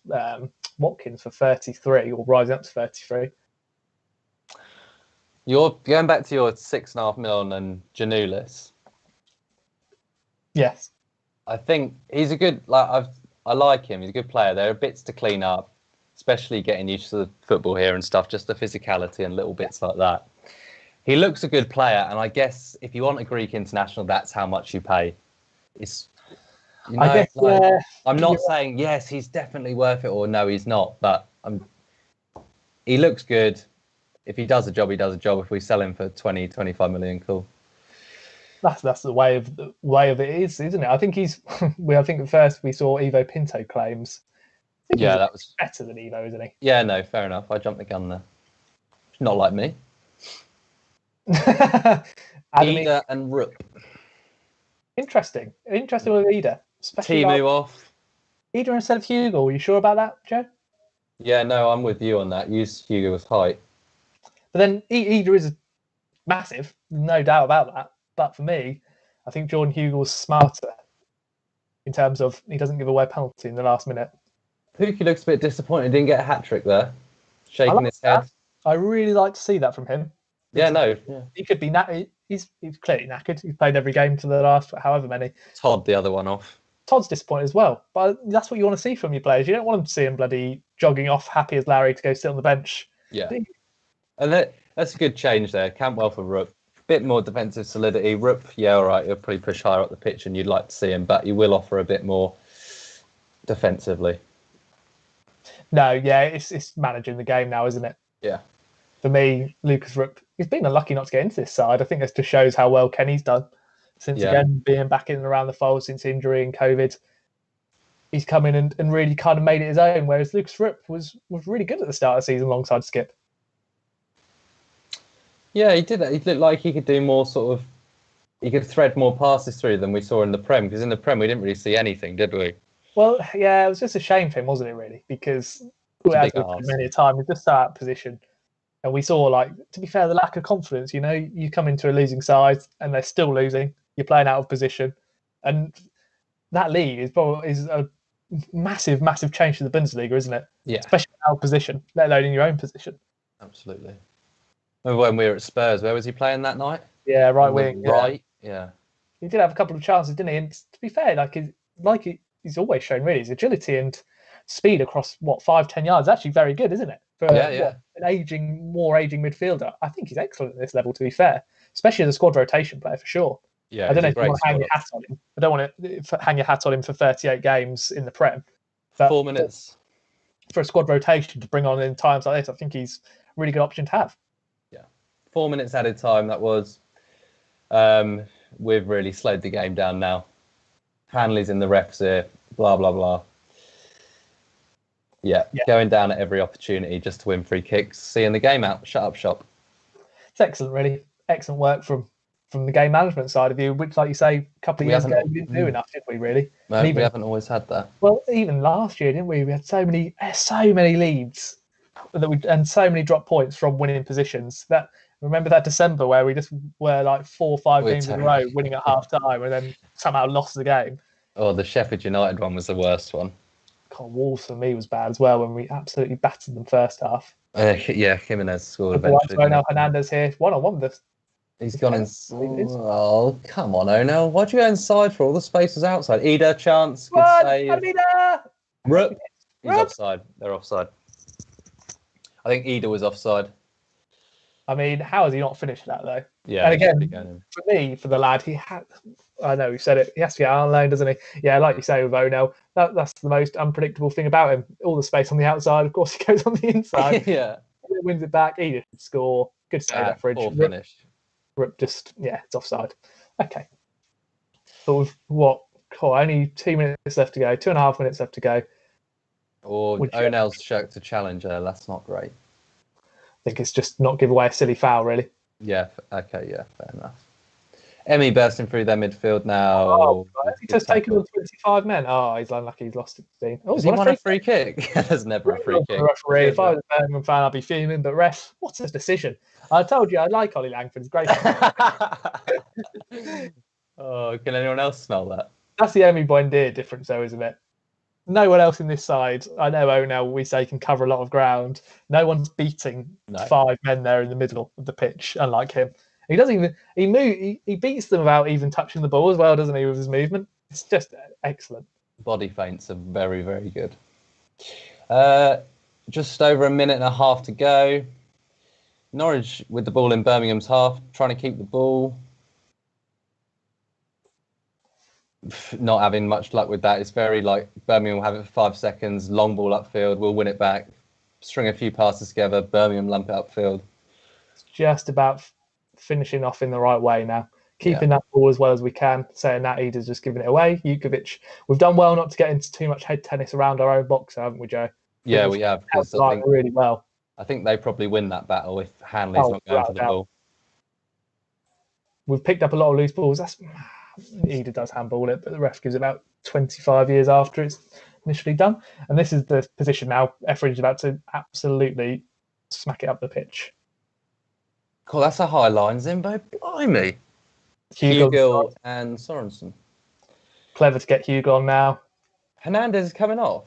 Watkins for 33, or rising up to 33. You're going back to your 6.5 million and Janulis. Yes. I think he's a good... I like him. He's a good player. There are bits to clean up, especially getting used to the football here and stuff, just the physicality and little bits like that. He looks a good player, and I guess if you want a Greek international, that's how much you pay. It's, I guess, yeah. I'm not saying yes, he's definitely worth it, or no, he's not. But he looks good. If he does a job, he does a job. If we sell him for 20, 25 million, cool. That's the way of it is, isn't it? I think he's. I think at first we saw Ivo Pinto claims. Yeah, that was better than Ivo, isn't he? Yeah, no, fair enough. I jumped the gun there. Not like me. Ida and Rupp. Interesting with Ida. Teemu off. Ida instead of Hugo. Are you sure about that, Joe? Yeah, no, I'm with you on that. Use Hugo with height. But then Ida is massive, no doubt about that. But for me, I think Jordan Hugo's smarter in terms of he doesn't give away a penalty in the last minute. Pukki looks a bit disappointed. Didn't get a hat-trick there. Shaking his head. I really like to see that from him. Yeah, no. Yeah. He could be knackered. He's clearly knackered. He's played every game for the last however many. Todd, the other one off. Todd's disappointed as well. But that's what you want to see from your players. You don't want them to see him bloody jogging off, happy as Larry to go sit on the bench. Yeah. And that's a good change there. Cantwell for Rupp. Bit more defensive solidity. Rupp, yeah, all right. He'll probably push higher up the pitch and you'd like to see him, but he will offer a bit more defensively. No, yeah, it's managing the game now, isn't it? Yeah. For me, Lucas Rupp, he's been unlucky not to get into this side. I think this just shows how well Kenny's done since, again, being back in and around the fold since injury and COVID. He's come in and really kind of made it his own, whereas Lucas Rupp was really good at the start of the season alongside Skip. Yeah, he did that. He looked like he could do more sort of... He could thread more passes through than we saw in the Prem, because in the Prem we didn't really see anything, did we? Well, yeah, it was just a shame for him, wasn't it, really? Because as many a time, he's just so out of position. And we saw, like, to be fair, the lack of confidence. You know, you come into a losing side and they're still losing. You're playing out of position. And that lead is a massive, massive change to the Bundesliga, isn't it? Yeah. Especially out of position, let alone in your own position. Absolutely. Remember when we were at Spurs, where was he playing that night? Yeah, right wing. Right, yeah. He did have a couple of chances, didn't he? And to be fair, he's always shown really his agility and speed across 5-10 yards. Actually, very good, isn't it? For an more aging midfielder, I think he's excellent at this level. To be fair, especially as a squad rotation player for sure. Yeah, I don't know if you want to hang your hat on him. I don't want to hang your hat on him for 38 games in the Prem. 4 minutes for a squad rotation to bring on in times like this. I think he's a really good option to have. Yeah, 4 minutes added time. That was. We've really slowed the game down now. Hanley's in the refs here. Blah blah blah. Yeah, going down at every opportunity just to win free kicks, seeing the game out. Shut up shop. It's excellent, really. Excellent work from the game management side of you, which, like you say, a couple of years ago, we didn't do enough, did we, really? No, we haven't always had that. Well, even last year, didn't we? We had so many leads and so many drop points from winning positions. Remember that December where we just were like 4 or 5 games in a row winning at half time and then somehow lost the game. Oh, the Sheffield United one was the worst one. God, Wolves for me was bad as well when we absolutely battered them first half. Yeah, Jimenez scored eventually. Now Hernandez here, 1-on-1 with us. He's gone in. Oh, come on, Ono. Why'd you go inside for? All the space was outside. Ida, chance. Good save. Rupp. He's offside. They're offside. I think Ida was offside. I mean, how has he not finished that though? Yeah, And he should be again, going in. for me, for the lad, he had. I know he said it. He has to get out on loan, doesn't he? Yeah, like you say with O'Neill, that's the most unpredictable thing about him. All the space on the outside, of course, he goes on the inside. Yeah. He wins it back. He just score. Good save, Etheridge. Poor finish. Rip just it's offside. Okay. But with what? Only 2 minutes left to go. 2.5 minutes left to go. Or O'Neill's shirked a challenge there. That's not great. I think it's just not give away a silly foul, really. Yeah. Okay. Yeah. Fair enough. Emmy bursting through their midfield now. Oh, he just taken on 25 men. Oh, he's unlucky. He's lost 16. Oh, has he won a free kick? There's never a free kick. Referee. If I was a Birmingham fan, I'd be fuming. But ref, what's his decision? I told you I like Ollie Langford. He's great. Oh, can anyone else smell that? That's the Emmy Buendia difference, though, isn't it? No one else in this side. I know O'Neill, we say, can cover a lot of ground. No one's beating 5 men there in the middle of the pitch, unlike him. He doesn't even he beats them without even touching the ball as well, doesn't he, with his movement? It's just excellent. Body feints are very, very good. Just over a minute and a half to go. Norwich with the ball in Birmingham's half, trying to keep the ball. Not having much luck with that. It's very like Birmingham will have it for 5 seconds, long ball upfield, we'll win it back, string a few passes together, Birmingham lump it upfield. It's just about finishing off in the right way now. Keeping that ball as well as we can, saying that Ida's just giving it away. Jukovic, we've done well not to get into too much head tennis around our own box, haven't we, Joe? Yeah, we have. Because I think really well. I think they probably win that battle if Hanley's not going for the ball. We've picked up a lot of loose balls. Ida does handball it, but the ref gives it about 25 years after it's initially done. And this is the position now. Etheridge is about to absolutely smack it up the pitch. Cool, that's a high line, Zimbo. Blimey. Hugo and Sorensen. Clever to get Hugo on now. Hernandez is coming off.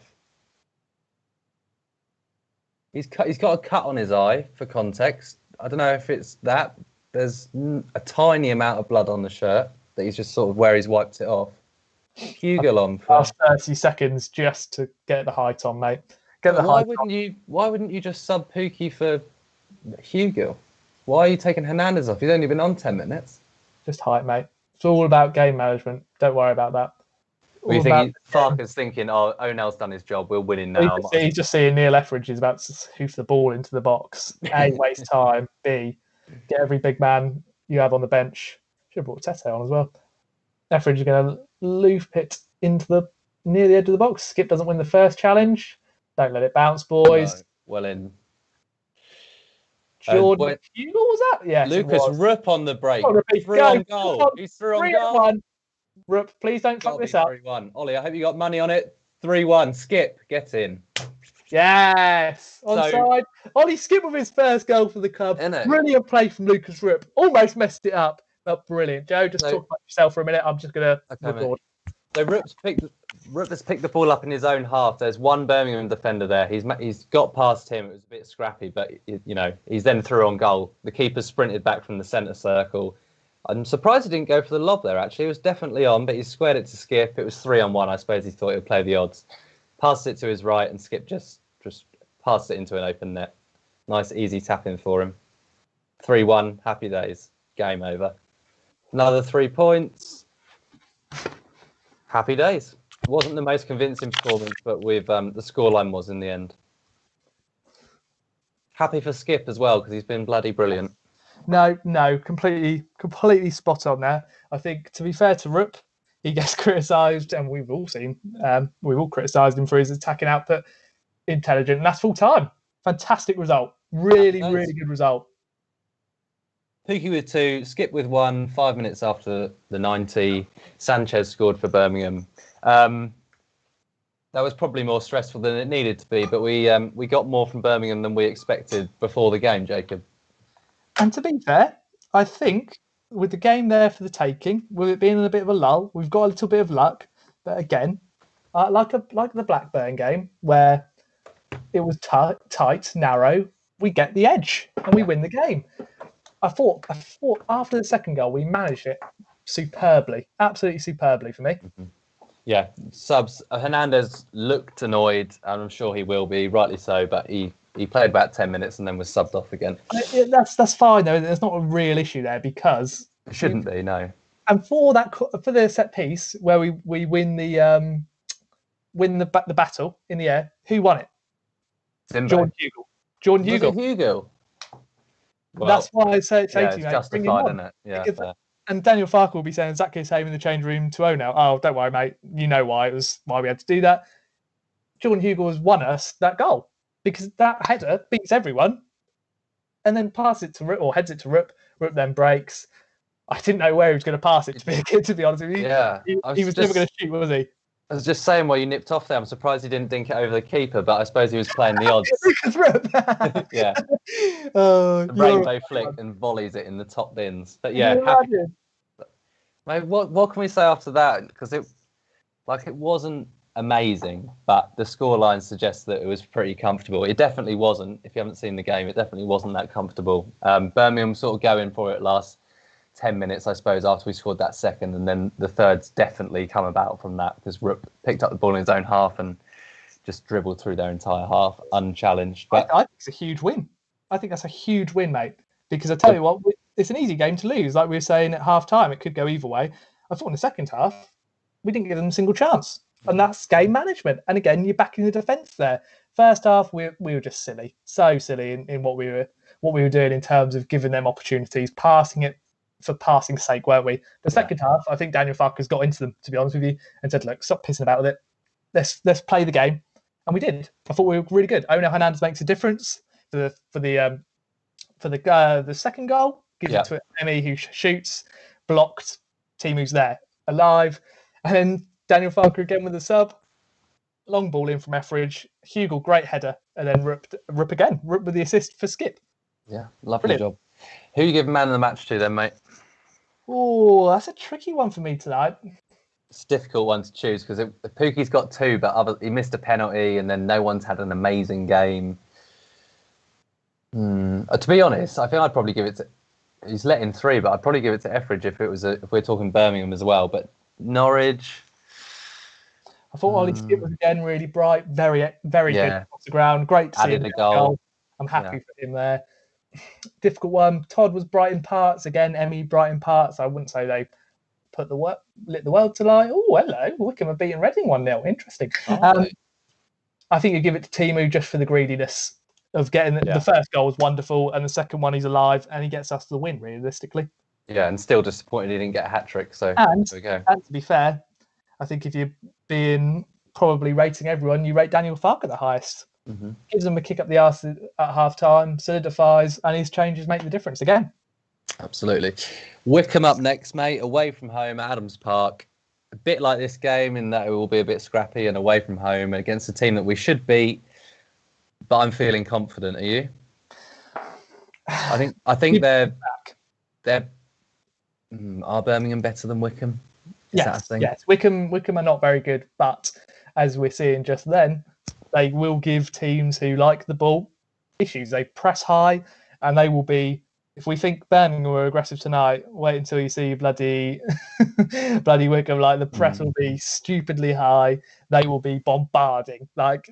He's got a cut on his eye, for context. I don't know if it's that. There's a tiny amount of blood on the shirt that he's just sort of where he's wiped it off. Hugo on for last 30 seconds just to get the height on, mate. Why wouldn't you just sub Pukki for Hugo? Why are you taking Hernandez off? He's only been on 10 minutes. Just height, mate. It's all about game management. Don't worry about that. You think Farker's thinking, oh, O'Neill's done his job, we're winning now. He's just seeing Neil Etheridge is about to hoof the ball into the box. A, waste time. B, get every big man you have on the bench. Should have brought Tete on as well. Etheridge is going to loop it near the edge of the box. Skip doesn't win the first challenge. Don't let it bounce, boys. No, well in. Jordan Hugo, was that? Yeah. Lucas Rupp on the break. Through on goal. He's through on goal. Rupp, please don't fuck this up. 3-1. Ollie, I hope you got money on it. 3-1. Skip, get in. Yes. Onside. Ollie Skip with his first goal for the club. Brilliant play from Lucas Rupp. Almost messed it up, but brilliant. Joe, just talk about yourself for a minute. I'm just going to record. So Rupp has picked the ball up in his own half. There's one Birmingham defender there. He's got past him. It was a bit scrappy, but he's then through on goal. The keeper sprinted back from the centre circle. I'm surprised he didn't go for the lob there, actually. It was definitely on, but he squared it to Skip. It was 3-on-1. I suppose he thought he would play the odds. Passed it to his right, and Skip just passed it into an open net. Nice, easy tap-in for him. 3-1. Happy days. Game over. Another 3 points. Happy days. It wasn't the most convincing performance, but the scoreline was in the end. Happy for Skip as well, because he's been bloody brilliant. No, completely spot on there. I think, to be fair to Rupp, he gets criticised, and we've all criticised him for his attacking output. Intelligent, and that's full time. Fantastic result. Really good result. Pukki with 2, Skip with 1, 5 minutes after the 90. Sanchez scored for Birmingham. That was probably more stressful than it needed to be, but we got more from Birmingham than we expected before the game, Jacob. And to be fair, I think with the game there for the taking, with it being in a bit of a lull, we've got a little bit of luck. But again, like the Blackburn game, where it was tight, narrow, we get the edge and we win the game. I thought after the second goal, we managed it superbly, absolutely superbly for me. Mm-hmm. Yeah, subs. Hernandez looked annoyed, and I'm sure he will be, rightly so, but he He played about 10 minutes and then was subbed off again. That's fine though. There's not a real issue there because It shouldn't be, no. And for the set piece where we win the battle in the air, who won it? Zimbo. Jordan Hugo. Hugo. Well, that's why I say to you, it's justified, isn't it? Yeah. And Daniel Farke will be saying exactly the same in the change room to now. Oh, don't worry, mate. You know why we had to do that. Jordan Hugo has won us that goal because that header beats everyone, and then passes it to Rupp or heads it to Rupp. Rupp then breaks. I didn't know where he was going to pass it, to be honest with you. Yeah. He was never going to shoot, was he? I was just saying while you nipped off there, I'm surprised he didn't dink it over the keeper, but I suppose he was playing the odds. Yeah. The rainbow flick and volleys it in the top bins. But yeah, mate, what can we say after that? Because it wasn't amazing, but the scoreline suggests that it was pretty comfortable. It definitely wasn't. If you haven't seen the game, it definitely wasn't that comfortable. Birmingham sort of going for it last 10 minutes, I suppose, after we scored that second, and then the third's definitely come about from that because Rupp picked up the ball in his own half and just dribbled through their entire half unchallenged. But I think it's a huge win. I think that's a huge win, mate, because I tell you what, it's an easy game to lose. Like we were saying at half time, it could go either way. I thought in the second half, we didn't give them a single chance, and that's game management. And again, you're back in the defence there. First half, we were just silly, so silly in what we were doing in terms of giving them opportunities, passing it for passing's sake, weren't we? The second half, I think Daniel Farke has got into them, to be honest with you, and said, look, stop pissing about with it. Let's play the game. And we did. I thought we were really good. Onel Hernandez makes a difference for the second goal. Gives it to Emmy, who shoots, blocked. Teemu's there, alive. And then Daniel Farke again with the sub. Long ball in from Etheridge. Hugo, great header. And then Rupp again. Rupp with the assist for Skip. Yeah, lovely job. Who you give man of the match to then, mate? Oh, that's a tricky one for me tonight. It's a difficult one to choose because Pukki's got two, but he missed a penalty, and then no one's had an amazing game. To be honest, I think I'd probably give it to. He's let in three, but I'd probably give it to Etheridge if we're talking Birmingham as well. But Norwich. I thought Ollie Skip was again really bright, very very good off the ground. Great to see him. Added a goal. I'm happy for him there. Difficult one. Todd was bright in parts again. Emmy bright in parts. I wouldn't say they lit the world to light. Oh, hello. Wickham have beaten Reading 1-0. Interesting. I think you give it to Teemu just for the greediness of getting the first goal was wonderful, and the second one he's alive and he gets us the win realistically. Yeah, and still disappointed he didn't get a hat trick. So there we go. And to be fair, I think if you're being probably rating everyone, you rate Daniel Farke the highest. Mm-hmm. Gives them a kick up the arse at half time, solidifies, and his changes make the difference again. Absolutely. Wickham up next, mate, away from home at Adams Park. A bit like this game in that it will be a bit scrappy and away from home against a team that we should beat, but I'm feeling confident. Are you? I think they're are Birmingham better than Wickham? Yes. Wickham are not very good, but as we're seeing just then, they will give teams who like the ball issues. They press high, and they will be. If we think Birmingham were aggressive tonight, wait until you see bloody Wickham. Like the press will be stupidly high. They will be bombarding. Like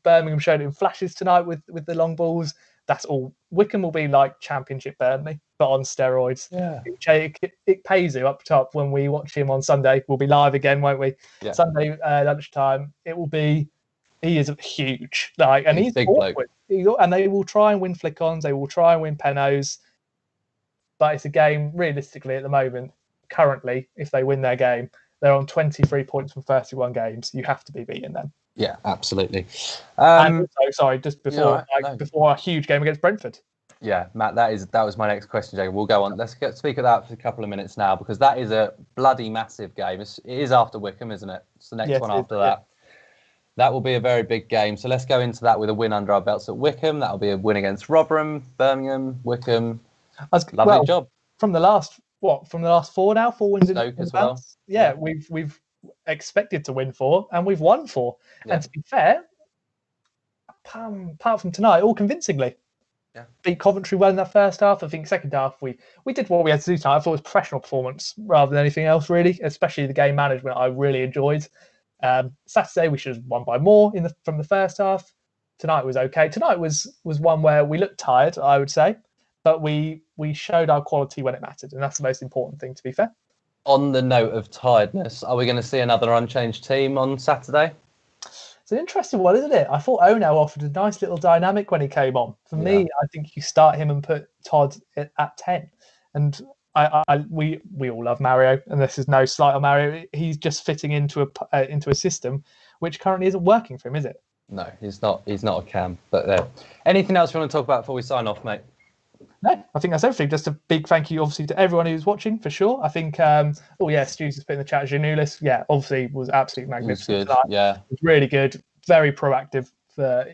Birmingham showed it in flashes tonight with the long balls. That's all. Wickham will be like Championship Burnley, but on steroids. Yeah. It pays you up top when we watch him on Sunday. We'll be live again, won't we? Yeah. Sunday lunchtime. It will be. He is huge, and he's big awkward. And they will try and win flick-ons. They will try and win penos. But it's a game, realistically, at the moment, currently, if they win their game, they're on 23 points from 31 games. You have to be beating them. Yeah, absolutely. And also, sorry, just before before a huge game against Brentford. Yeah, Matt, that was my next question, Jacob. We'll go on. Let's speak of that for a couple of minutes now, because that is a bloody massive game. It is after Wickham, isn't it? It's the next one after that. Yeah. That will be a very big game. So let's go into that with a win under our belts at Wickham. That will be a win against Rotherham, Birmingham, Wickham. Lovely job. From the last 4 now? 4 wins in as well. Yeah, we've expected to win 4 and we've won 4. Yeah. And to be fair, apart from tonight, all convincingly. Yeah. Beat Coventry well in that first half. I think second half we did what we had to do tonight. I thought it was professional performance rather than anything else, really, especially the game management I really enjoyed. Saturday we should have won by more from the first half. tonight was okay. Tonight was one where we looked tired, I would say, but we showed our quality when it mattered, and that's the most important thing, to be fair. On the note of tiredness, are we going to see another unchanged team on Saturday? It's an interesting one, isn't it? I thought Ono offered a nice little dynamic when he came on. For me, I think you start him and put Todd at 10. And we all love Mario, and this is no slight on Mario. He's just fitting into a system which currently isn't working for him, is it? No, he's not a cam. But anything else you want to talk about before we sign off, mate? No, I think that's everything. Just a big thank you, obviously, to everyone who's watching, for sure. I think, Stu's just put in the chat, Janulis, obviously was absolutely magnificent. It was good, It was really good, very proactive for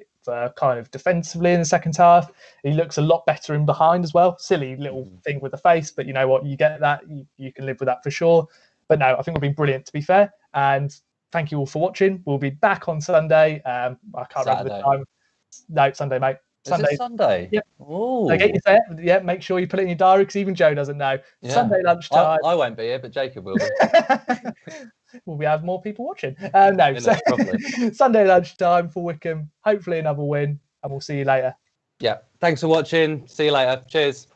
kind of defensively in the second half. He looks a lot better in behind as well. Silly little thing with the face, but you know what? You get that. You can live with that for sure. But no, I think we've been brilliant, to be fair. And thank you all for watching. We'll be back on Sunday. I can't remember the time. No, Sunday, mate. Is it Sunday? Yep. Oh. So get you set. Yeah, make sure you put it in your diary because even Joe doesn't know. Yeah. Sunday lunchtime. I won't be here, but Jacob will be. Will we have more people watching? No. So, Sunday lunchtime for Wickham. Hopefully another win, and we'll see you later. Yeah. Thanks for watching. See you later. Cheers.